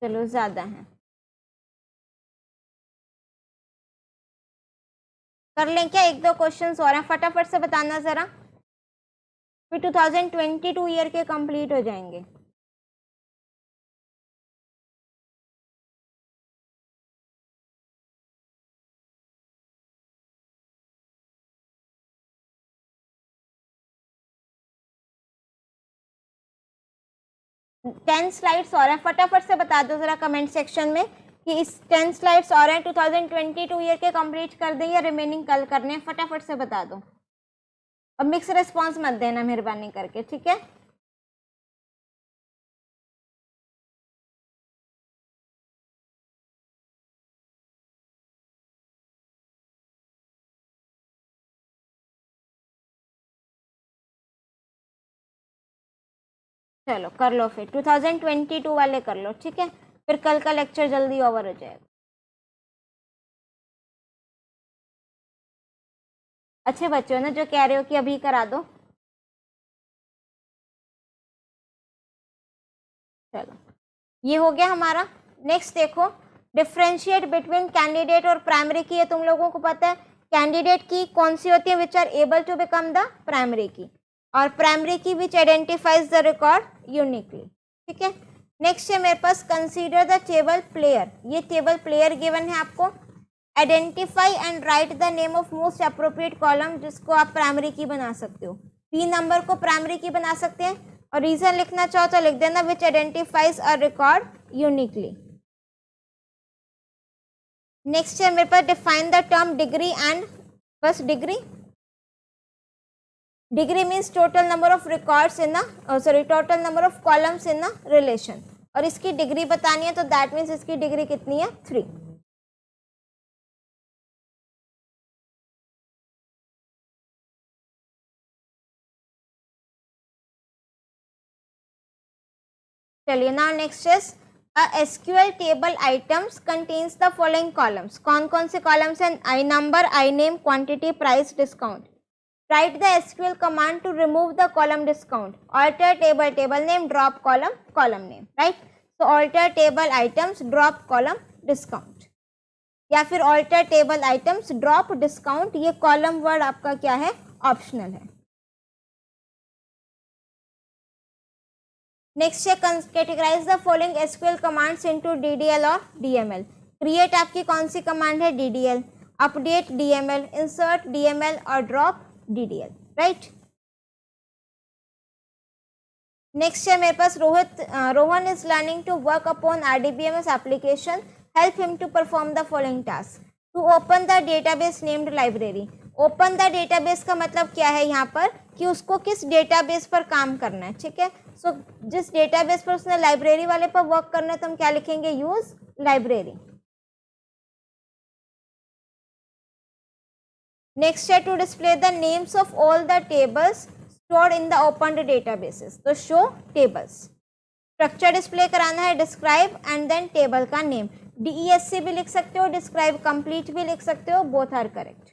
चलो ज्यादा है, कर लें क्या? एक दो क्वेश्चंस और हैं, फटाफट से बताना जरा, फिर 2022 ईयर के कंप्लीट हो जाएंगे। टेन स्लाइड्स और हैं, फटाफट से बता दो जरा कमेंट सेक्शन में कि इस 10 स्लाइड्स और हैं 2022 ईयर के कंप्लीट कर दें या रिमेनिंग कल करने हैं, फटाफट से बता दो। अब मिक्स रिस्पॉन्स मत देना मेहरबानी करके, ठीक है? चलो कर लो, फिर 2022 वाले कर लो, ठीक है? फिर कल का लेक्चर जल्दी ओवर हो जाएगा। अच्छे बच्चों ना जो कह रहे हो कि अभी करा दो। चलो ये हो गया हमारा। नेक्स्ट देखो, डिफ्रेंशिएट बिटवीन कैंडिडेट और प्राइमरी की, ये तुम लोगों को पता है। कैंडिडेट की कौन सी होती है? Which are able to become the primary key, और primary key which identifies the record uniquely, ठीक है? नेक्स्ट है मेरे पास कंसीडर द टेबल प्लेयर, ये टेबल प्लेयर गिवन है आपको। Identify and write the name of most appropriate column, जिसको आप प्राइमरी की बना सकते हो। पी नंबर को प्राइमरी की बना सकते हैं, और रीजन लिखना चाहो तो लिख देना which identifies a record uniquely. Next है मेरे पास define the term degree and बस degree, degree means total number of records in total number of columns in relation, और इसकी डिग्री बतानी है तो दैट मीन्स इसकी डिग्री कितनी है 3। चलिए now next is SQL table items contains the following columns. कौन कौन से कॉलम्स हैं? I number, I name, quantity, price, discount. Write the SQL command to remove the column discount. Alter table, table name, drop column, column name. Right, so alter table items, drop column, discount, या फिर alter table items, drop discount. ये column word आपका क्या है? Optional है। Next है categorize the following SQL commands into DDL और DML. Create आपकी कौन सी कमांड है? DDL. Update DML, insert DML और ड्रॉप डीडीएल। राइट, नेक्स्ट है मेरे पास Rohan is learning to work upon RDBMS application, help him to perform the following task. To open the database named library. Open the database का मतलब क्या है यहाँ पर कि उसको किस डेटाबेस पर काम करना है। ठीक है, सो जिस डेटाबेस पर उसने लाइब्रेरी वाले पर वर्क करना है तो हम क्या लिखेंगे? Use library. नेक्स्ट है to display the names of all the tables stored in the opened databases, तो शो टेबल्स। स्ट्रक्चर डिस्प्ले कराना है, डिस्क्राइब एंड देन टेबल का नेम। DESC भी लिख सकते हो, डिस्क्राइब कंप्लीट भी लिख सकते हो, बोथ आर करेक्ट।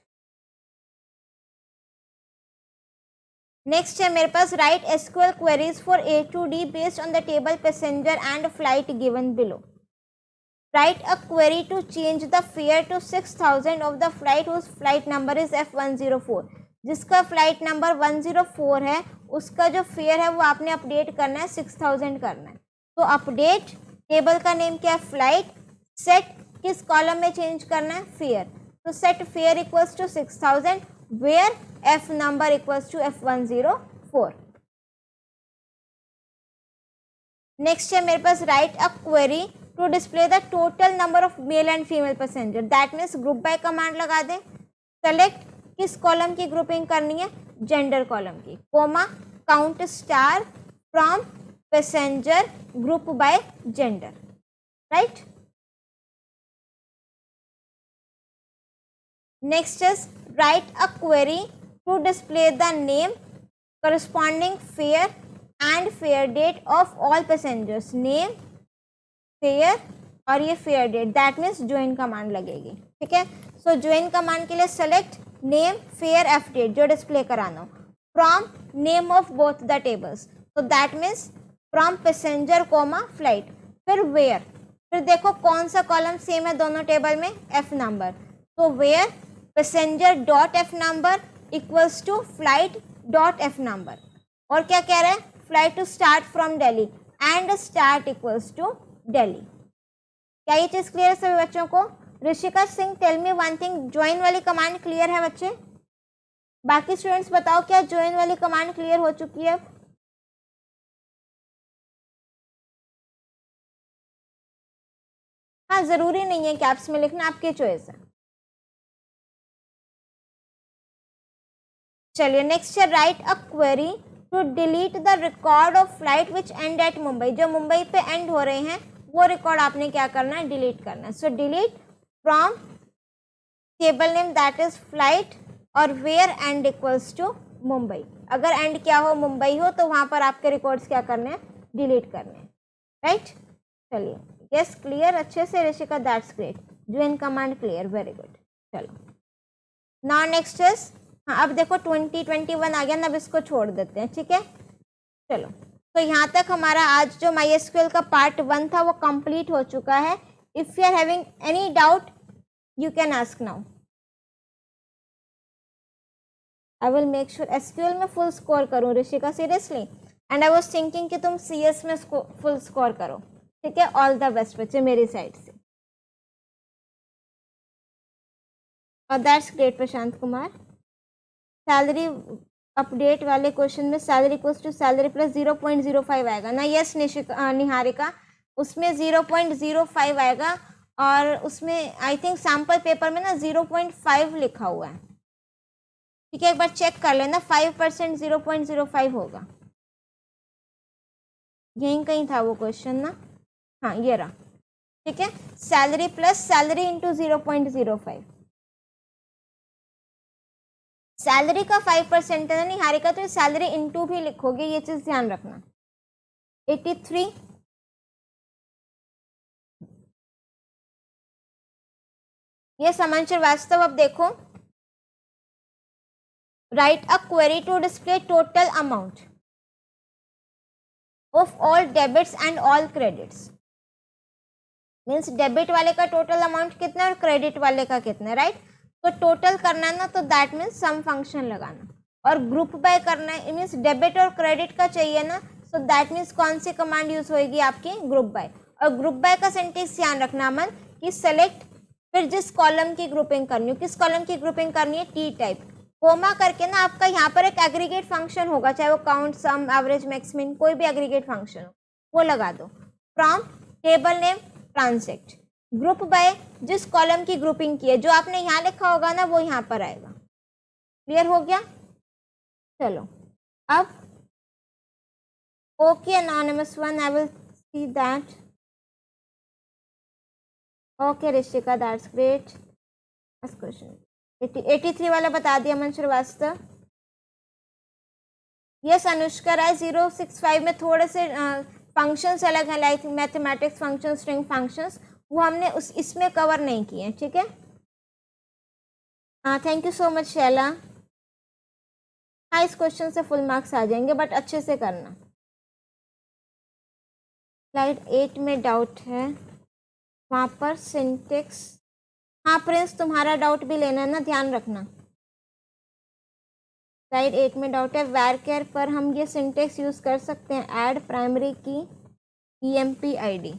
नेक्स्ट है मेरे पास write SQL queries for A to D based on the table passenger and flight given below. Write a query to change the fare to 6000 of the flight whose flight number is F104। जिसका flight number 104 है उसका जो fair है वो आपने update करना है, 6000 करना है। तो अपडेट टेबल का नेम क्या है? फ्लाइट। सेट किस कॉलम में चेंज करना है? फेयर। तो set fare equals to 6000 where F number equals to F104। Next है मेरे पास write a query to display the total number of male and female passenger. That means group by command लगा दें। Select किस column की grouping करनी है? Gender column की। Comma count star from passenger group by gender. Right, next is write a query to display the name, corresponding fare and fare date of all passengers। name, fare और ये fare date, that means join command लगेगी। ठीक है, सो join command के लिए select name, fare, f date जो display कराना हो, from name of both the tables, so that means from passenger flight। फिर where, फिर देखो कौन सा कॉलम सेम है दोनों टेबल में? f number. तो where passenger dot f number equals to flight dot F number. और क्या कह रहा है? Flight to start from Delhi and start equals to Delhi. क्या ये चीज क्लियर है सभी बच्चों को? Rishika Singh tell me one thing, join वाली कमांड क्लियर है बच्चे? बाकी स्टूडेंट्स बताओ क्या ज्वाइन वाली कमांड क्लियर हो चुकी है? हाँ, जरूरी नहीं है कैप्स में लिखना, आपकी चॉइस है। चलिए नेक्स्ट है write a query to delete the record of flight which end at Mumbai. जो मुंबई पे एंड हो रहे हैं वो रिकॉर्ड आपने क्या करना है? डिलीट करना है। So delete from table name that is flight और where end equals to Mumbai. अगर एंड क्या हो? मुंबई हो, तो वहां पर आपके रिकॉर्ड्स क्या करने हैं? डिलीट करने हैं। राइट, चलिए यस क्लियर अच्छे से Rishika, that's great. Join command clear, very good. चलो नाउ नेक्स्ट इज, हाँ अब देखो 2021 आ गया ना, अब इसको छोड़ देते हैं। ठीक है, चलो तो यहाँ तक हमारा आज जो MySQL का पार्ट 1 था वो कंप्लीट हो चुका है। If you are having any doubt you can ask now. I will make sure SQL में फुल स्कोर करूँ Rishika, seriously, and I was thinking कि तुम CS में फुल स्कोर करो। ठीक है, ऑल द बेस्ट बच्चे मेरी साइड से। और that's great Prashant Kumar. Salary update वाले क्वेश्चन में salary equals to salary plus 0.05 आएगा ना? यस निहारिका, उसमें 0.05 आएगा और उसमें आई थिंक सैम्पल पेपर में ना 0.5 लिखा हुआ है। ठीक है, एक बार चेक कर लेना 5% 0.05 होगा, यहीं कहीं था वो क्वेश्चन ना, हाँ ये रहा। ठीक है, salary plus salary into 0.05, salary का 5% है नहीं हारिका, तो सैलरी इंटू भी लिखोगे, ये चीज ध्यान रखना। 83, ये समन श्रीवास्तव, अब देखो, write a query to display total amount of all debits and all credits, means debit वाले का टोटल अमाउंट कितना है और क्रेडिट वाले का कितना है, राइट। तो टोटल करना है ना, तो दैट मीन्स सम फंक्शन लगाना, और ग्रुप बाय करना है, मीन्स डेबिट और क्रेडिट का चाहिए ना, सो दैट मीन्स कौन सी कमांड यूज होगी आपकी, ग्रुप बाय। और ग्रुप बाय का सेंटेंस ध्यान रखना अमन कि सेलेक्ट, फिर जिस कॉलम की ग्रुपिंग करनी हो, किस कॉलम की ग्रुपिंग करनी है, टी टाइप, कोमा करके ना आपका यहाँ पर एक एग्रीगेट फंक्शन होगा, चाहे वो काउंट, सम, एवरेज, मैक्स, मिन, कोई भी एग्रीगेट फंक्शन हो वो लगा दो। From table name transect, group by जिस कॉलम की ग्रुपिंग की है, जो आपने यहाँ लिखा होगा ना वो यहाँ पर आएगा। क्लियर हो गया, चलो अब okay anonymous one, I will see that. Okay Rishika, that's great. Last question 83 वाला बता दिया मन श्रीवास्तव। यस अनुष्का राय, 065 में थोड़े से फंक्शंस अलग हैं, like mathematics function, string functions, वो हमने इसमें कवर नहीं किए हैं। ठीक है, हाँ thank you so much Shaila. हाँ इस क्वेश्चन से फुल मार्क्स आ जाएंगे, बट अच्छे से करना। स्लाइड 8 में डाउट है, वहाँ पर सिंटेक्स, हाँ प्रिंस तुम्हारा डाउट भी लेना है ना, ध्यान रखना। स्लाइड 8 में डाउट है, वैरकेयर पर हम ये सिंटेक्स यूज कर सकते हैं, ऐड प्राइमरी की EMP ID।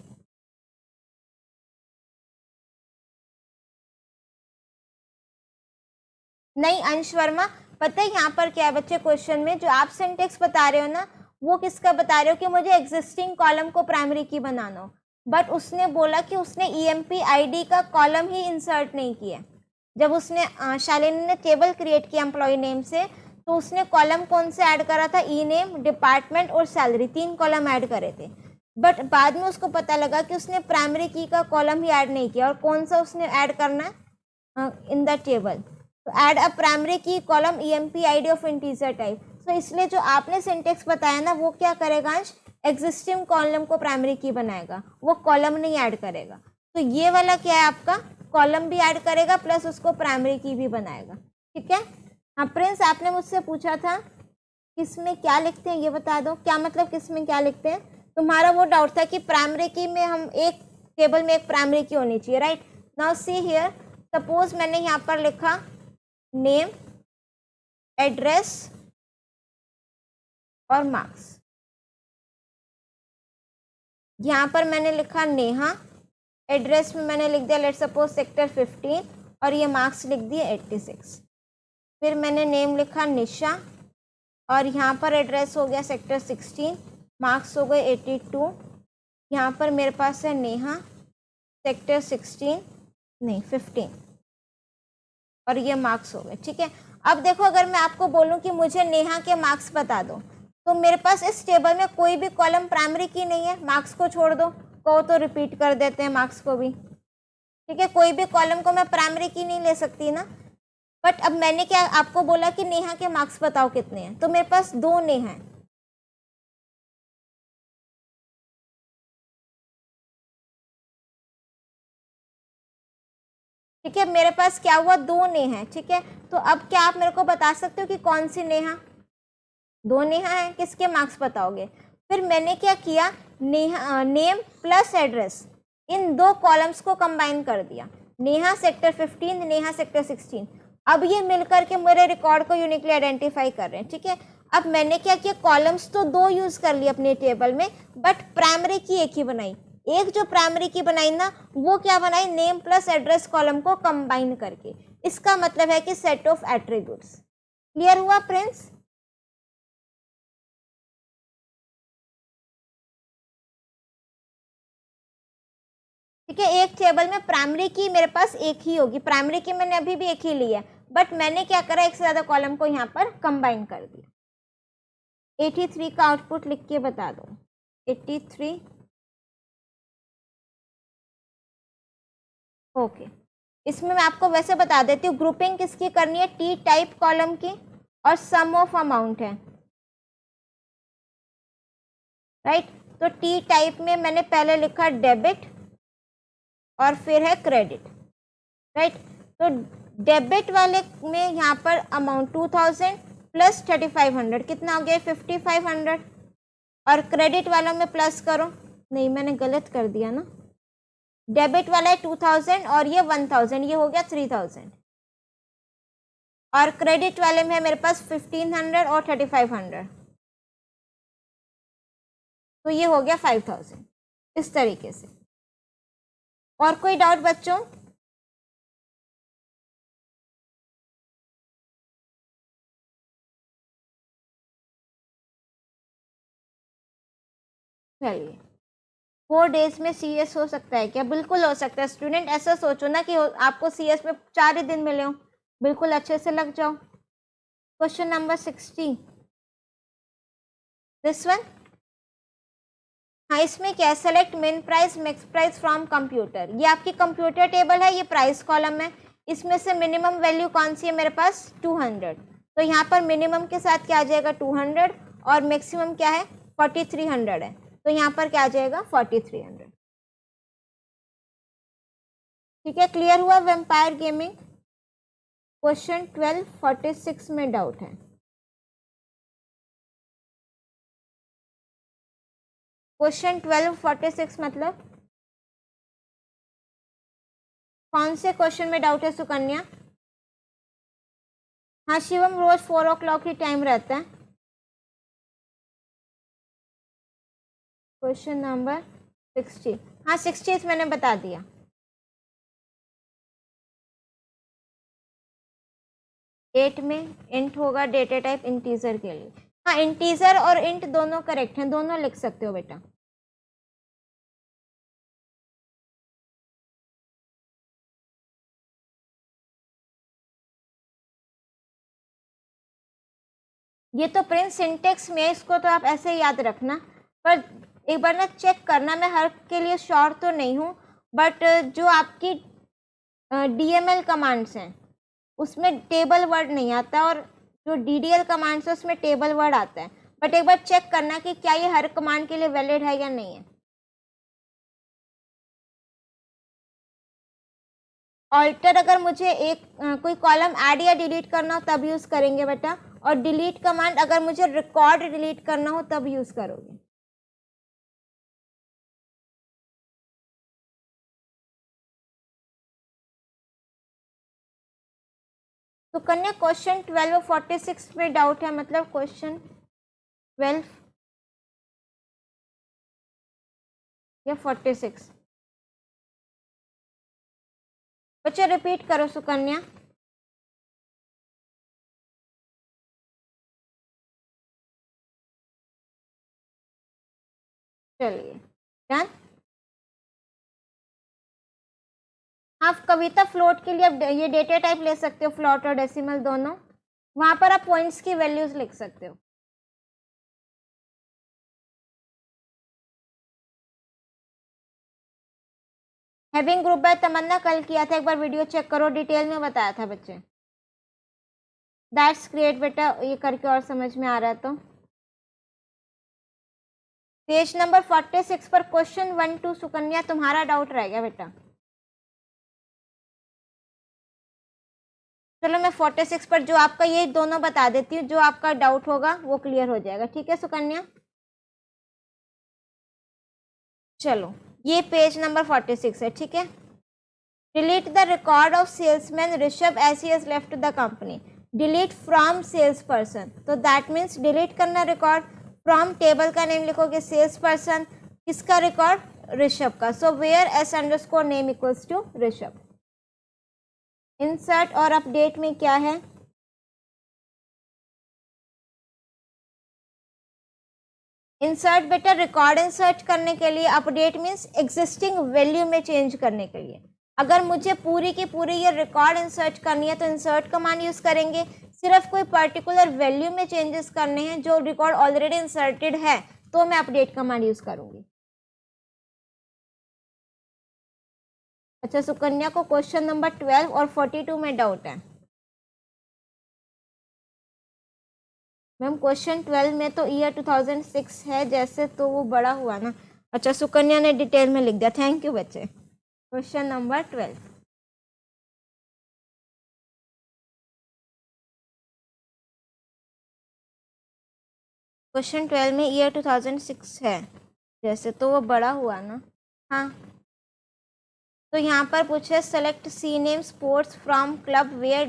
नहीं अंश वर्मा, पता है यहाँ पर क्या है बच्चे, क्वेश्चन में जो आप सिंटेक्स बता रहे हो ना, वो किसका बता रहे हो कि मुझे एग्जिस्टिंग कॉलम को प्राइमरी की बनाना हो, बट उसने बोला कि उसने EMP ID का कॉलम ही इंसर्ट नहीं किया। जब उसने शालिनी ने टेबल क्रिएट किया एम्प्लॉय नेम से, तो उसने कॉलम कौन से ऐड करा था, ई नेम, डिपार्टमेंट और सैलरी, 3 कॉलम ऐड करे थे, बट बाद में उसको पता लगा कि उसने प्राइमरी की का कॉलम ही ऐड नहीं किया, और कौन सा उसने ऐड करना है इन द टेबल, तो add a primary key column EMP ID of integer type. तो इसलिए जो आपने सिंटेक्स बताया ना, वो क्या करेगा अंश, एग्जिस्टिंग कॉलम को प्राइमरी की बनाएगा, वो कॉलम नहीं ऐड करेगा। तो ये वाला क्या है आपका, कॉलम भी ऐड करेगा प्लस उसको प्राइमरी की भी बनाएगा। ठीक है, हाँ प्रिंस आपने मुझसे पूछा था किसमें क्या लिखते हैं, ये बता दो, क्या मतलब किसमें क्या लिखते हैं। तुम्हारा वो डाउट था कि प्राइमरी की में हम एक टेबल में एक प्राइमरी की होनी चाहिए, right. Now see here, suppose मैंने यहाँ पर लिखा नेम, एड्रेस और मार्क्स, यहाँ पर मैंने लिखा नेहा, एड्रेस में मैंने लिख दिया लेट्स सपोज सेक्टर 15, और ये मार्क्स लिख दिए 86। फिर मैंने नेम लिखा निशा, और यहाँ पर एड्रेस हो गया सेक्टर 16, मार्क्स हो गए 82। यहाँ पर मेरे पास है नेहा, सेक्टर 16 नहीं 15, और ये मार्क्स हो गए। ठीक है, अब देखो अगर मैं आपको बोलूँ कि मुझे नेहा के मार्क्स बता दो, तो मेरे पास इस टेबल में कोई भी कॉलम प्राइमरी की नहीं है, मार्क्स को छोड़ दो, कहो तो रिपीट कर देते हैं मार्क्स को भी। ठीक है, कोई भी कॉलम को मैं प्राइमरी की नहीं ले सकती ना, बट अब मैंने क्या आपको बोला कि नेहा के मार्क्स बताओ कितने हैं, तो मेरे पास 2 नेहा हैं। ठीक है, मेरे पास क्या हुआ, 2 नेहा है। ठीक है, तो अब क्या आप मेरे को बता सकते हो कि कौन सी नेहा, 2 नेहा है, किसके मार्क्स बताओगे। फिर मैंने क्या किया, नेहा नेम प्लस एड्रेस, इन 2 कॉलम्स को कंबाइन कर दिया, नेहा सेक्टर 15, नेहा सेक्टर 16। अब ये मिलकर के मेरे रिकॉर्ड को यूनिकली आइडेंटिफाई कर रहे हैं। ठीक है, अब मैंने क्या किया, कॉलम्स तो 2 यूज कर लिए अपने टेबल में, बट प्राइमरी की एक ही बनाई। एक जो प्राइमरी की बनाई ना, वो क्या बनाई, नेम प्लस एड्रेस कॉलम को कंबाइन करके। इसका मतलब है कि सेट ऑफ एट्रीब्यूट्स। क्लियर हुआ प्रिंस। ठीक है, एक टेबल में प्राइमरी की मेरे पास एक ही होगी, प्राइमरी की मैंने अभी भी एक ही ली है, बट मैंने क्या करा, एक से ज़्यादा कॉलम को यहाँ पर कंबाइन कर दिया। 83 का आउटपुट लिख के बता दो। 83 ओके। इसमें मैं आपको वैसे बता देती हूँ, ग्रुपिंग किसकी करनी है, टी टाइप कॉलम की, और सम ऑफ अमाउंट है, राइट। तो टी टाइप में मैंने पहले लिखा डेबिट और फिर है क्रेडिट, राइट। तो डेबिट वाले में यहाँ पर अमाउंट 2000 प्लस 3500 कितना हो गया, 5500। और क्रेडिट वालों में प्लस करो, नहीं मैंने गलत कर दिया ना, डेबिट वाला है 2000 और ये 1000, ये हो गया 3000। और क्रेडिट वाले में है मेरे पास 1500 और 3500, तो ये हो गया 5000। इस तरीके से। और कोई डाउट बच्चों? चलिए, 4 डेज में CS हो सकता है क्या? बिल्कुल हो सकता है स्टूडेंट। ऐसा सोचो ना कि आपको CS में 4 ही दिन मिले हो, बिल्कुल अच्छे से लग जाओ। Question number 60, this one. हाँ, इसमें क्या है, सेलेक्ट मिन price max price from computer. ये आपकी कंप्यूटर टेबल है, ये प्राइस कॉलम है। इसमें से मिनिमम वैल्यू कौन सी है मेरे पास, 200। तो यहाँ पर मिनिमम के साथ क्या आ जाएगा, 200, और मैक्सिमम क्या है, 4300 है। तो यहाँ पर क्या आ जाएगा, 4300। ठीक है, क्लियर हुआ वेम्पायर गेमिंग? क्वेश्चन 1246 में डाउट है? क्वेश्चन 1246 मतलब कौन से क्वेश्चन में डाउट है सुकन्या? हाँ शिवम, रोज 4 o'clock ही टाइम रहता है। क्वेश्चन नंबर 60, हाँ 60 मैंने बता दिया। एट में इंट होगा डेटा टाइप इंटीजर के लिए। हाँ, इंटीजर और इंट दोनों करेक्ट हैं, दोनों लिख सकते हो बेटा। ये तो प्रिंस सिंटेक्स में, इसको तो आप ऐसे याद रखना, पर एक बार ना चेक करना। मैं हर के लिए श्योर तो नहीं हूँ, बट जो आपकी DML कमांड्स हैं उसमें टेबल वर्ड नहीं आता, और जो DDL कमांड्स है उसमें टेबल वर्ड आता है। बट एक बार चेक करना कि क्या ये हर कमांड के लिए वैलिड है या नहीं है। ऑल्टर अगर मुझे एक कोई कॉलम ऐड या डिलीट करना हो तब यूज़ करेंगे बेटा, और डिलीट कमांड अगर मुझे रिकॉर्ड डिलीट करना हो तब यूज़ करोगे। तो कन्या क्वेश्चन 1246 में डाउट है, मतलब क्वेश्चन 12 या 46? बच्चे रिपीट करो सुकन्या। चलिए डन। आप कविता फ्लोट के लिए अब ये डेटा टाइप ले सकते हो, फ्लोट और डेसिमल दोनों। वहां पर आप पॉइंट्स की वैल्यूज लिख सकते हो। हैविंग ग्रुप बाय तमन्ना कल किया था, एक बार वीडियो चेक करो, डिटेल में बताया था बच्चे। दैट्स ग्रेट बेटा, ये करके और समझ में आ रहा है। तो पेज नंबर 46 पर क्वेश्चन 1 2 सुकन्या तुम्हारा डाउट रह गया बेटा। चलो मैं 46 पर जो आपका ये दोनों बता देती हूँ, जो आपका डाउट होगा वो क्लियर हो जाएगा। ठीक है सुकन्या, चलो ये पेज नंबर 46 है। ठीक है, delete the record of salesman Rishabh as he has left the company. Delete from sales person, तो दैट मीन्स डिलीट करना रिकॉर्ड। फ्रॉम टेबल का नेम लिखोगे सेल्स पर्सन, किसका रिकॉर्ड, ऋषभ का। So where s_ name equals to Rishabh. Insert और update में क्या है, इंसर्ट बेटा रिकॉर्ड इंसर्ट करने के लिए, अपडेट मीन्स एग्जिस्टिंग वैल्यू में चेंज करने के लिए। अगर मुझे पूरी की पूरी ये रिकॉर्ड इंसर्ट करनी है तो इंसर्ट कमांड यूज़ करेंगे। सिर्फ कोई पर्टिकुलर वैल्यू में चेंजेस करने हैं जो रिकॉर्ड ऑलरेडी इंसर्टेड है तो मैं अपडेट कमांड यूज़ करूँगी। अच्छा, सुकन्या को क्वेश्चन नंबर 12 और 42 में डाउट है। मैम क्वेश्चन 12 में तो ईयर 2006 है जैसे, तो वो बड़ा हुआ ना। अच्छा, सुकन्या ने डिटेल में लिख दिया, थैंक यू बच्चे। क्वेश्चन नंबर 12, क्वेश्चन 12 में ईयर 2006 है जैसे, तो वो बड़ा हुआ ना। हाँ, तो यहाँ पर पूछे select C name sports from club where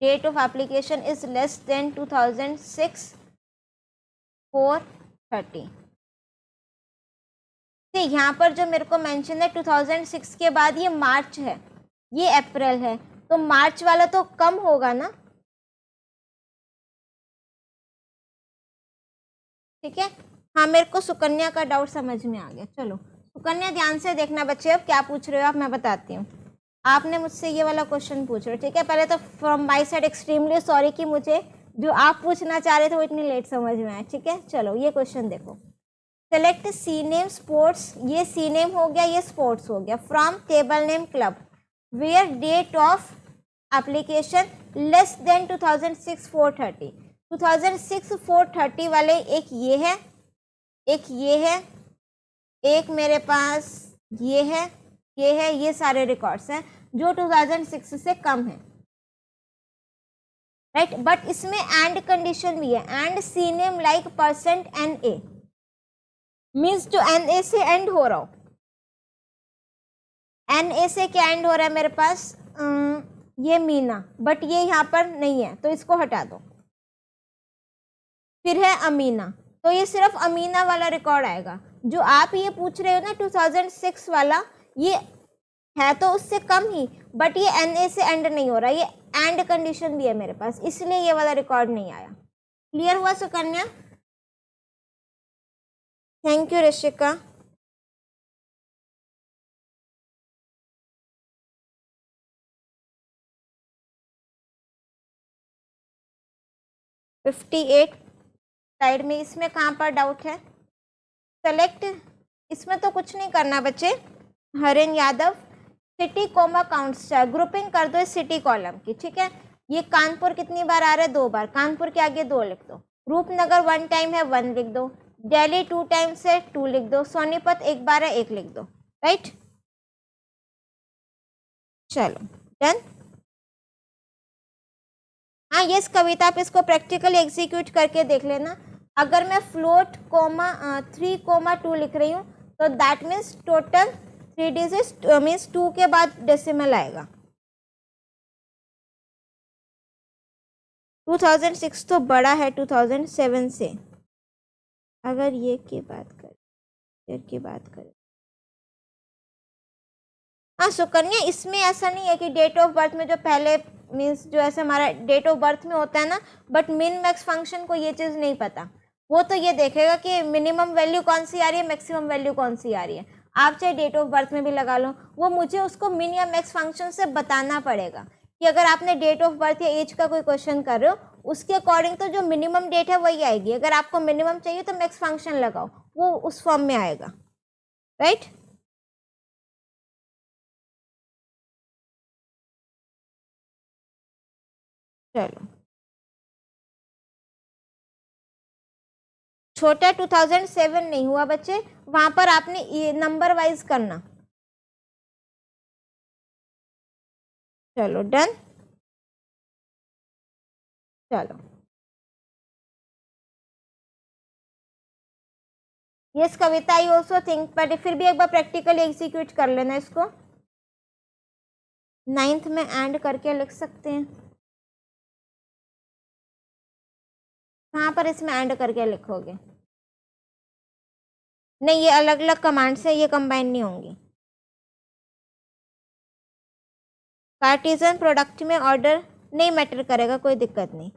date of application is less than 2006 430। यहाँ पर जो मेरे को मेंशन है 2006 के बाद ये मार्च है, ये अप्रैल है, तो मार्च वाला तो कम होगा ना। ठीक है, हाँ मेरे को सुकन्या का डाउट समझ में आ गया। चलो सुकन्या ध्यान से देखना बच्चे, अब क्या पूछ रहे हो आप मैं बताती हूँ। आपने मुझसे ये वाला क्वेश्चन पूछ रहे हो, ठीक है। पहले तो from my side extremely sorry कि मुझे जो आप पूछना चाह रहे थे वो इतनी लेट समझ में आया। ठीक है, चलो ये क्वेश्चन देखो। सेलेक्ट सी नेम स्पोर्ट्स, ये सी नेम हो गया, ये स्पोर्ट्स हो गया, from table name club where date of application less than 2006 430। 2006 430 वाले एक ये है, एक ये है, एक मेरे पास ये है, ये है, ये सारे रिकॉर्ड्स हैं जो 2006 से कम है, राइट। बट इसमें एंड कंडीशन भी है, and C name like percent N A, means जो एन ए से एंड हो रहा हो, एन ए से क्या एंड हो रहा है मेरे पास, ये मीना, बट ये यहाँ पर नहीं है तो इसको हटा दो। फिर है अमीना, तो ये सिर्फ अमीना वाला रिकॉर्ड आएगा। जो आप ये पूछ रहे हो ना 2006 वाला, ये है तो उससे कम ही, बट ये एन ए से एंड नहीं हो रहा, ये एंड कंडीशन भी है मेरे पास, इसलिए ये वाला रिकॉर्ड नहीं आया। क्लियर हुआ Sukanya? Thank you Rishika. $58 side में, इसमें कहाँ पर डाउट है? सेलेक्ट, इसमें तो कुछ नहीं करना बच्चे। Haren Yadav, city comma counts चार, ग्रुपिंग कर दो इस सिटी कॉलम की। ठीक है, ये कानपुर कितनी बार आ रहा है? 2 बार, कानपुर के आगे 2 लिख दो। रूपनगर 1 टाइम है 1 लिख दो, दिल्ली 2 टाइम्स है 2 लिख दो, सोनीपत 1 बार है 1 लिख दो, राइट। चलो डन। हाँ यस कविता, आप इसको प्रैक्टिकली एग्जीक्यूट करके देख लेना। अगर मैं फ्लोट कोमा 3,2 लिख रही हूँ तो that means total 3 digit means 2 के बाद डेसिमल आएगा। 2006 तो बड़ा है 2007 से। अगर ये की बात करें, फिर की बात करें, हाँ सुकन्या इसमें ऐसा नहीं है कि डेट ऑफ बर्थ में जो पहले मीन्स जो ऐसे हमारा डेट ऑफ बर्थ में होता है ना, बट मिन मैक्स फंक्शन को ये चीज़ नहीं पता। वो तो ये देखेगा कि मिनिमम वैल्यू कौन सी आ रही है, मैक्सिमम वैल्यू कौन सी आ रही है। आप चाहे डेट ऑफ बर्थ में भी लगा लो, वो मुझे उसको मिन या मैक्स फंक्शन से बताना पड़ेगा कि अगर आपने डेट ऑफ बर्थ या एज का कोई क्वेश्चन कर रहे हो, उसके अकॉर्डिंग तो जो मिनिमम डेट है वही आएगी। अगर आपको मिनिमम चाहिए तो मैक्स फंक्शन लगाओ, वो उस फॉर्म में आएगा, राइट। चलो छोटा 2007 नहीं हुआ बच्चे, वहां पर आपने नंबर वाइज करना। चलो डन। चलो yes Kavita, I also think, but फिर भी एक बार प्रैक्टिकली एग्जीक्यूट कर लेना इसको। 9th में एंड करके लिख सकते हैं, कहाँ पर इसमें एंड करके लिखोगे? नहीं, ये अलग अलग कमांड से ये कंबाइन नहीं होंगी। कार्टिजन प्रोडक्ट में ऑर्डर नहीं मैटर करेगा, कोई दिक्कत नहीं,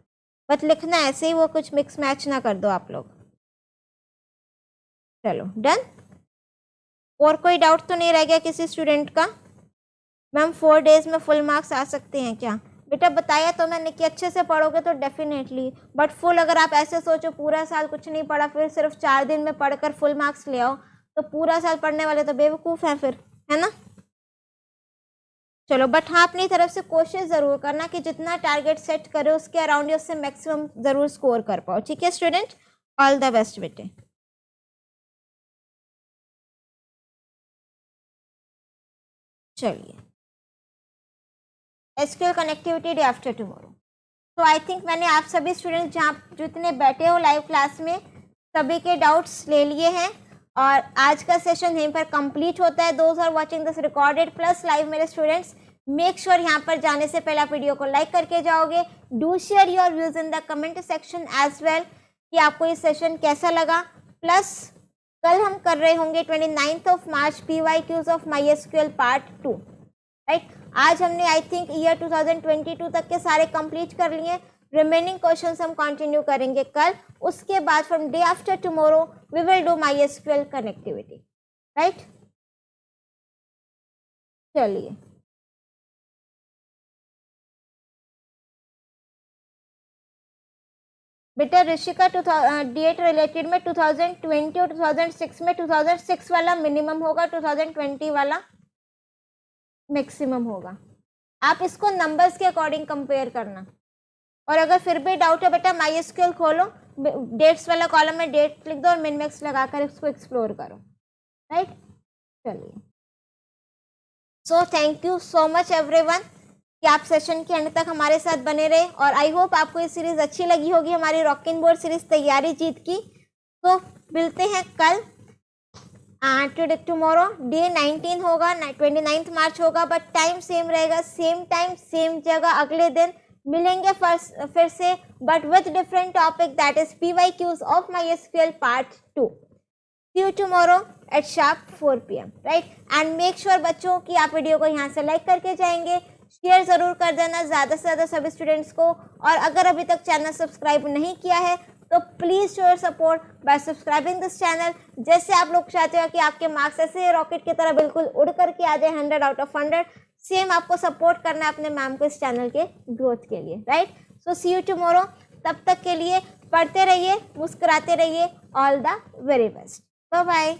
बट लिखना ऐसे ही, वो कुछ मिक्स मैच ना कर दो आप लोग। चलो डन। और कोई डाउट तो नहीं रह गया किसी स्टूडेंट का? मैम 4 डेज में फुल मार्क्स आ सकते हैं क्या? बेटा बताया तो मैंने कि अच्छे से पढ़ोगे तो डेफिनेटली, बट फुल अगर आप ऐसे सोचो पूरा साल कुछ नहीं पढ़ा फिर सिर्फ 4 दिन में पढ़कर फुल मार्क्स ले आओ, तो पूरा साल पढ़ने वाले तो बेवकूफ़ हैं फिर, है ना? चलो, बट हाँ अपनी तरफ से कोशिश ज़रूर करना कि जितना टारगेट सेट करो उसके अराउंड या उससे मैक्सिमम ज़रूर स्कोर कर पाओ। ठीक है स्टूडेंट, ऑल द बेस्ट बेटे। चलिए, SQL connectivity day after tomorrow. तो आई थिंक मैंने आप सभी स्टूडेंट्स जहाँ जितने बैठे हो लाइव क्लास में सभी के डाउट्स ले लिए हैं और आज का सेशन यहीं पर कंप्लीट होता है। Those are watching this recorded plus live मेरे स्टूडेंट्स, मेक श्योर यहाँ पर जाने से पहले आप वीडियो को लाइक करके जाओगे। Do share your views in the comment section as well कि आपको ये सेशन कैसा लगा। प्लस कल हम कर रहे होंगे 29 मार्च PYQs of MySQL part 2, right. आज हमने आई थिंक ईयर 2022 तक के सारे कंप्लीट कर लिए, रिमेनिंग क्वेश्चंस हम कंटिन्यू करेंगे कल। उसके बाद from day after tomorrow we will do MySQL connectivity, right. चलिए, बेटा ऋषिका डेट रिलेटेड में 2020 और 2006 में 2006 वाला मिनिमम होगा, 2020 वाला मैक्सिमम होगा। आप इसको नंबर्स के अकॉर्डिंग कंपेयर करना। और अगर फिर भी डाउट है बेटा MySQL खोलो, डेट्स वाला कॉलम में डेट लिख दो और मिन मैक्स लगाकर इसको एक्सप्लोर करो, राइट। चलिए, so thank you so much everyone कि आप सेशन के एंड तक हमारे साथ बने रहे और आई होप आपको ये सीरीज अच्छी लगी होगी, हमारी रॉकिंग बोर्ड सीरीज तैयारी जीत की। तो मिलते हैं कल, टुमारो डे 19 होगा, 29 मार्च होगा, बट टाइम सेम रहेगा, सेम टाइम सेम जगह अगले दिन मिलेंगे फिर से, but with different topic that is PYQs of MySQL part 2। See you tomorrow at sharp 4 PM, right? And make sure बच्चों कि आप वीडियो को यहाँ से लाइक करके जाएंगे, शेयर ज़रूर कर देना ज़्यादा से ज़्यादा सभी स्टूडेंट्स को। और अगर अभी तक चैनल सब्सक्राइब नहीं किया है तो please show your support bye subscribing this channel. जैसे आप लोग चाहते हो कि आपके मार्क्स ऐसे रॉकेट की तरह बिल्कुल उड़ करके आ जाए 100 आउट ऑफ 100, सेम आपको सपोर्ट करना है अपने मैम को इस चैनल के ग्रोथ के लिए, right. So see you tomorrow, तब तक के लिए पढ़ते रहिए, मुस्कुराते रहिए, all the very best, bye bye.